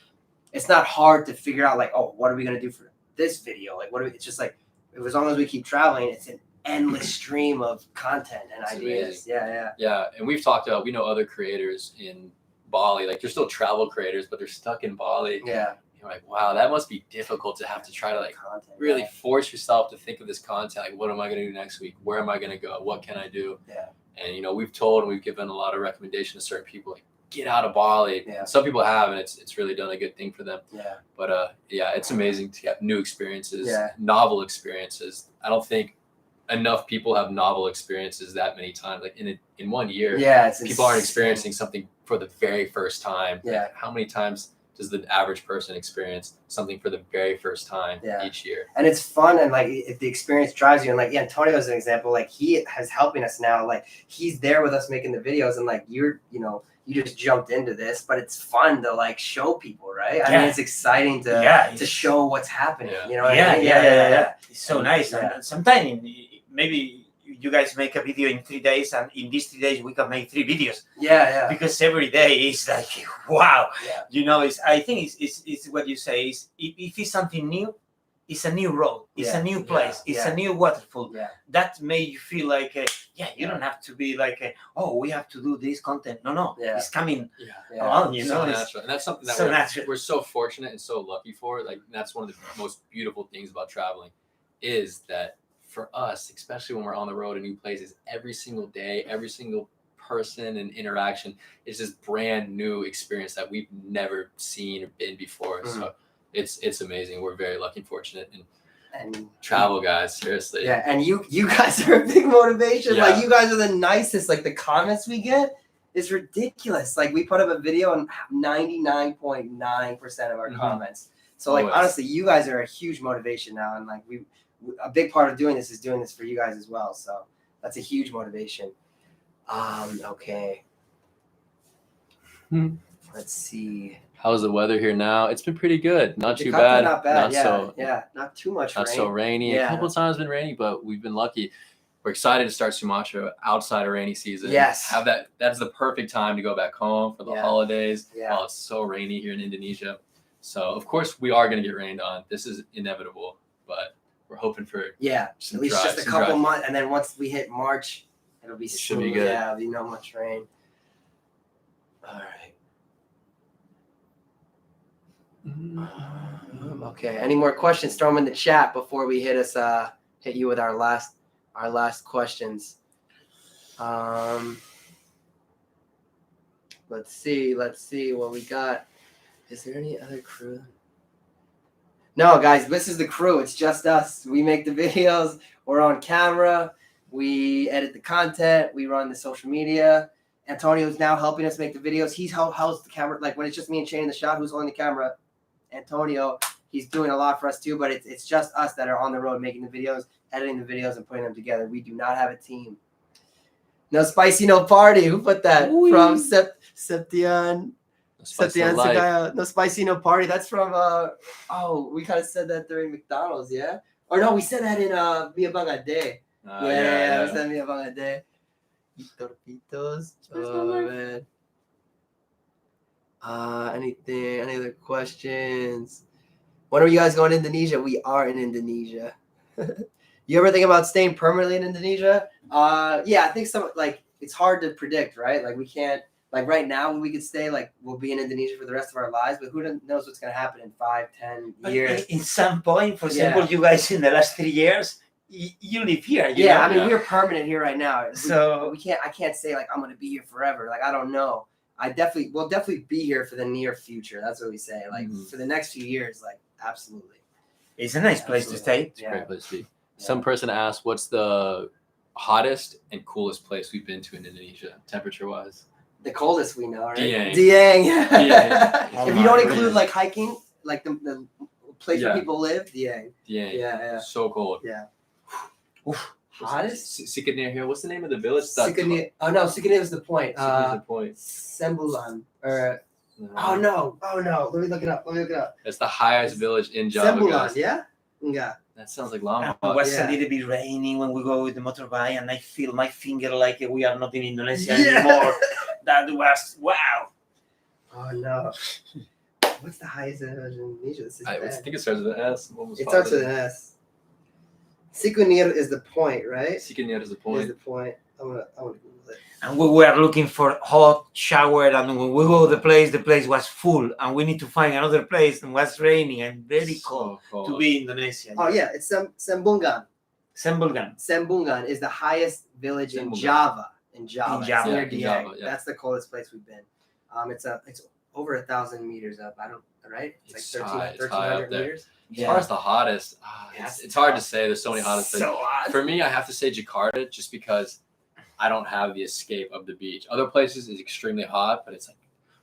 it's not hard to figure out, like, oh, what are we gonna do for this video? Like, it's just like, as long as we keep traveling, it's an endless stream of content and ideas. Amazing. Yeah, and we've talked about, we know other creators in Bali, like they're still travel creators, but they're stuck in Bali. Yeah. You're like, wow, that must be difficult to have to try to like really force yourself to think of this content. Like, what am I going to do next week? Where am I going to go? What can I do? Yeah. And, we've told and we've given a lot of recommendations to certain people, like, get out of Bali. Yeah. Some people have, and it's really done a good thing for them. Yeah. But it's amazing to have new experiences, novel experiences. I don't think enough people have novel experiences that many times. Like in 1 year, people aren't experiencing something for the very first time. Yeah. Like, how many times does the average person experience something for the very first time each year? And it's fun, and like if the experience drives you, and like Antonio is an example, like he has helping us now, like he's there with us making the videos, and like you just jumped into this, but it's fun to like show people, right? I mean, it's exciting to show what's happening. You know what I mean? Yeah. It's so nice. And sometimes maybe you guys make a video in 3 days, and in these 3 days we can make 3 videos. Yeah. Because every day is like, wow. Yeah. I think it's what you say is, if it's something new, it's a new road, it's a new place, it's a new waterfall. That made you feel like, you don't have to be like, oh, we have to do this content. No, it's coming along, so natural. And that's something that we're so fortunate and so lucky for. Like, that's one of the most beautiful things about traveling, is that for us, especially when we're on the road in new places, every single day, every single person and interaction is this brand new experience that we've never seen or been before. So it's amazing. We're very lucky and fortunate, and travel guys, seriously. Yeah, and you guys are a big motivation. Like, you guys are the nicest. Like, the comments we get is ridiculous. Like, we put up a video and 99.9% of our comments. So like, honestly, you guys are a huge motivation now, and like a big part of doing this is doing this for you guys as well. So that's a huge motivation. Okay. Let's see. How's the weather here now? It's been pretty good. Not too Jakarta, bad. Not bad. Not Yeah. Not too much not rain. so rainy. Yeah. A couple of times been rainy, but we've been lucky. We're excited to start Sumatra outside of rainy season. Yes. That's the perfect time to go back home for the holidays. Yeah. While it's so rainy here in Indonesia. So of course we are gonna get rained on. This is inevitable, but we're hoping for at least just a couple months, and then once we hit March, it'll be should be good. Yeah, it'll be not much rain. All right. Okay. Any more questions? Throw them in the chat before we hit you with our last questions. Let's see what we got. Is there any other crew? No, guys, this is the crew. It's just us. We make the videos. We're on camera. We edit the content. We run the social media. Antonio's now helping us make the videos. He's how's the camera, like when it's just me and Shane in the shot, who's holding the camera? Antonio. He's doing a lot for us too, but it's just us that are on the road making the videos, editing the videos, and putting them together. We do not have a team. No spicy, no party. Who put that? Ooh. From Septian. Septian Sagaya. No spicy, no party. That's from we kind of said that during McDonald's, yeah? Or no, we said that in Mia Bangade. Yeah, we said Mia Bangade. Torpitos. Oh man. Any other questions? When are you guys going to Indonesia? We are in Indonesia. You ever think about staying permanently in Indonesia? Yeah, I think it's hard to predict, right? Like we can't, like right now we could stay, like we'll be in Indonesia for the rest of our lives, but who knows what's going to happen in 5-10 years. In some point, for example, you guys in the last 3 years, you live here. You know? I mean, we're permanent here right now. I can't say like I'm going to be here forever. Like, I don't know. We'll definitely be here for the near future. That's what we say. Like for the next few years, like absolutely. It's a nice place to stay. It's a great place to be. Some person asked, what's the hottest and coolest place we've been to in Indonesia, temperature-wise? The coldest we know, right? Dieng. Yeah. If you don't include like hiking, like the place where people live, Dieng. Yeah. So cold. Yeah. Hottest? Sikanir here. What's the name of the village? Sikanir. Oh no, Sikanir is the point. The point. Sembulan. Oh no. Let me look it up. It's the highest village in Java. Sembulan, yeah. That sounds like Lama. It was a little bit raining when we go with the motorbike, and I feel my finger like we are not in Indonesia anymore. That was wow. Oh no. What's the highest village in Indonesia? I think it starts with an S. It starts with an S. Sikunir is the point, right? Sikunir is the point. Is the point. I'm gonna Google it. And we were looking for hot shower, and when we go to the place was full, and we need to find another place, and it was raining and very cold to be in Indonesia. Oh yeah, it's Sembungan. Sembungan is the highest village in Java. In Java. Near Dieng. That's the coldest place we've been. It's over 1,000 meters up. It's like 1,300 meters. As far as the hottest, it's hard to say. There's so many hottest places. So hot. For me, I have to say Jakarta, just because I don't have the escape of the beach. Other places is extremely hot, but it's like,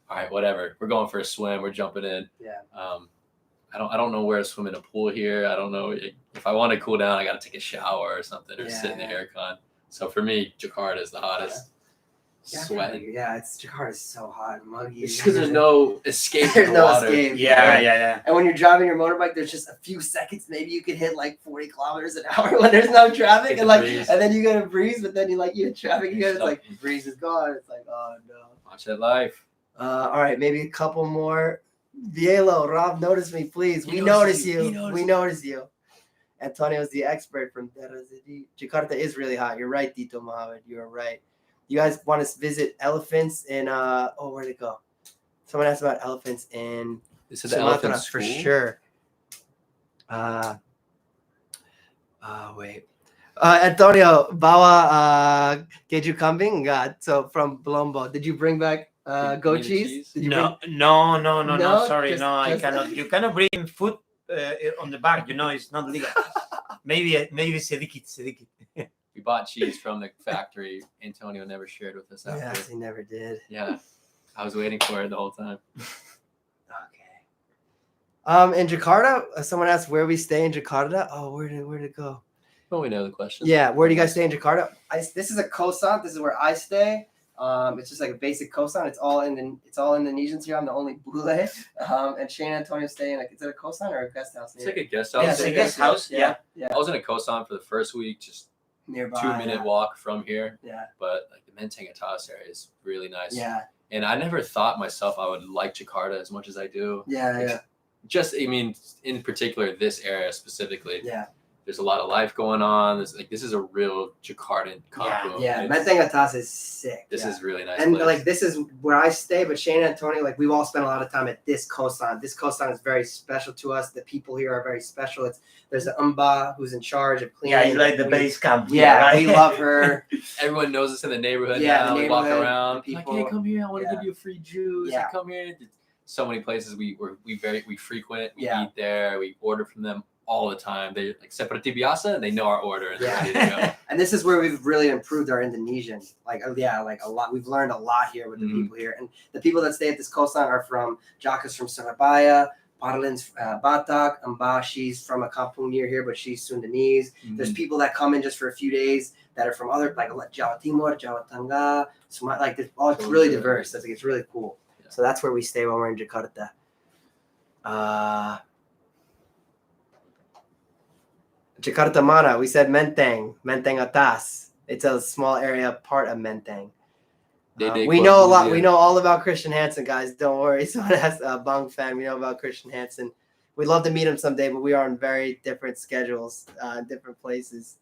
all right, whatever. We're going for a swim. We're jumping in. Yeah. I don't know where to swim in a pool here. I don't know if I want to cool down. I got to take a shower or something, or sit in the aircon. So for me, Jakarta is the hottest. Sweating. Jakarta is so hot and muggy. It's because there's no escape. There's no escape. Yeah. And when you're driving your motorbike, there's just a few seconds. Maybe you could hit like 40 kilometers an hour when there's no traffic, and then you get a breeze, but then you hit traffic again. It's like breeze is gone. It's like, oh no. Watch that life. All right, maybe a couple more. Vielo, Rob, notice me, please. We notice you. We notice you. Antonio's the expert from Terazidi. Jakarta is really hot. You're right, Tito Mohammed. You're right. You guys want to visit elephants in where'd it go? Someone asked about elephants in Sumatra for sure. Wait. Antonio, bawa keju kambing enggak? So from Belombo, did you bring back goat cheese? No. Sorry, I cannot. You cannot bring food on the back. It's not legal. maybe sedikit. We bought cheese from the factory. Antonio never shared with us after. Yes, he never did. Yeah, I was waiting for it the whole time. Okay. In Jakarta, someone asked where we stay in Jakarta. Oh, where'd it go? Well, we know the question. Yeah, where do you guys stay in Jakarta? This is a kosan. This is where I stay. It's just like a basic kosan. It's all Indonesians here. I'm the only bule. And Shane and Antonio stay in is it a kosan or a guest house? It's like a guest house. Yeah, it's a guest house. Yeah. I was in a kosan for the first week, just Nearby. 2-minute walk from here. Yeah. But like the Menteng Atas area is really nice. Yeah. And I never thought myself I would like Jakarta as much as I do. Yeah. Just, I mean, in particular, this area specifically. Yeah. There's a lot of life going on. This is a real Jakartan kampung. Yeah. Menteng Atas is sick. This is really nice. And place. like this is where I stay, but Shane and Antonio, like we've all spent a lot of time at this kosan. This kosan is very special to us. The people here are very special. There's an umba who's in charge of cleaning. Yeah, it's like the base camp. Yeah, right? we love her. Everyone knows us in the neighborhood Yeah, now. the We walk neighborhood, around. the Like, people. hey, come here. I want to Yeah. give you a free juice. Yeah. Like, come here. So many places we frequent. We Yeah. eat there. We order from them all the time. They like seperti biasa, and they know our order. And they're Yeah. ready to go. And this is where we've really improved our Indonesian. Like a lot. We've learned a lot here with the Mhm. people here. And the people that stay at this kosan are from Jaka's from Surabaya, Parlin's Batak, Mbah, she's from a kampung near here, but she's Sundanese. There's people that come in just for a few days that are from other like Jawa Timur, Jawa Tengah, like it's really diverse. It's really cool. Yeah. So that's where we stay when we're in Jakarta. Jakarta Mana, we said Menteng Atas. It's a small area part of Menteng. We know a lot. We know all about Christian Hansen, guys. Don't worry. Someone asked Bang fan. We know about Christian Hansen. We'd love to meet him someday, but we are on very different schedules, different places.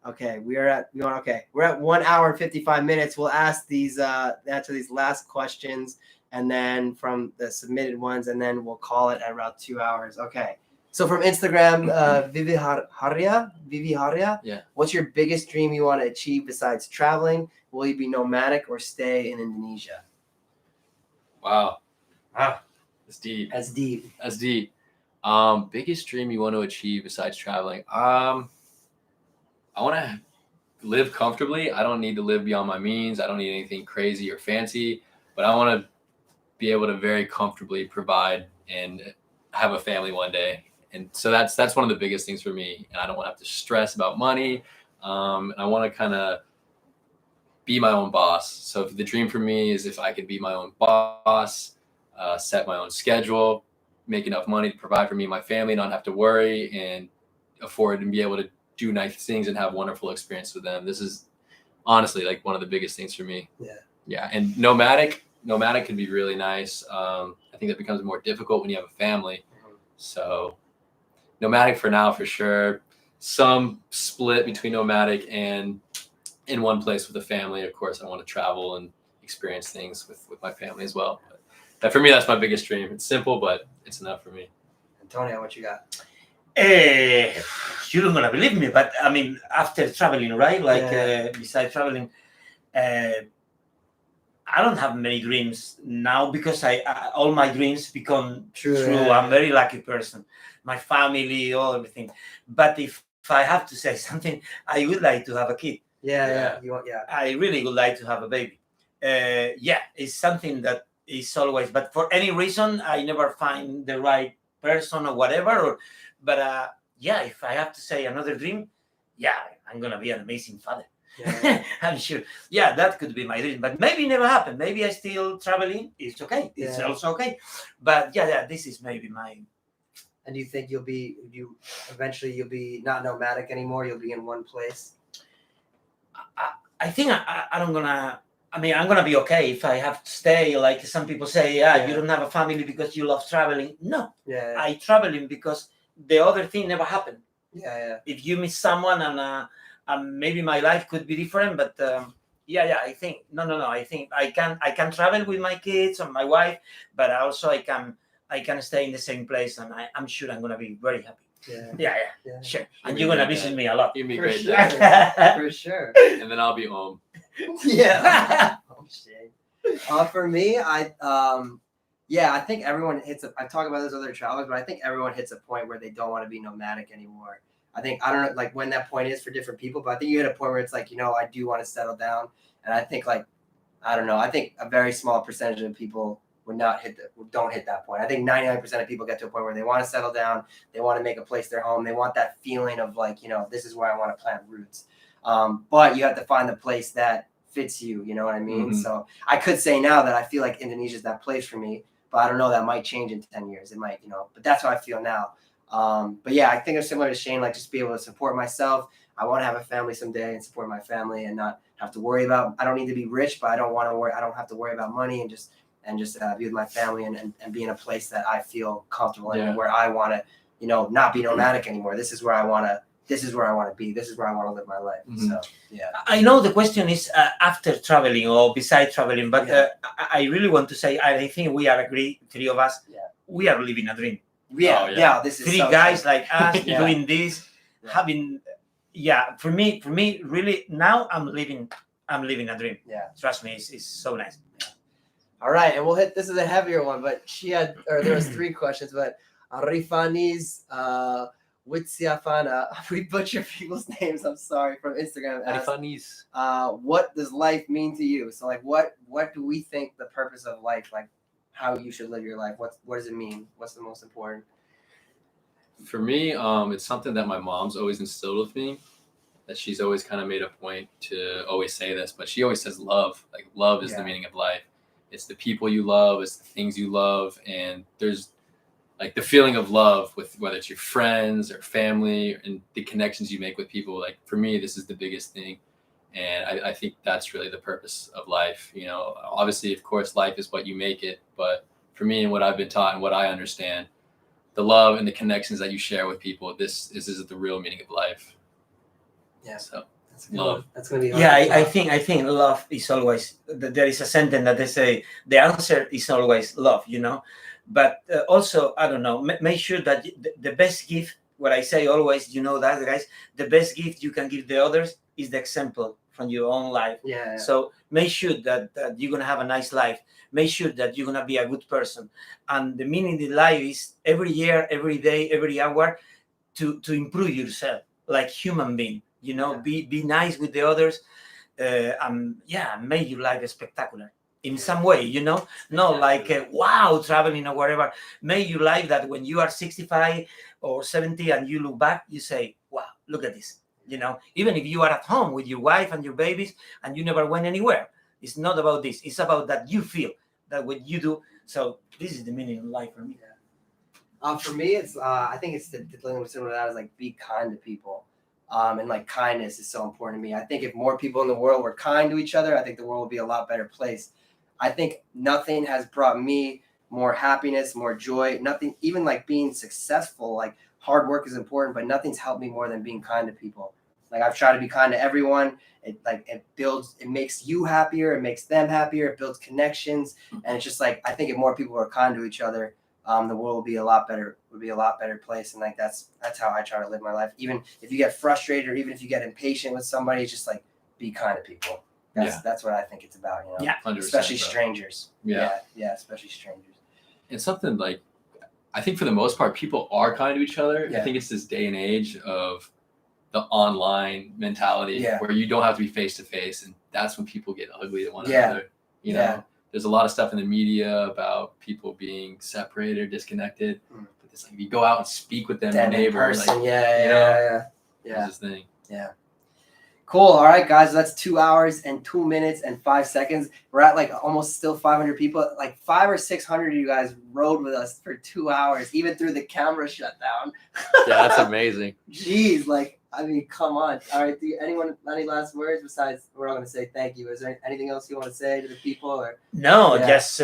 Okay, we're at 1 hour and 55 minutes. We'll ask answer these last questions, and then from the submitted ones, and then we'll call it at around 2 hours. Okay. So from Instagram, Vivi Haria. Yeah. What's your biggest dream you want to achieve besides traveling? Will you be nomadic or stay in Indonesia? Wow. That's deep. That's deep. That's deep. Biggest dream you want to achieve besides traveling? I want to live comfortably. I don't need to live beyond my means. I don't need anything crazy or fancy, but I want to be able to very comfortably provide and have a family one day. And so that's one of the biggest things for me. And I don't want to have to stress about money. And I want to kind of be my own boss. So the dream for me is if I could be my own boss, set my own schedule, make enough money to provide for me and my family, not have to worry, and afford and be able to do nice things and have wonderful experience with them. This is honestly like one of the biggest things for me. Yeah. And nomadic can be really nice. I think that becomes more difficult when you have a family. So nomadic for now, for sure. Some split between nomadic and in one place with a family. Of course, I want to travel and experience things with my family as well. But for me, that's my biggest dream. It's simple, but it's enough for me. Antonio, what you got? You're not gonna believe me, but I mean, after traveling, right? Besides traveling, I don't have many dreams now because I all my dreams become true. I'm a very lucky person. My family, everything. But if I have to say something, I would like to have a kid. Yeah. I really would like to have a baby. It's something that is always. But for any reason, I never find the right person or whatever. But if I have to say another dream, I'm gonna be an amazing father. Yeah. I'm sure. Yeah, that could be my dream, but maybe never happen. Maybe I still traveling. It's okay. It's also okay. But this is maybe my. And do you think you'll be not nomadic anymore? You'll be in one place. I think I'm gonna be okay if I have to stay. Like some people say, you don't have a family because you love traveling. No, I traveling because the other thing never happened. If you miss someone and maybe my life could be different, but I think no. I think I can travel with my kids and my wife, but also I can stay in the same place, and I'm sure I'm gonna be very happy. Sure. And you're gonna visit me a lot. You'd be For great. sure. There. For sure. And then I'll be home. Yeah. For me, I think everyone I talk about this with other travelers, but I think everyone hits a point where they don't want to be nomadic anymore. I don't know like when that point is for different people, but I think you hit a point where it's like, I do want to settle down. And I think I think a very small percentage of people don't hit that point. I think 99% of people get to a point where they want to settle down. They want to make a place their home. They want that feeling of like, this is where I want to plant roots. But you have to find the place that fits you. You know what I mean? So I could say now that I feel like Indonesia is that place for me, but I don't know, that might change in 10 years. It might, but that's how I feel now. But yeah, I think I'm similar to Shane, like just be able to support myself. I want to have a family someday and support my family and not have to worry about, I don't need to be rich, but I don't want to worry. I don't have to worry about money and just be with my family and be in a place that I feel comfortable in, where I want to, not be nomadic anymore. This is where I want to be. This is where I want to live my life. So, yeah. I know the question is after traveling or beside traveling, but I really want to say, I think we are agree, three of us, we are living a dream. Yeah. This is three guys like us doing this, having, for me, really, now I'm living a dream. Yeah. Trust me, it's so nice. Yeah. All right, and we'll hit, this is a heavier one, but there was 3 questions, but Rifani's Witsiafana, we butcher people's names, I'm sorry, from Instagram. Rifani's. What does life mean to you? So like, what do we think the purpose of life, like how you should live your life? What does it mean? What's the most important? For me, it's something that my mom's always instilled with me, that she's always kind of made a point to always say this, but she always says love. Like, love is the meaning of life. It's the people you love, it's the things you love, and there's like the feeling of love with whether it's your friends or family and the connections you make with people. Like, for me, this is the biggest thing. And I think that's really the purpose of life. Obviously, of course, life is what you make it. But for me and what I've been taught and what I understand, the love and the connections that you share with people, this is the real meaning of life. Yeah. So love. That's going to be hard. Yeah, I think love is always, there is a sentence that they say, the answer is always love, But also, I don't know, make sure that the best gift, what I say always, that, guys, the best gift you can give the others is the example from your own life. Yeah. So make sure that you're going to have a nice life. Make sure that you're going to be a good person. And the meaning of life is every year, every day, every hour to improve yourself like human being, be nice with the others. Make your life spectacular in some way, not like, wow, traveling or whatever. Make your life that when you are 65 or 70 and you look back, you say, wow, look at this. Even if you are at home with your wife and your babies and you never went anywhere, it's not about this. It's about that you feel that what you do. So this is the meaning of life for me. For me, it's I think it's the similar to that is like be kind to people, and like kindness is so important to me. I think if more people in the world were kind to each other, I think the world would be a lot better place. I think nothing has brought me more happiness, more joy. Nothing, even like being successful, like hard work is important, but nothing's helped me more than being kind to people. Like I've tried to be kind to everyone. It makes you happier. It makes them happier. It builds connections. And it's just like, I think if more people are kind to each other, the world will be a lot better. Would be a lot better place. And like, that's how I try to live my life. Even if you get frustrated or even if you get impatient with somebody, it's just like, be kind to people. That's what I think it's about, Yeah, especially strangers. Yeah, especially strangers. It's something like, I think for the most part, people are kind to each other. Yeah. I think it's this day and age of the online mentality where you don't have to be face to face, and that's when people get ugly to one another. There's a lot of stuff in the media about people being separated or disconnected. But it's like if you go out and speak with them, your neighbor, like, that's this thing. Yeah. Cool. All right, guys. That's 2 hours and 2 minutes and 5 seconds. We're at like almost still 500 people. Like 500 or 600 of you guys rode with us for 2 hours, even through the camera shutdown. Yeah, that's amazing. Jeez, like, I mean, come on. All right. Any last words besides we're all going to say thank you? Is there anything else you want to say to the people? Or just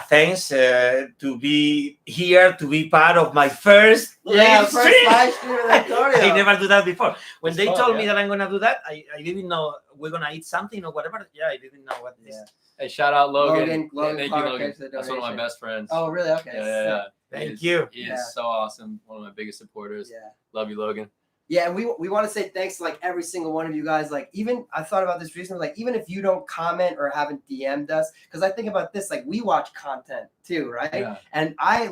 thanks to be here, to be part of my first live stream. I never do that before. When they told me that I'm going to do that, I didn't know we're going to eat something or whatever. I didn't know what this. Hey, shout out Logan. Thank you, Logan. That's one of my best friends. Oh, really? Okay. Yeah. Thank you. He is so awesome. One of my biggest supporters. Yeah. Love you, Logan. Yeah, and we want to say thanks to like every single one of you guys. Like, even I thought about this recently, like even if you don't comment or haven't DM'd us, because I think about this, like we watch content too, right? Yeah. And I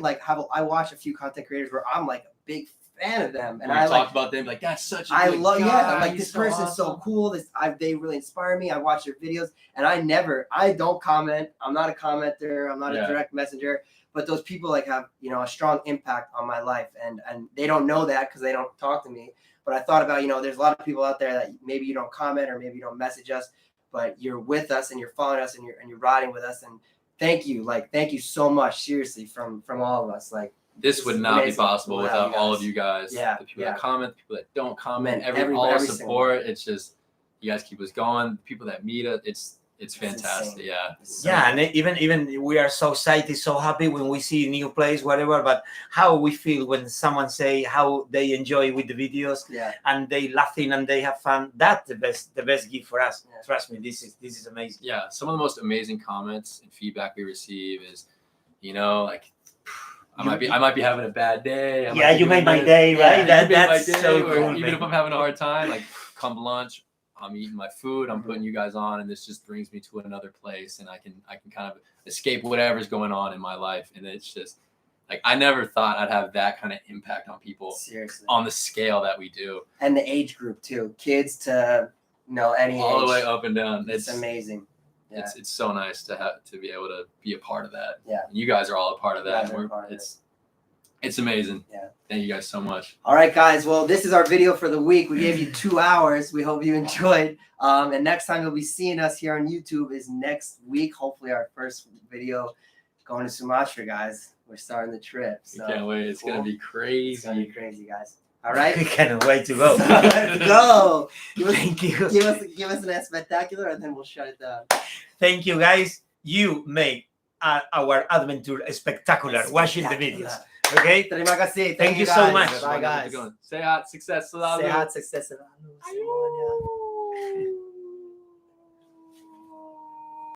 watch a few content creators where I'm like a big fan of them, and I talk about them like that's such a good guy. Like this person's so cool. They really inspire me. I watch their videos, and I don't comment. I'm not a commenter. I'm not a direct messenger. But those people like have, a strong impact on my life, and they don't know that because they don't talk to me. But I thought about, there's a lot of people out there that maybe you don't comment or maybe you don't message us, but you're with us and you're following us and you're riding with us. And thank you so much, seriously, from all of us. Like, this would not be possible without all of you guys. Yeah, the people that comment, the people that don't comment, Man, all every support. It's just, you guys keep us going. The people that meet us, it's fantastic. Yeah, and even we are so excited, so happy when we see new place, whatever. But how we feel when someone say how they enjoy with the videos, and they laughing and they have fun. That's the best gift for us. Yeah. Trust me, this is amazing. Yeah, some of the most amazing comments and feedback we receive is, like, I might be having a bad day. You made my day, right? That's so cool. Even if I'm having a hard time, like, come lunch, I'm eating my food, I'm putting you guys on, and this just brings me to another place, and I can kind of escape whatever's going on in my life. And it's just like, I never thought I'd have that kind of impact on people. Seriously. On the scale that we do. And the age group too. Kids to any all age. The way up and down. It's amazing. Yeah. It's so nice to be able to be a part of that. Yeah. And you guys are all a part of that. It's amazing. Yeah. Thank you guys so much. All right, guys. Well, this is our video for the week. We gave you 2 hours. We hope you enjoyed. And next time you'll be seeing us here on YouTube is next week. Hopefully our first video going to Sumatra, guys. We're starting the trip. So can't wait. It's going to be crazy. It's going to be crazy, guys. All right. We can't wait to go. Let's go. Thank you. Give us an spectacular, and then we'll shut it down. Thank you, guys. You make our adventure spectacular. Watching the videos. Okay. Terima kasih. Thank you so much. Bye, guys. Say hot success. Say hot success.